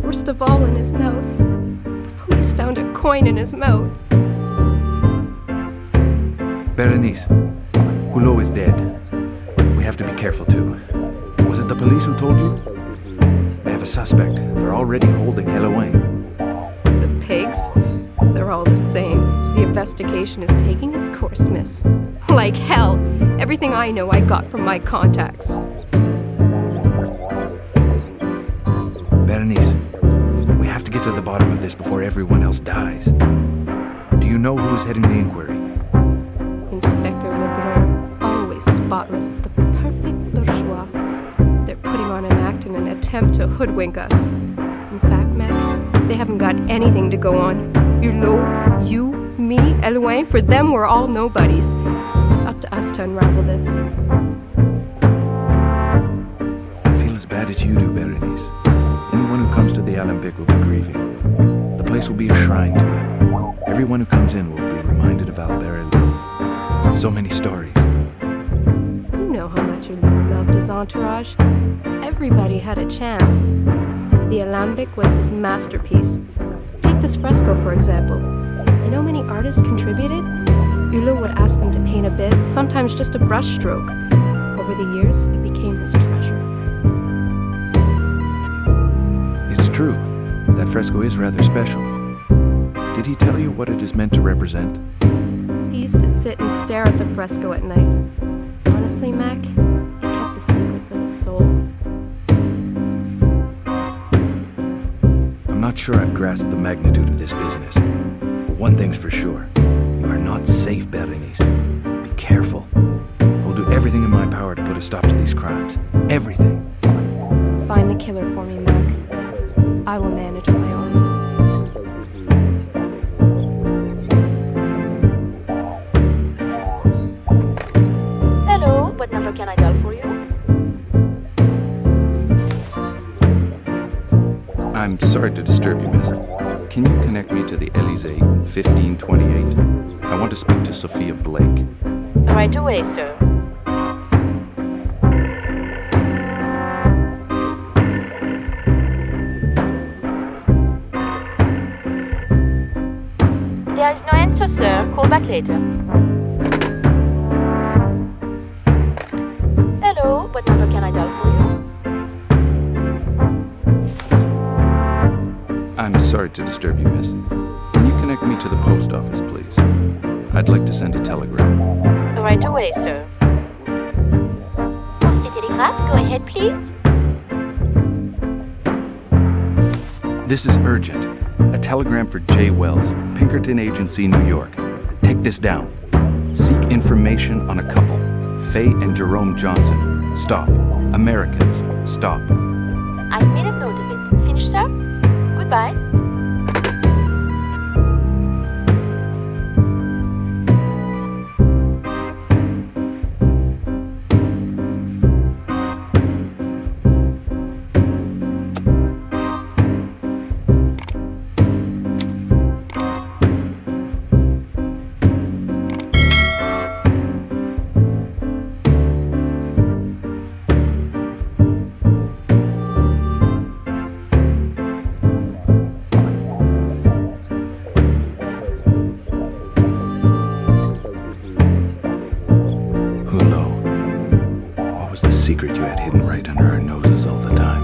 Worst of all, in his mouth. The police found a coin in his mouth. Berenice, Hulot is dead. We have to be careful too. Was it the police who told you? They have a suspect. They're already holding Eloane. The pigs? They're all the same. The investigation is taking its course, miss. Like hell. Everything I know I got from my contacts. Berenice, we have to get to the bottom of this before everyone else dies. Do you know who is heading the inquiry? Inspector Lebrun, always spotless, the perfect bourgeois. They're putting on an act in an attempt to hoodwink us. In fact, Mac, they haven't got anything to go on. Hulot, you, me, Eloane, for them we're all nobodies. It's up to us to unravel this. I feel as bad as you do, Berenice. Anyone who comes to the Alembic will be grieving. The place will be a shrine to him. Everyone who comes in will be reminded of Albert Hulot. So many stories. You know how much Hulot loved his entourage. Everybody had a chance. The Alembic was his masterpiece. Take this fresco, for example. You know how many artists contributed? Hulot would ask them to paint a bit, sometimes just a brushstroke. Over the years, it became his treasure. It's true. That fresco is rather special. Did he tell you what it is meant to represent? stare at the fresco at night. Honestly, Mac, he kept the secrets of his soul. I'm not sure I've grasped the magnitude of this business. But one thing's for sure. You are not safe, Berenice. Be careful. I will do everything in my power to put a stop to these crimes. Everything. Find the killer for me, Mac. I will manage on my own. Hello, what number can I dial for you? I'm sorry to disturb you, miss. Can you connect me to the Elysee 1528? I want to speak to Sophia Blake. Right away, sir. There is no answer, sir. Call back later. Hello, what number can I dial for you? I'm sorry to disturb you, miss. Can you connect me to the post office, please? I'd like to send a telegram. Right away, sir. Post telegraph, go ahead, please. This is urgent. A telegram for J. Wells, Pinkerton Agency, New York. Take this down. Seek information on a couple. Faye and Jerome Johnson. Stop. Americans. Stop. I've made a note of it. Finished, sir? Goodbye. Secret you had hidden right under our noses all the time.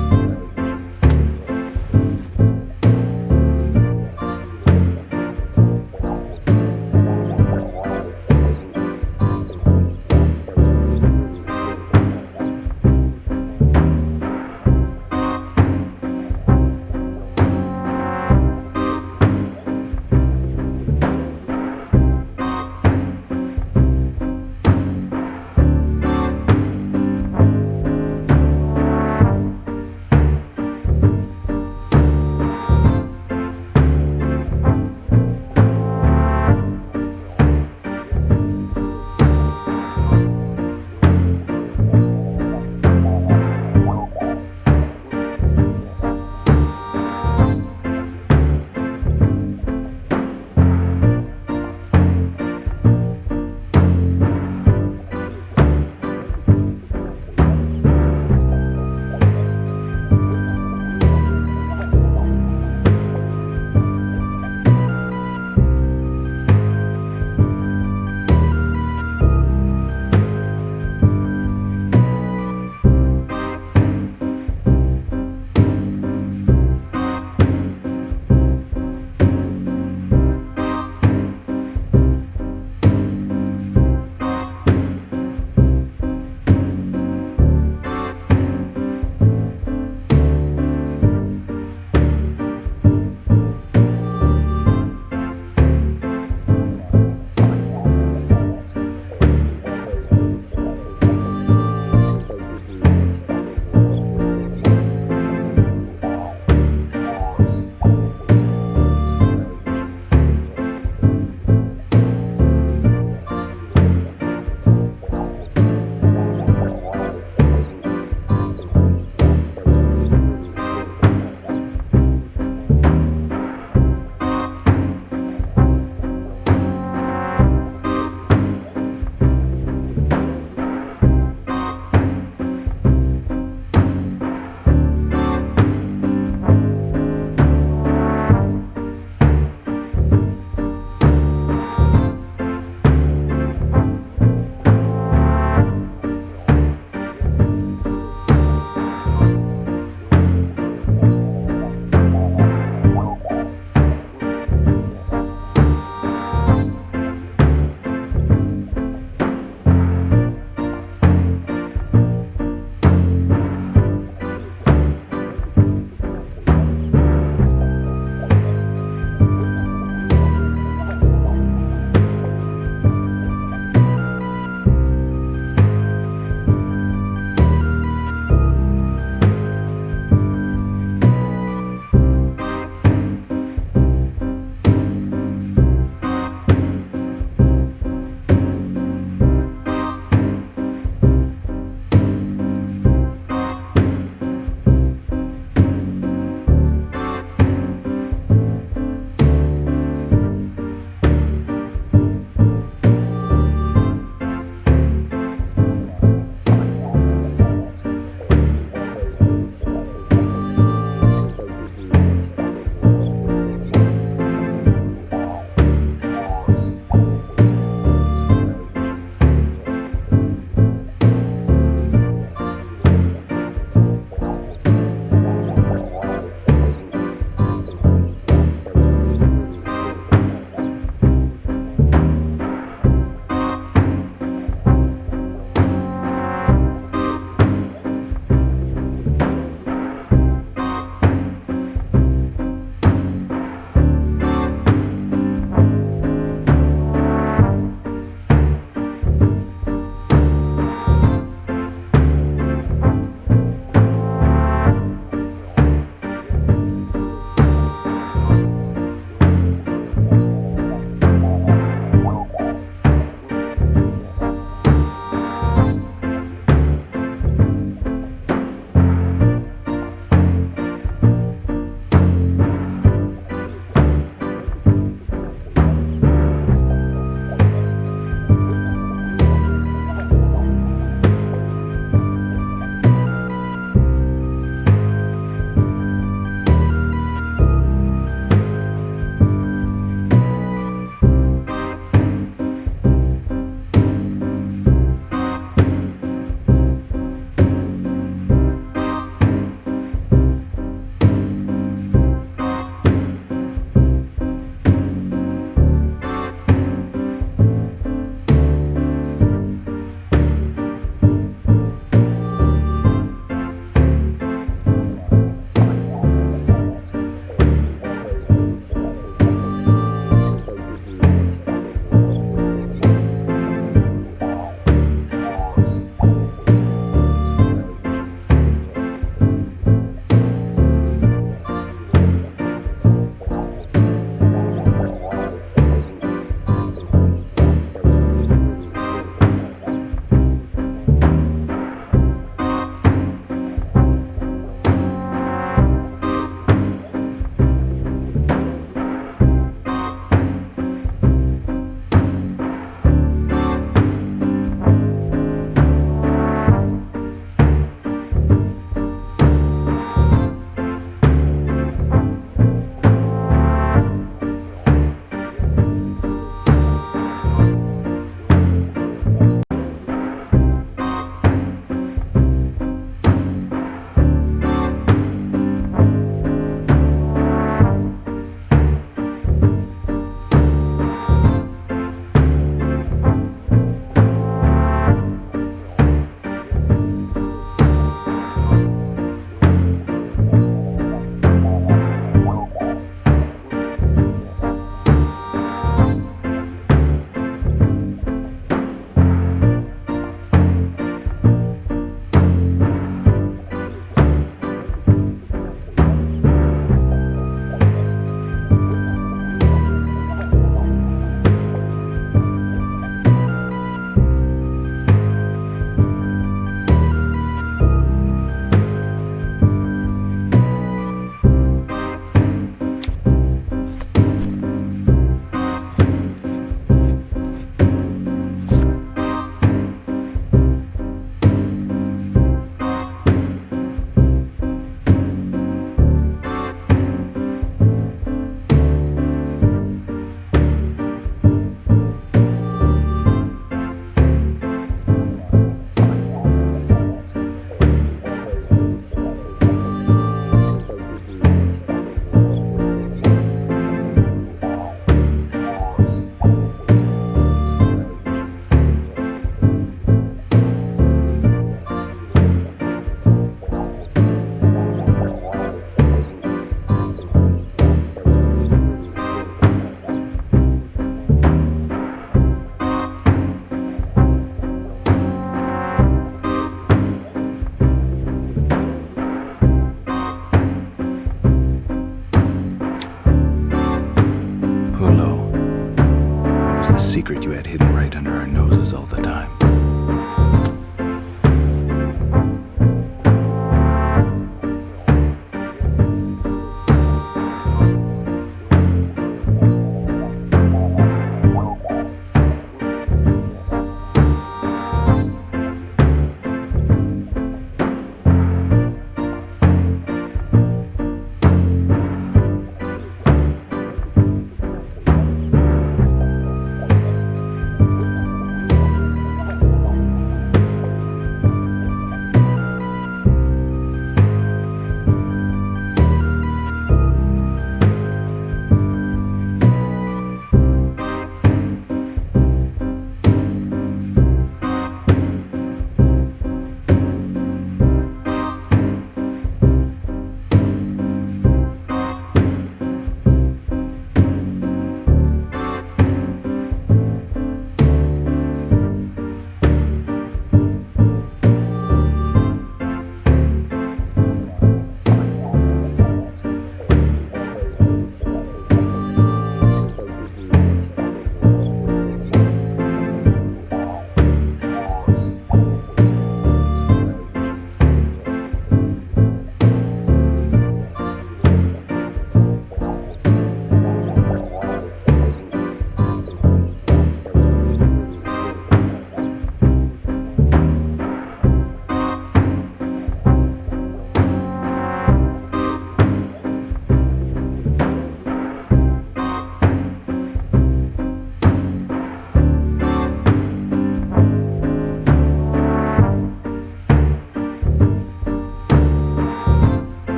secret you had hidden right under our noses all the time.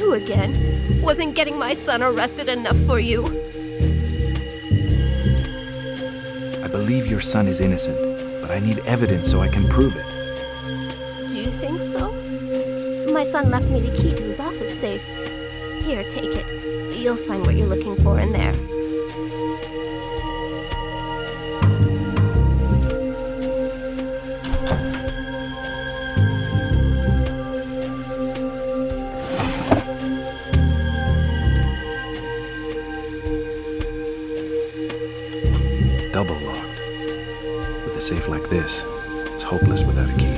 Again? Wasn't getting my son arrested enough for you? I believe your son is innocent, but I need evidence so I can prove it. Do you think so? My son left me the key to his office safe. Here, take it. You'll find what you're looking for in there. Double locked. With a safe like this, it's hopeless without a key.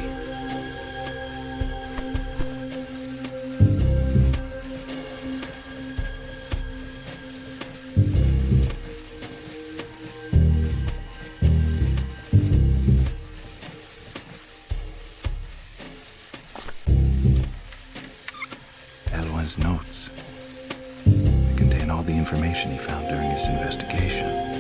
Elwin's notes. They contain all the information he found during his investigation.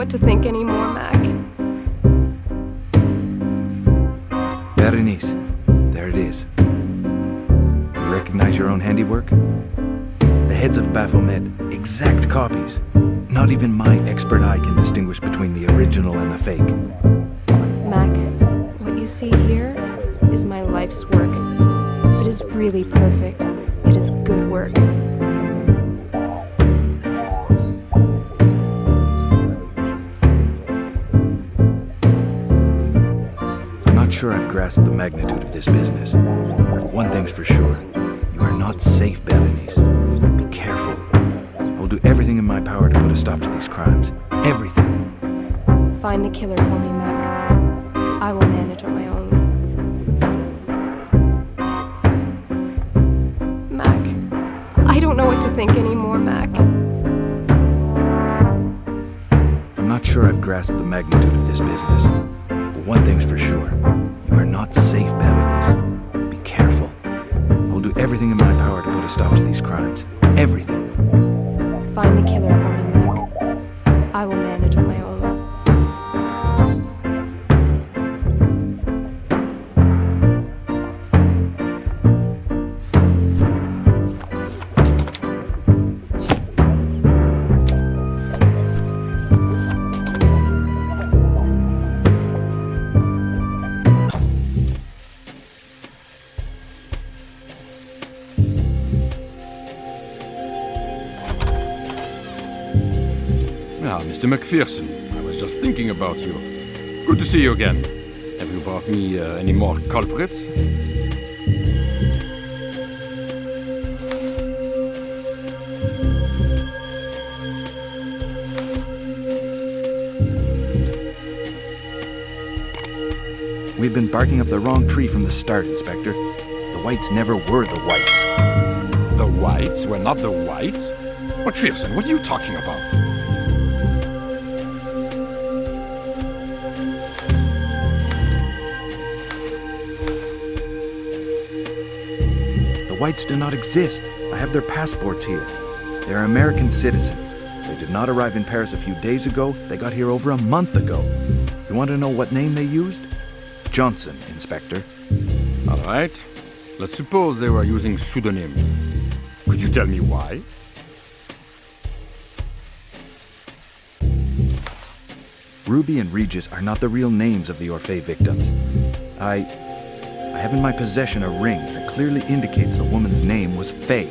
what to think anymore, Mac. Berenice, there it is. You recognize your own handiwork? The heads of Baphomet, exact copies. Not even my expert eye can distinguish between the original and the fake. Mac, what you see here is my life's work. It is really perfect. It is good work. I'm not sure I've grasped the magnitude of this business. One thing's for sure. You are not safe, Berenice. Be careful. I will do everything in my power to put a stop to these crimes. Everything. Find the killer for me, Mac. I will manage on my own. Mac, I don't know what to think anymore, Mac. I'm not sure I've grasped the magnitude of this business. But one thing's for sure. You are not safe, Berenice. Be careful. I will do everything in my power to put a stop to these crimes. Everything. Find the killer for me, Mac. I will manage on my own. Mr. McPherson, I was just thinking about you. Good to see you again. Have you brought me any more culprits? We've been barking up the wrong tree from the start, Inspector. The Whites never were the Whites. The Whites were not the Whites? McPherson, what are you talking about? The Whites do not exist. I have their passports here. They are American citizens. They did not arrive in Paris a few days ago. They got here over a month ago. You want to know what name they used? Johnson, Inspector. All right. Let's suppose they were using pseudonyms. Could you tell me why? Ruby and Regis are not the real names of the Orphée victims. I have in my possession a ring that clearly indicates the woman's name was Faye.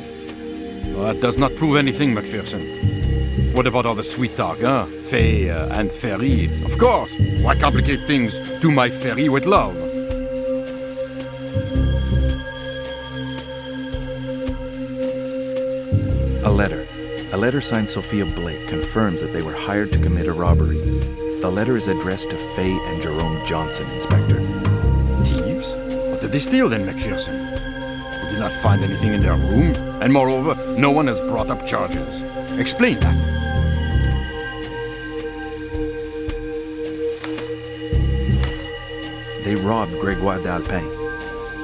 Well, that does not prove anything, McPherson. What about all the sweet talk, huh? Faye and Ferry. Of course. Why complicate things? Do my Ferry with love. A letter. A letter signed Sophia Blake confirms that they were hired to commit a robbery. The letter is addressed to Faye and Jerome Johnson, Inspector. Thieves? What did they steal then, McPherson? We did not find anything in their room, and moreover, no one has brought up charges. Explain that. They robbed Grégoire d'Alpin.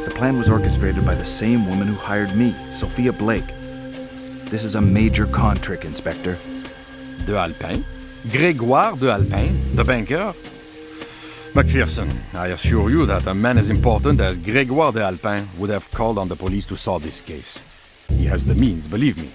The plan was orchestrated by the same woman who hired me, Sophia Blake. This is a major con trick, Inspector. D'Alpin? Grégoire d'Alpin, the banker? McPherson, I assure you that a man as important as Grégoire d'Alpin would have called on the police to solve this case. He has the means, believe me.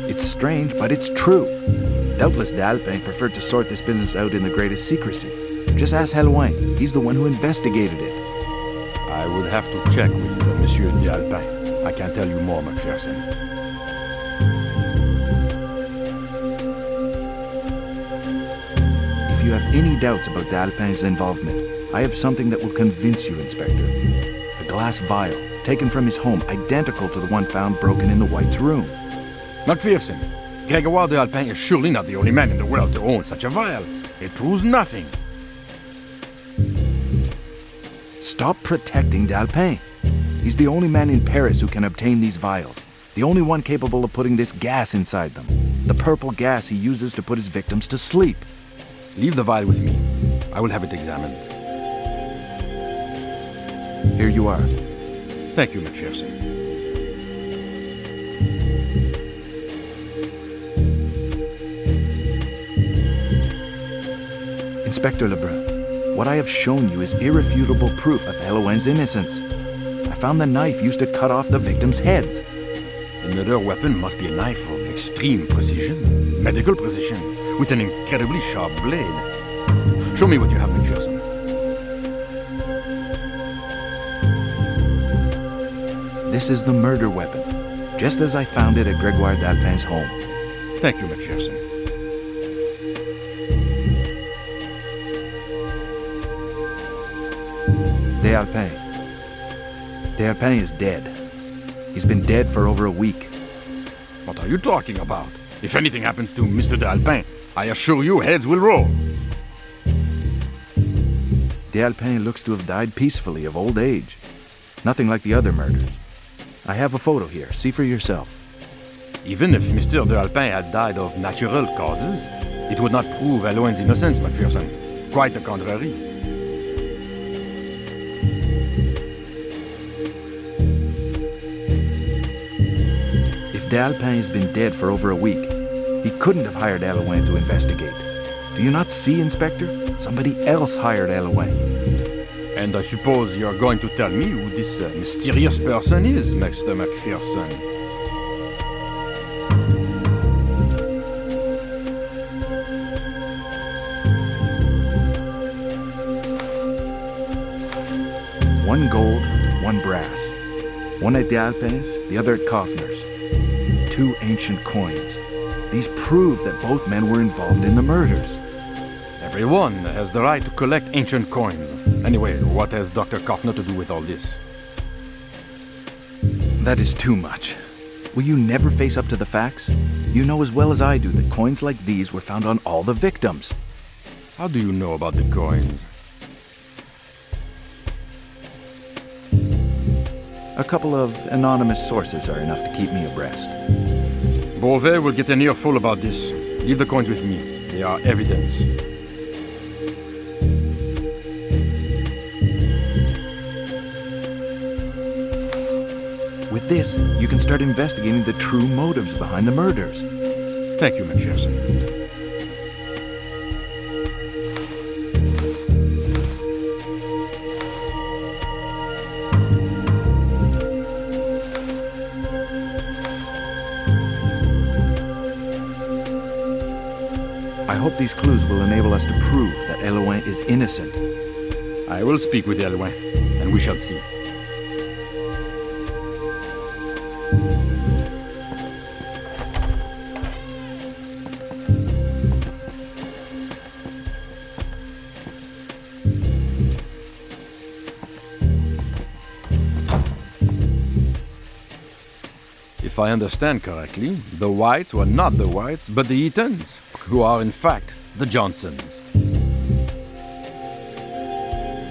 It's strange, but it's true. Doubtless d'Alpin preferred to sort this business out in the greatest secrecy. Just ask Helwain. He's the one who investigated it. I would have to check with Monsieur d'Alpin. I can't tell you more, McPherson. If you have any doubts about d'Alpin's involvement, I have something that will convince you, Inspector. A glass vial, taken from his home, identical to the one found broken in the White's room. McPherson, Grégoire d'Alpin is surely not the only man in the world to own such a vial. It proves nothing. Stop protecting d'Alpin. He's the only man in Paris who can obtain these vials. The only one capable of putting this gas inside them. The purple gas he uses to put his victims to sleep. Leave the vial with me. I will have it examined. Here you are. Thank you, McPherson. Inspector Lebrun, what I have shown you is irrefutable proof of Eloin's innocence. I found the knife used to cut off the victims' heads. The murder weapon must be a knife of extreme precision, medical precision, with an incredibly sharp blade. Show me what you have, McPherson. This is the murder weapon, just as I found it at Gregoire d'Alpin's home. Thank you, McPherson. D'Alpin. D'Alpin is dead. He's been dead for over a week. What are you talking about? If anything happens to Mr. d'Alpin, I assure you heads will roll. D'Alpin looks to have died peacefully of old age. Nothing like the other murders. I have a photo here. See for yourself. Even if Mr. d'Alpin had died of natural causes, it would not prove Eloin's innocence, McPherson. Quite the contrary. If d'Alpin has been dead for over a week, he couldn't have hired Eloin to investigate. Do you not see, Inspector? Somebody else hired Eloin. And I suppose you're going to tell me who this mysterious person is, Mr. McPherson. One gold, one brass. One at d'Alpin's, the other at Kaufner's. 2 ancient coins. These prove that both men were involved in the murders. Everyone has the right to collect ancient coins. Anyway, what has Dr. Kaufner to do with all this? That is too much. Will you never face up to the facts? You know as well as I do that coins like these were found on all the victims. How do you know about the coins? A couple of anonymous sources are enough to keep me abreast. Beauvais will get an earful about this. Leave the coins with me. They are evidence. With this, you can start investigating the true motives behind the murders. Thank you, McPherson. I hope these clues will enable us to prove that Eloin is innocent. I will speak with Eloin, and we shall see. If I understand correctly, the Whites were not the Whites, but the Eatons, who are in fact the Johnsons.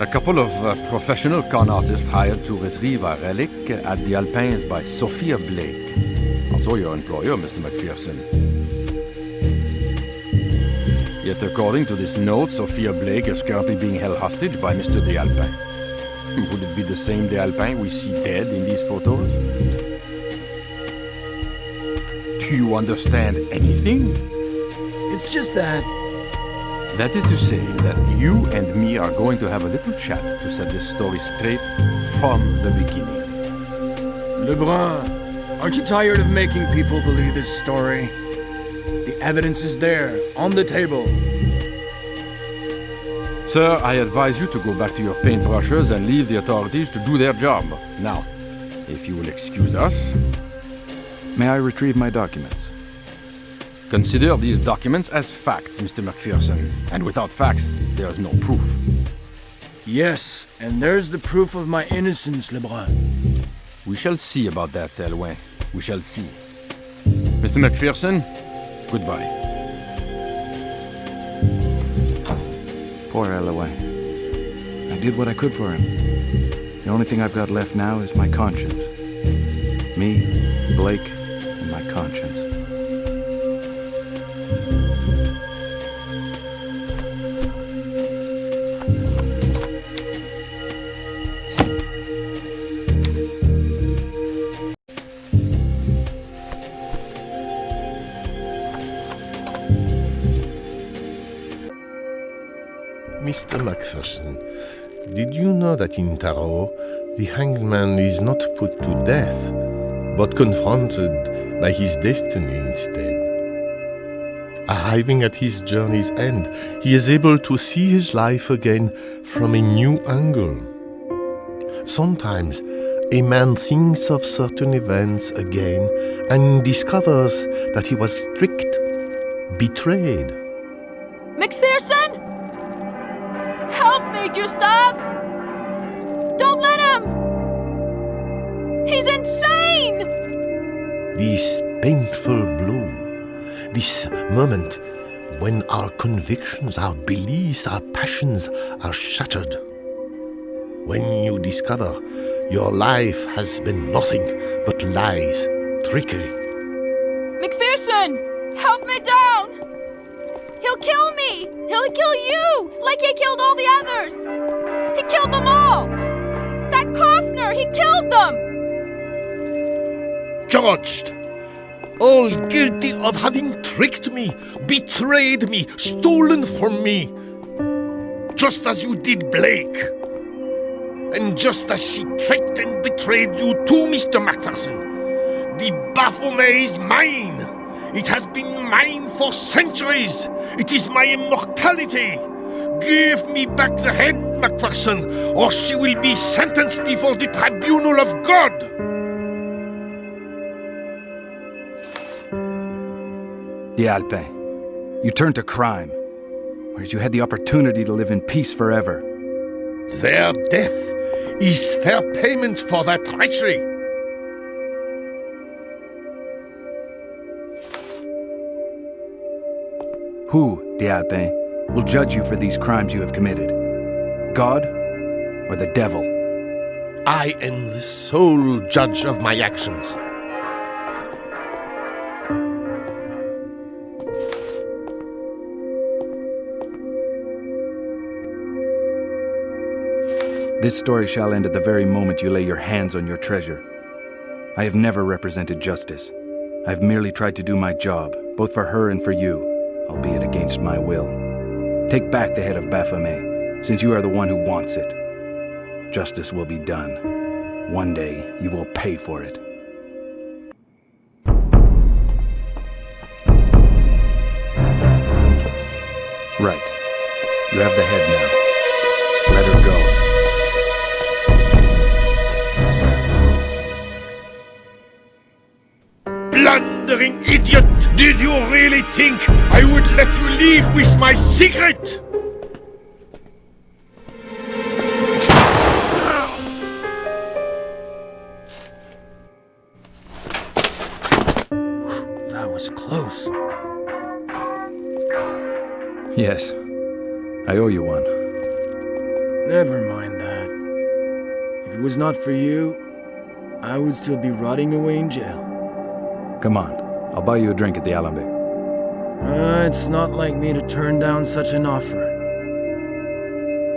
A couple of professional con artists hired to retrieve a relic at the Alpins by Sophia Blake. Also your employer, Mr. McPherson. Yet according to this note, Sophia Blake is currently being held hostage by Mr. d'Alpin. Would it be the same d'Alpin we see dead in these photos? Do you understand anything? It's just that... That is to say that you and me are going to have a little chat to set this story straight from the beginning. Lebrun, aren't you tired of making people believe this story? The evidence is there, on the table. Sir, I advise you to go back to your paintbrushes and leave the authorities to do their job. Now, if you will excuse us... May I retrieve my documents? Consider these documents as facts, Mr. McPherson. And without facts, there is no proof. Yes, and there's the proof of my innocence, Lebrun. We shall see about that, Eloin. We shall see. Mr. McPherson, goodbye. Poor Eloin. I did what I could for him. The only thing I've got left now is my conscience. Me, Blake, and my conscience. Mr. Macpherson, did you know that in Tarot, the hanged man is not put to death, but confronted by his destiny instead? Arriving at his journey's end, he is able to see his life again from a new angle. Sometimes, a man thinks of certain events again and discovers that he was tricked, betrayed. McPherson! Help me, Gustav! Don't let him! He's insane! This painful blow, this moment when our convictions, our beliefs, our passions are shattered. When you discover your life has been nothing but lies, trickery. McPherson! Help me down! He'll kill me! He'll kill you! Like he killed all the others! He killed them all! That Kaufner! He killed them! Judged! All guilty of having tricked me, betrayed me, stolen from me. Just as you did Blake. And just as she tricked and betrayed you too, Mr. Macpherson. The Baphomet is mine! It has been mine for centuries! It is my immortality! Give me back the head, Macpherson, or she will be sentenced before the tribunal of God! The Alpin. You turned to crime, whereas you had the opportunity to live in peace forever. Their death is fair payment for their treachery. Who, the Alpin, will judge you for these crimes you have committed? God or the devil? I am the sole judge of my actions. This story shall end at the very moment you lay your hands on your treasure. I have never represented justice. I have merely tried to do my job, both for her and for you, albeit against my will. Take back the head of Baphomet, since you are the one who wants it. Justice will be done. One day, you will pay for it. Right. You have the head now. Let her go. Blundering idiot! Did you really think I would let you leave with my secret? That was close. Yes. I owe you one. Never mind that. If it was not for you, I would still be rotting away in jail. Come on. I'll buy you a drink at the Alembic. It's not like me to turn down such an offer.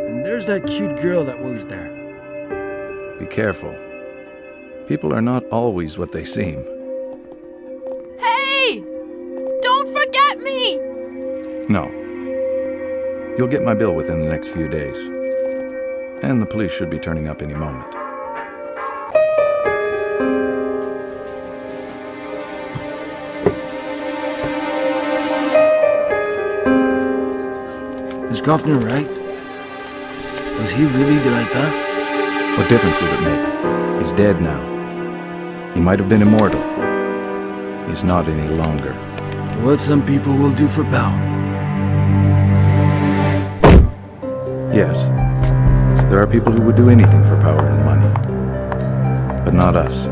And there's that cute girl that works there. Be careful. People are not always what they seem. Hey! Don't forget me! No. You'll get my bill within the next few days. And the police should be turning up any moment. Is Kaufner right? Was he really de Alpin? What difference would it make? He's dead now. He might have been immortal. He's not any longer. What some people will do for power. Yes. There are people who would do anything for power and money. But not us.